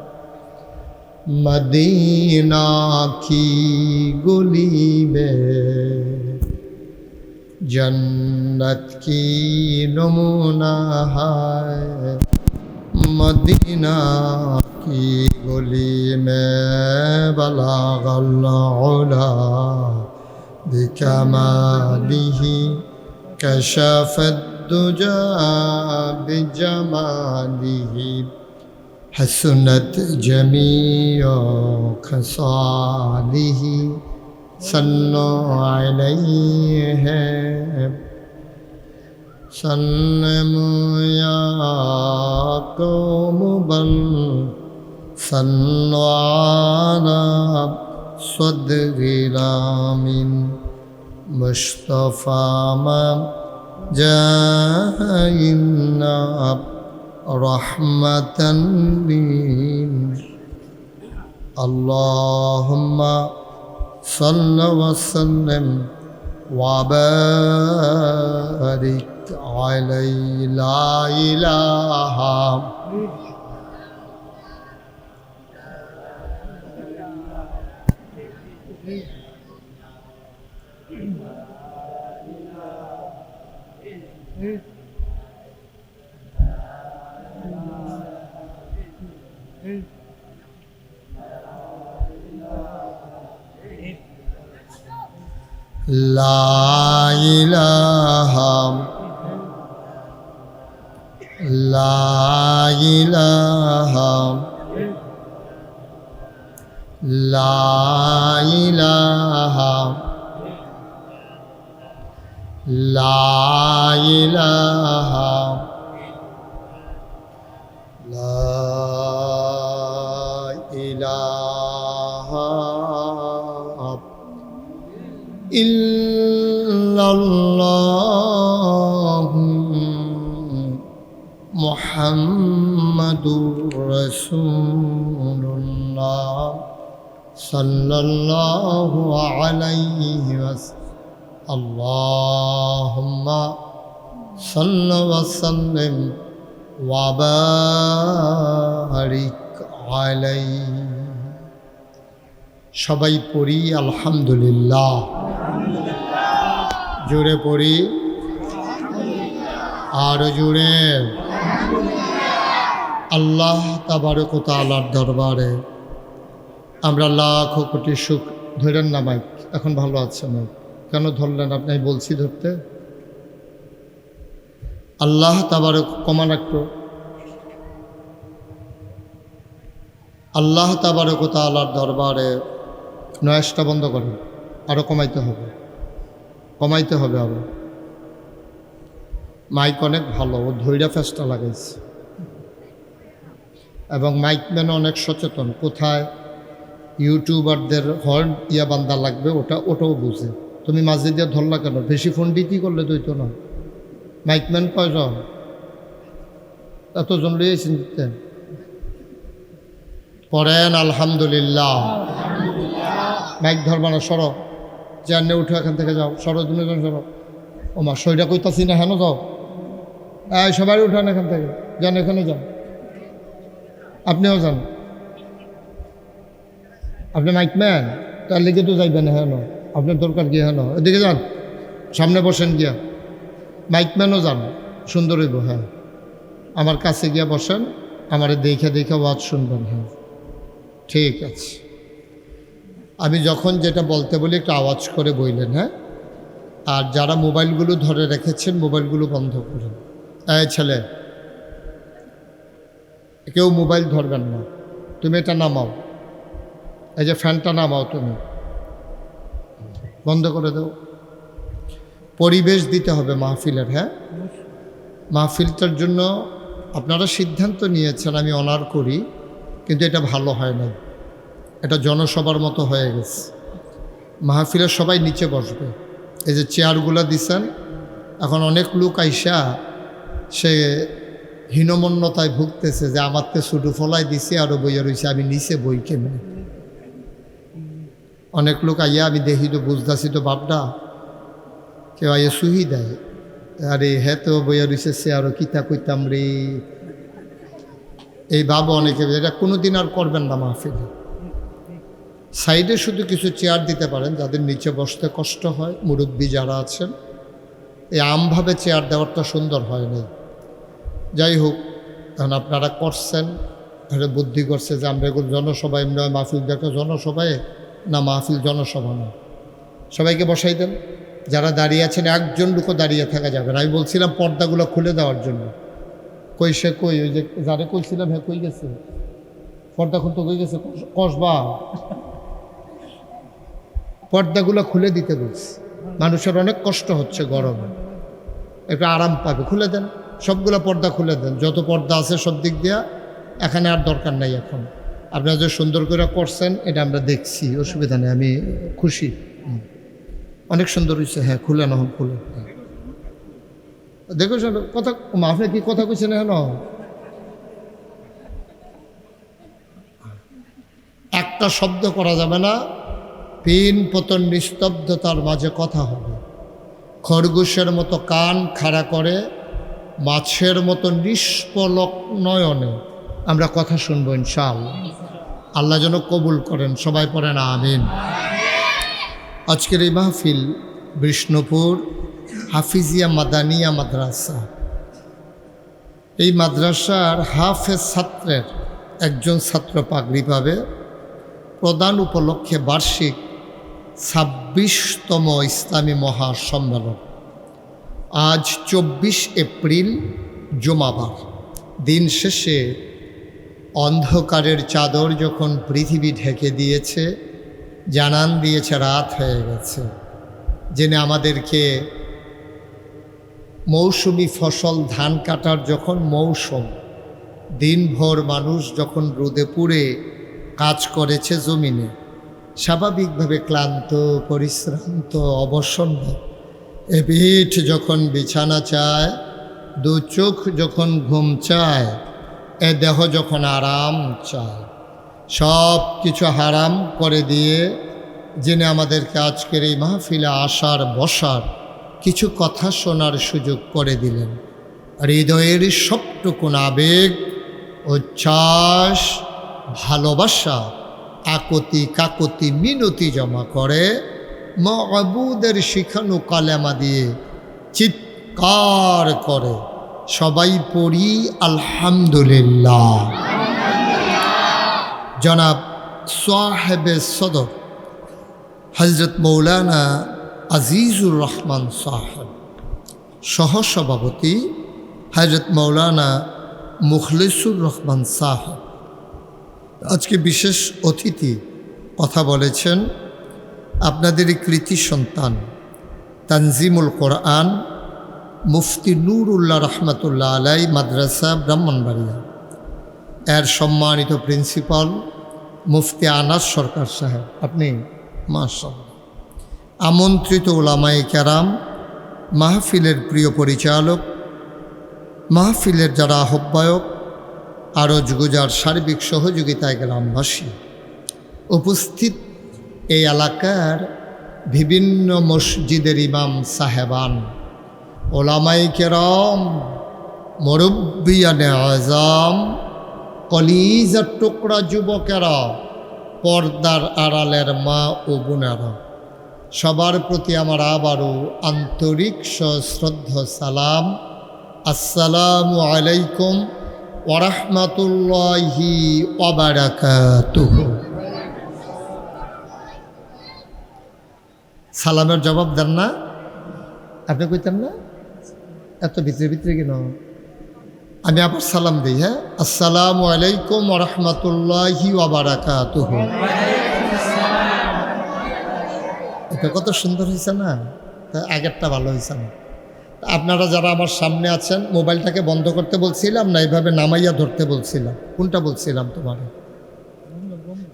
Speaker 1: مدینہ کی گلی میں جنت کی نمونہ ہے مدینہ کی گلی میں بلغ العلا بکمالہ کشف الدجى بجماله حسنت جميع خصاله صلوا عليه سلموا يا قوم بل صلوا على صدر الامين مصطفى ما جاءنا رحمة للعالمين اللهم صل وسلم وبارك عليه لا إله لا إله لا إله لا إله لا إله لا إله إلا الله محمد رسول الله صلى الله عليه وسلم اللهم صل وسلم وبارك عليه সবাই পড়ি আলহামদুলিল্লাহ জোরে পড়ি আর জোরে আল্লাহ তাবারক ওয়া তাআলার দরবারে আমরা লাখ কোটি সুখ ধরেন না মাইক এখন ভালো আছে মাইক কেন ধরলেন আপনি বলছি ধরতে আল্লাহ তাবারক কমান একটু আল্লাহ তাবারক ওয়া তাআলার দরবারে নয়েজটা বন্ধ করেন আরও কমাইতে হবে আরও মাইক অনেক ভালো ও ধৈর্য ফেস্টা লাগাইছে এবং মাইকম্যানও অনেক সচেতন কোথায় ইউটিউবারদের হর্ন বান্দা লাগবে ওটাও বুঝে তুমি মাঝে দিয়ে ধরলা কেন বেশি ফোন দিতে করলে দইতো না মাইকম্যান কয়জন এতজন লিয়েছেন দিতে পড়েন আলহামদুলিল্লাহ মাইক ধরবা না সরো চেয়ার উঠে এখান থেকে যাও সরো দুজন সরো ও মা সইটা কইতাছি না হেন যাও এই সবাই উঠান এখান থেকে যান এখানে যান আপনিও যান আপনি মাইকম্যান তার লিগে তো যাইবেন হেন আপনার দরকার গিয়ে হেন এদিকে যান সামনে বসেন গিয়া মাইকম্যানও যান সুন্দর হইব হ্যাঁ আমার কাছে গিয়া বসেন আমারে দেখে ওয়াজ শুনবেন হ্যাঁ ঠিক আছে আমি যখন যেটা বলতে বলি একটু আওয়াজ করে বললেন, হ্যাঁ? আর যারা মোবাইলগুলো ধরে রেখেছেন মোবাইলগুলো বন্ধ করুন। এই ছেলে, কেউ মোবাইল ধরবেন না। তুমি এটা নামাও, এই যে ফ্যানটা নামাও, তুমি বন্ধ করে দাও। পরিবেশ দিতে হবে মাহফিলের, হ্যাঁ? মাহফিলটার জন্য আপনারা সিদ্ধান্ত নিয়েছেন, আমি অনার করি, কিন্তু এটা ভালো হয় না। এটা জনসভার মতো হয়ে গেছে। মাহফিলের সবাই নিচে বসবে। এই যে চেয়ারগুলো দিছেন, এখন অনেক লোক আইসা সে হীনমন্যতায় ভুগতেছে যে আমার তো শুধু ফলাই দিছে আরও বইয়া রয়েছে, আমি নিচে বই কেমনি। অনেক লোক আইয়া আমি দেখি তো বুঝতেছি তো বাপটা, কেউ আইয়া সুহি দেয়, আরে হ্যাঁ তো বইয়া রয়েছে সে আরও কিতা কইতাম রে। এই ভাবো অনেকে, এটা কোনোদিন আর করবেন না মাহফিলে। সাইডে শুধু কিছু চেয়ার দিতে পারেন যাদের নিচে বসতে কষ্ট হয়, মুরব্বী যারা আছেন। এই আমভাবে চেয়ার দেওয়ারটা সুন্দর হয় নাই। যাই হোক, এখন আপনারা করছেন, বুদ্ধি করছে যে আমরা এগুলো জনসভায় নয়, মাহফিল দেখো জনসভায় না, মাহফিল জনসভা না। সবাইকে বসাই দেন। যারা দাঁড়িয়ে আছেন একজন লোকও দাঁড়িয়ে থাকা যাবে না। আমি বলছিলাম পর্দাগুলো খুলে দেওয়ার জন্য, কই সে কই, ওই যে যারে কইছিলাম হ্যাঁ কই গেছে, পর্দা খুলতে কই গেছে, কসবা পর্দাগুলো খুলে দিতে বলছি। মানুষের অনেক কষ্ট হচ্ছে গরমে, একটু আরাম পাবে, খুলে দেন সবগুলো পর্দা খুলে দেন। যত পর্দা আছে সব দিক দিয়া, এখানে আর দরকার নাই। এখন আপনারা যে সুন্দর করে করছেন এটা আমরা দেখছি, অসুবিধা নেই, আমি খুশি। অনেক সুন্দর হয়েছে, হ্যাঁ খুলে না, খুলে দেখো কথা। আপনি কি কথা কইছেন? হ্যাঁ, একটা শব্দ করা যাবে না, পিন পতন নিস্তব্ধতার মাঝে কথা হবে। খরগোশের মতো কান খাড়া করে, মাছের মতো নিষ্পলক নয়নে আমরা কথা শুনবো ইনশাআল্লাহ। আল্লাহ যেন কবুল করেন, সবাই পড়েন আমিন। আজকের এই মাহফিল বিষ্ণুপুর হাফিজিয়া মাদানিয়া মাদ্রাসা, এই মাদ্রাসার হাফেজ ছাত্রের একজন ছাত্র পাগড়ি পাবে। প্রদান উপলক্ষে বার্ষিক ২৬তম ইসলামী মহাসম্মেলন আজ ২৪ এপ্রিল জুমাবার। দিন শেষে অন্ধকারের চাদর যখন পৃথিবী ঢেকে দিয়েছে, জানান দিয়েছে রাত হয়ে গেছে, জেনে আমাদেরকে মৌসুমি ফসল ধান কাটার যখন মৌসুম, দিনভর মানুষ যখন রোদে পুড়ে কাজ করেছে জমিনে, স্বাভাবিকভাবে ক্লান্ত, পরিশ্রান্ত, অবসন্ন, এ পিঠ যখন বিছানা চায়, দু চোখ যখন ঘুম চায়, এ দেহ যখন আরাম চায়, সব কিছু হারাম করে দিয়ে যিনি আমাদেরকে আজকের এই মাহফিলে আসার বসার, কিছু কথা শোনার সুযোগ করে দিলেন। হৃদয়ের সবটুকুন আবেগ, উচ্ছ্বাস, ভালোবাসা, আকতি কাকতি মিনতি জমা করে মাবুদের শিখানো কালেমা দিয়ে চিৎকার করে সবাই পড়ি আলহামদুলিল্লাহ। জনাব সাহেবে সদর হজরত মৌলানা আজিজুর রহমান সাহেব, সহসভাপতি হজরত মৌলানা মুখলিসুর রহমান সাহেব, আজকে বিশেষ অতিথি কথা বলেছেন আপনাদেরই কৃতি সন্তান তানজিমুল কোরআন মুফতি নুরুল্লাহ রহমতুল্লাহ আলাই মাদ্রাসা ব্রাহ্মণবাড়িয়া, এর সম্মানিত প্রিন্সিপাল মুফতি আনাস সরকার সাহেব। আপনি মাশাআল্লাহ। আমন্ত্রিত ওলামায়ে কেরাম, মাহফিলের প্রিয় পরিচালক, মাহফিলের যারা আহ্বায়ক, আরজ গুজার সার্বিক সহযোগিতায় গ্রামবাসী, উপস্থিত এই এলাকার বিভিন্ন মসজিদের ইমাম সাহেবান, ওলামায়ে কেরাম, মুরব্বিয়ানে আযম, কলিজার টুকরা যুবকেরা, পর্দার আড়ালের মা ও বোনেরা, সবার প্রতি আমার আবারও আন্তরিক সশ্রদ্ধ সালাম। আসসালামু আলাইকুম ওয়া রাহমাতুল্লাহি ওয়া বারাকাতুহু। সালামের জবাব দেন না? আপনি কইতেন না? এত ভিতরে ভিতরে কেন? আমি আবার সালাম দিই। হ্যাঁ, আসসালামু আলাইকুম ওয়া রাহমাতুল্লাহি ওয়া বারাকাতুহু। এটা কত সুন্দর হয়েছে না? আগেরটা ভালো হয়েছে না? আপনারা যারা আমার সামনে আছেন, মোবাইলটাকে বন্ধ করতে বলছিলাম না এইভাবে নামাইয়া ধরতে বলছিলাম? কোনটা বলছিলাম তোমার?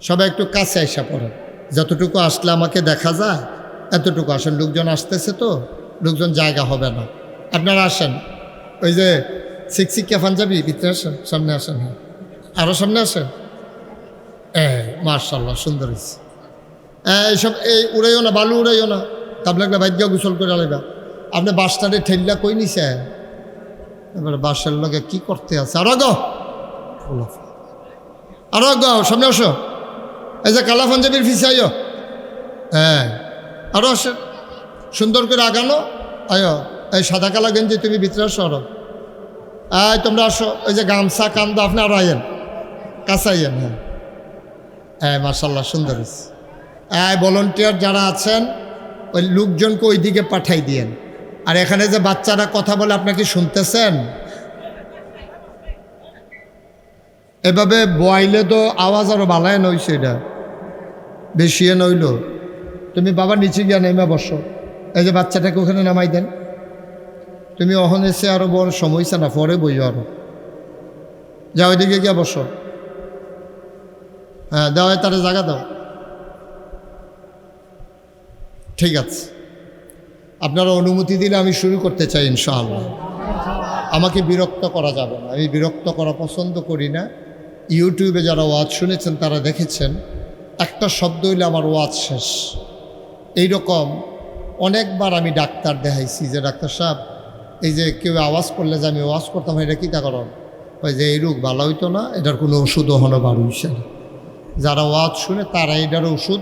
Speaker 1: সবাই একটু কাছে আইসা পড়েন, যতটুকু আসলে আমাকে দেখা যায় এতটুকু আসেন। লোকজন আসতেছে তো, লোকজন জায়গা হবে না। আপনারা আসেন, ওই যে শিক্ষিকা পাঞ্জাবি ভিতরে আসেন, সামনে আসেন। হ্যাঁ, আরও সামনে আসেন। মার্শাল্লাহ, সুন্দর হয়েছে। এইসব উড়াইও না, বালু উড়াইও না, তাবলাগলা বাইর গিয়া গোসল করে আলাইবা। আপনি বাসটারে ঠেললা কই নিছে? এবারে বাসের লগে কি করতে আছে? আরো গাও, সামনে আসো। এই যে কালা পাঞ্জাবির ফিসাইও। হ্যাঁ, আরো আসে, সুন্দর করে আগানো। আয়ো, এই সাদা কালা গেঞ্জি তুমি ভিতরে আসো। আরো তোমরা আসো। ওই যে গামছা কান্দা আপনি আরো আইয়েন, কাছে আইয়েন। হ্যাঁ, মার্শাল্লাহ, সুন্দর হয়েছে। ভলেন্টিয়ার যারা আছেন ওই লোকজনকে ওই দিকে পাঠাই দিয়েন। আর এখানে যে বাচ্চারা কথা বলে আপনাকে শুনতেছেন? এভাবে বয়াইলে তো আওয়াজ আরো বালায় নইছে, এটা বেশি নইল। তুমি বাবা নিচে গিয়া নেমে বসো। এই যে বাচ্চাটাকে ওখানে নামাই দেন। তুমি ওখানে এসে আরো বড় সমস্যা না, পরে বইও আরো। যাও ওইদিকে গিয়া বসো। হ্যাঁ, দাও, তারা জায়গা দাও। ঠিক আছে, আপনারা অনুমতি দিলে আমি শুরু করতে চাই ইনশাআল্লাহ। আমাকে বিরক্ত করা যাবে না, আমি বিরক্ত করা পছন্দ করি না। ইউটিউবে যারা ওয়াজ শুনেছেন তারা দেখেছেন, একটা শব্দ হইলে আমার ওয়াজ শেষ। এইরকম অনেকবার আমি ডাক্তার দেখাইছি যে ডাক্তার সাহেব, এই যে কেউ আওয়াজ করলে যে আমি ওয়াজ করতাম, এটা কী তা কারণ? ওই যে এই রোগ ভালো হইতো না, এটার কোনো ওষুধও হলো বার হইছে না। যারা ওয়াজ শুনে তারা এটার ওষুধ,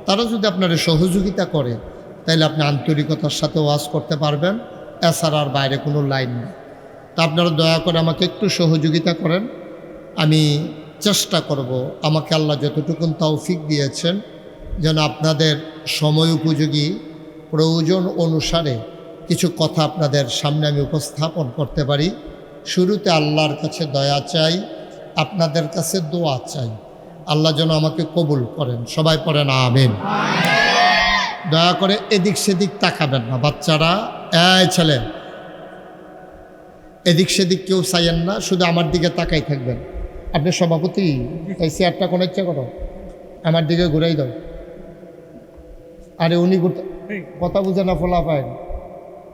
Speaker 1: তারা যদি আপনার সহযোগিতা করে তাইলে আপনি আন্তরিকতার সাথে ওয়াজ করতে পারবেন। এছাড়া আর বাইরে কোনো লাইন নেই। তা আপনারা দয়া করে আমাকে একটু সহযোগিতা করেন। আমি চেষ্টা করব, আমাকে আল্লাহ যতটুকুন তৌফিক দিয়েছেন যেন আপনাদের সময় উপযোগী প্রয়োজন অনুসারে কিছু কথা আপনাদের সামনে আমি উপস্থাপন করতে পারি। শুরুতে আল্লাহর কাছে দয়া চাই, আপনাদের কাছে দোয়া চাই, আল্লাহ যেন আমাকে কবুল করেন। সবাই পড়েন আমিন। দয়া করে এদিক সেদিক তাকাবেন না বাচ্চারা। এই ছেলে, এদিক সেদিক কেউ চাইয়েন না, শুধু আমার দিকে তাকাই থাকবেন। আপনি সভাপতি, এই চেয়ারটা কোনো ইচ্ছা করো, আমার দিকে ঘুরাই দাও। আরে উনি কথা বুঝে না, ফোলা পায়।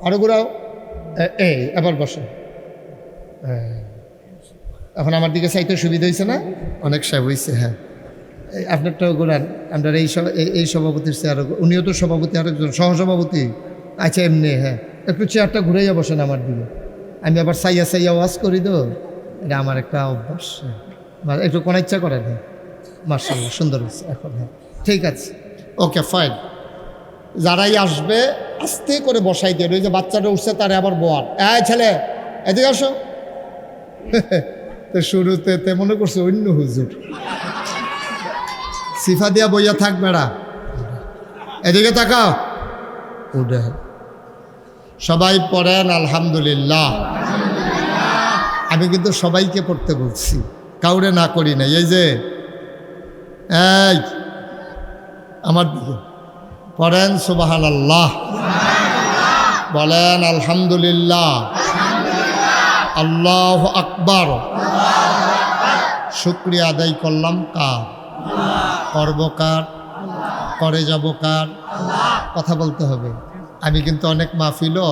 Speaker 1: আরো ঘুরাও। এই এবার বসে। এখন আমার দিকে চাইতে সুবিধা হয়েছে না? অনেক সাহেব হয়েছে। হ্যাঁ, আপনারটাও ঘুরান। আপনার এই সভাপতির চেয়ার, উনিও তো সভাপতি, আরেকজন সহসভাপতি। আচ্ছা, এমনি। হ্যাঁ, একটু চেয়ারটা ঘুরাইয়া বসেন আমার দিকে। আমি আবার সাইয়া সাইয়া ওয়াজ করি তো, এটা আমার একটা অভ্যাস। একটু কোনো ইচ্ছা করেন। হ্যাঁ, মার্শাল্লাহ, সুন্দর হয়েছে। এখন হ্যাঁ, ঠিক আছে, ওকে, ফাইন। যারাই আসবে আস্তে করে বসাই দিয়ে, ওই যে বাচ্চাটা উঠছে তারে আবার বোয়ার। ছেলে, এদিকে আসো। তো শুরুতে মনে করছে অন্য হুজুর, সিফা দিয়া বইয়া থাক বেড়া, এদিকে তাকাও। উঠে সবাই পড়েন আলহামদুলিল্লাহ। আমি কিন্তু সবাইকে পড়তে বলছি, কাউরে না করি না। এই যে এই আমার দিকে পড়েন সুবহানাল্লাহ, বলেন আলহামদুলিল্লাহ, আল্লাহু আকবার। শুকরিয়া আদায় করলাম কার? করব কার? করে যাব কার? কথা বলতে হবে। আমি কিন্তু অনেক মাহফিলও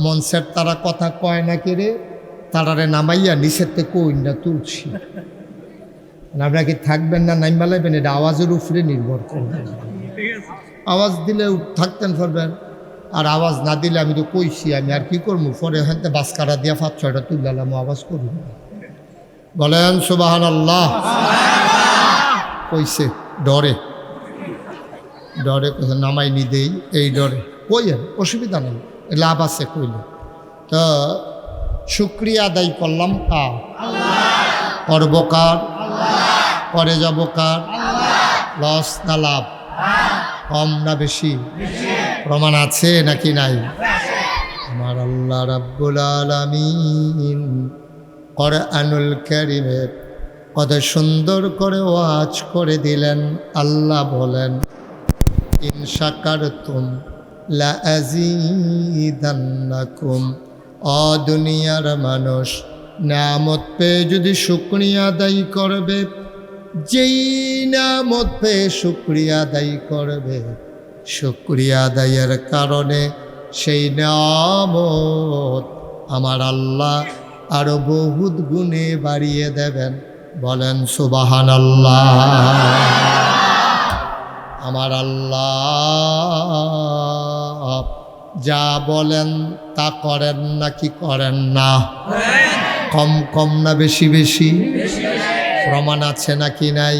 Speaker 1: মনসের তারা কথা কয় না কেড়ে তারারে নামাইয়া নিচেরতে কই না তুলছি। আপনারা কি থাকবেন না নাইমা লাইবেন? এটা আওয়াজের উপরে নির্ভর করবে। আওয়াজ দিলে থাকতেন পারবেন, আর আওয়াজ না দিলে আমি তো কইছি, আমি আর কি করবো? পরে হয়তো বাসকারা দিয়া 5-6টা তুললাম, আওয়াজ করব। বলেন সুবহানাল্লাহ। কইছে ডরে ডরে কোথাও নামাই নি দেই, এই ডরে কইয়েন, অসুবিধা নেই, লাভ আছে কইলে। তো শুকরিয়া আদায় করলাম কার? করব কার? করে যাব কার? লস না লাভ? কম না বেশি? প্রমাণ আছে নাকি নাই? আমার আল্লাহ রাব্বুল আলামিন কোরআনুল কারীমে কত সুন্দর করে ওয়াজ করে দিলেন। আল্লাহ বলেন, ইন শাকারতুম লা আযীদান্নাকুম। ও দুনিয়ার মানুষ, নিয়ামত পেয়ে যদি শুকরিয়া আদায় করবে, যেই নিয়ামত পেয়ে শুকরিয়া আদায় করবে, শুকরিয়া আদায়ের কারণে সেই নিয়ামত আমার আল্লাহ আরো বহুত গুণে বাড়িয়ে দেবেন। বলেন সুবহানাল্লাহ। আমার আল্লাহ যা বলেন তা করেন নাকি করেন না? কম কম না বেশি বেশি? প্রমাণ আছে নাকি নাই?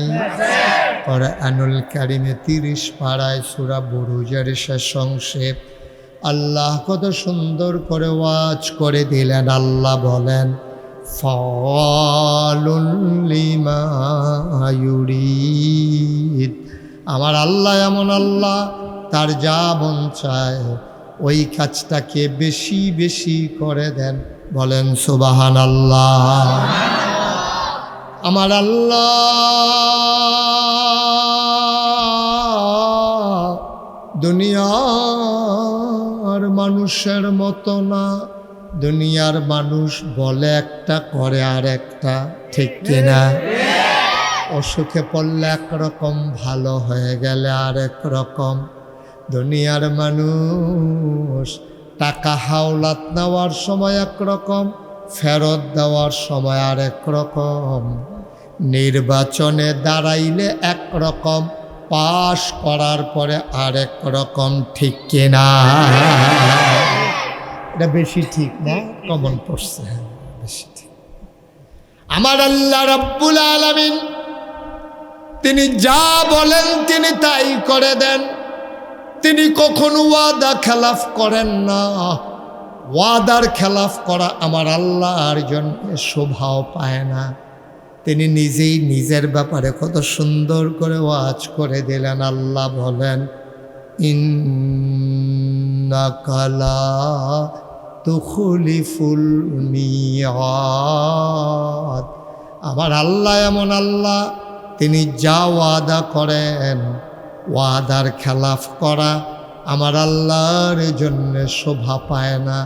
Speaker 1: কোরআনুল কারীমে 30 পারায় সূরা বুরুজের শেষ অংশে আল্লাহ কত সুন্দর করে ওয়াজ করে দিলেন। আল্লাহ বলেন, ফাআলুল লিমা ইউরিদ। আমার আল্লাহ এমন আল্লাহ, তার যা মন চায় ওই কাজটাকে বেশি বেশি করে দেন। বলেন সুবহানাল্লাহ। আমার আল্লাহ দুনিয়ার মানুষের মতো না। দুনিয়ার মানুষ বলে একটা, করে আর একটা, ঠিক কিনা? অসুখে পড়লে একরকম, ভালো হয়ে গেলে আর এক রকম। দুনিয়ার মানুষ টাকা হাওলাত নেওয়ার সময় একরকম, ফেরত দেওয়ার সময় আর এক রকম। নির্বাচনে দাঁড়াইলে একরকম, পাশ করার পরে আরেক রকম, ঠিক কিনা? এটা বেশি ঠিক না? কমন পড়ছে, বেশি ঠিক। আমার আল্লাহ রাব্বুল আলামিন তিনি যা বলেন তিনি তাই করে দেন। তিনি কখনো ওয়াদা খেলাফ করেন না। ওয়াদার খেলাফ করা আমার আল্লাহর জন্য শোভাও পায় না। তিনি নিজেই নিজের ব্যাপারে কত সুন্দর করে ওয়াজ করে দিলেন। আল্লাহ বলেন, ইন্নাকা লা তুখলিফুল মিয়াদ। আমার আল্লাহ এমন আল্লাহ, তিনি যা ওয়াদা করেন, ওয়াদার খেলাফ করা আমার আল্লাহর জন্য শোভা পায় না।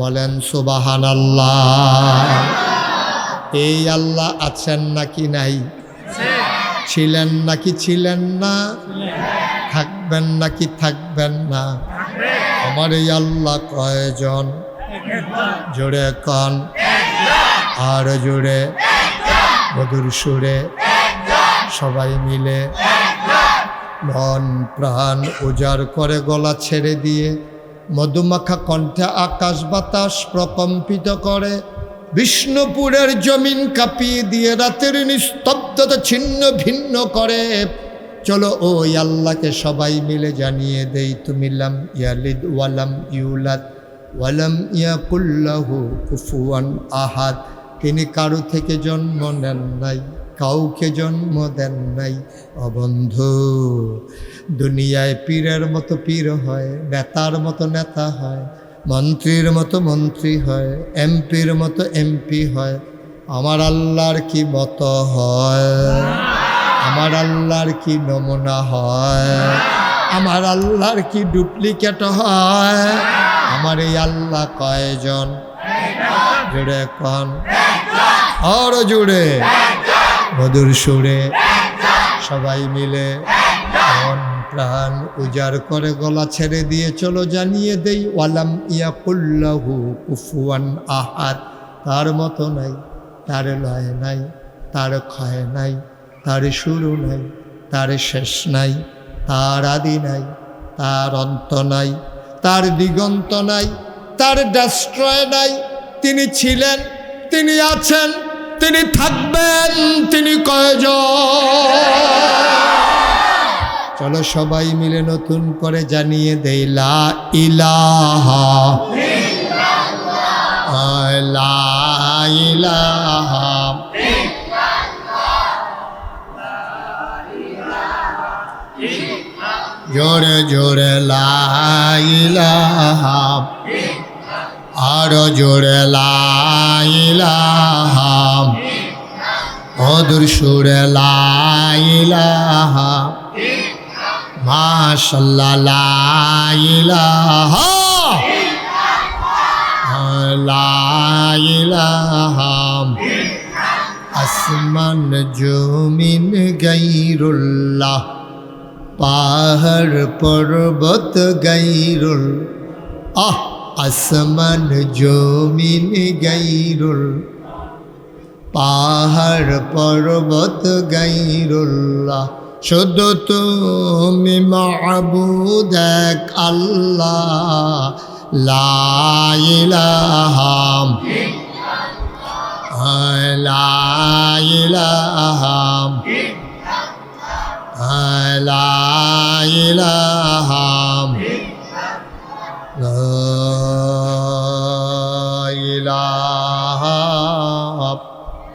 Speaker 1: বলেন সুবহানাল্লাহ। এই আল্লাহ আছেন নাকি নাই? ছিলেন নাকি ছিলেন না? থাকবেন নাকি থাকবেন না? আমার এই আল্লাহ কয়জন? জোরে কন, আর জোরে, মধুর সুরে সবাই মিলে মন প্রাণ উজাড় করে গলা ছেড়ে দিয়ে মধুমাখা কণ্ঠে আকাশ বাতাস প্রকম্পিত করে, বিষ্ণুপুরের জমিন কাঁপিয়ে দিয়ে রাতের নিস্তব্ধতা ছিন্ন ভিন্ন করে। চলো ওই আল্লাহকে সবাই মিলে জানিয়ে দেই, তুমি লাম ইয়ালিদ ওয়ালাম ইউলাদ ওয়ালাম ইয়াকুল লাহু কুফুয়ান আহাদ। তিনি কারো থেকে জন্ম নেন নাই, কাউকে জন্ম দেন নাই। ও বন্ধু, দুনিয়ায় পীরের মতো পীর হয়, নেতার মতো নেতা হয়, মন্ত্রীর মতো মন্ত্রী হয়, এমপির মতো এমপি হয়। আমার আল্লাহর কি মতো হয়? আমার আল্লাহর কি নমুনা হয়? আমার আল্লাহর কি ডুপ্লিকেট হয়? আমার এই আল্লাহ কয়জন? জুড়ে কন, আরো জুড়ে, মধুর সুরে সবাই মিলে মন প্রাণ উজাড় করে গলা ছেড়ে দিয়ে চলো জানিয়ে দেই, ওয়ালাম ইয়াকুল লাহু কুফুয়ান আহাদ। তার মতো নাই, তার লয় নাই, তার ক্ষয় নাই, তার শুরু নাই, তার শেষ নাই, তার আদি নাই, তার অন্ত নাই, তার দিগন্ত নাই, তার ডাস্ট্রয় নাই। তিনি ছিলেন, তিনি আছেন, তিনি থাকবেন, তিনি কয়জন? চলো সবাই মিলে নতুন করে জানিয়ে দেই, লা ইলাহা ইল্লাল্লাহ, লা ইলাহা ইল্লাল্লাহ। জোরে জোরে লা ইলাহা, আরো জোরে লা ইলাহা, মধুর সুরে লা ইলাহা, মাশাআল্লাহ লা ইলাহা, লা ইলাহা, আসমান জমিন গায়রুল্লাহ, পাহাড় পর্বত গায়রুল, আসমান জমিন গায়রুল, পাহাড় পর্বত গায়রুল্লাহ, শুধু তুমি মাবুদ এক আল্লাহ, লা ইলাহা, লা ইলাহা, লা ইলাহা, লা ইলাহা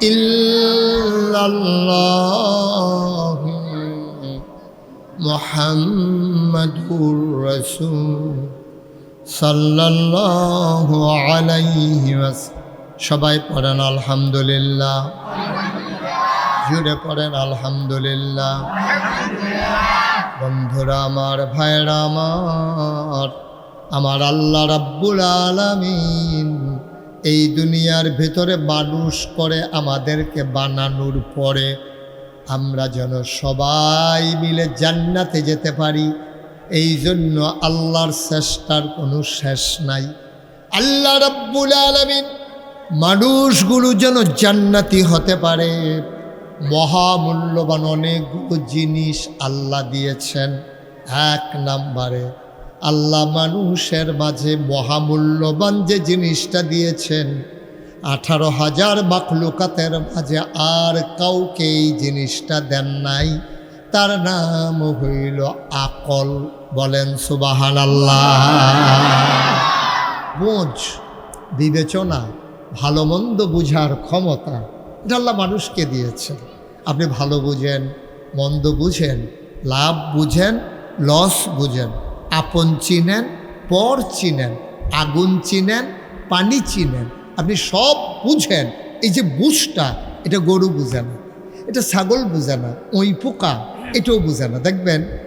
Speaker 1: ইল্লাল্লাহ মুহাম্মাদুর রাসূল সাল্লাল্লাহু আলাইহি ওয়াসাল্লাম। সবাই পড়েন আলহামদুলিল্লাহ, জুড়ে পড়েন আলহামদুলিল্লাহ। বন্ধুরা আমার, ভাইরা আমার আল্লাহ রাব্বুল আলামিন এই দুনিয়ার ভেতরে মানুষ করে আমাদেরকে বানানোর পরে আমরা যেন সবাই মিলে জান্নাতে যেতে পারি, এই জন্য আল্লাহর চেষ্টার কোনো শেষ নাই। আল্লাহ রাব্বুল আলামিন মানুষগুলো যেন জান্নাতি হতে পারে, মহামূল্যবান অনেকগুলো জিনিস আল্লাহ দিয়েছেন। এক নম্বরে আল্লাহ মানুষের মাঝে মহামূল্যবান যে জিনিসটা দিয়েছেন, 18,000 মাখলুকাতের মাঝে আর কাউকে এই জিনিসটা দেন নাই, তার নাম হইল আকল। বলেন সুবহানাল্লাহ। বোঝ, বিবেচনা, ভালো মন্দ বুঝার ক্ষমতা এটা আল্লাহ মানুষকে দিয়েছেন। আপনি ভালো বুঝেন, মন্দ বুঝেন, লাভ বুঝেন, লস বুঝেন, আপন চিনেন, পর চিনেন, আগুন চিনেন, পানি চিনেন, আপনি সব বুঝেন। এই যে বুঝটা, এটা গরু বুঝে না, এটা ছাগল বুঝে না, ওই পোকা এটাও বুঝে না। দেখবেন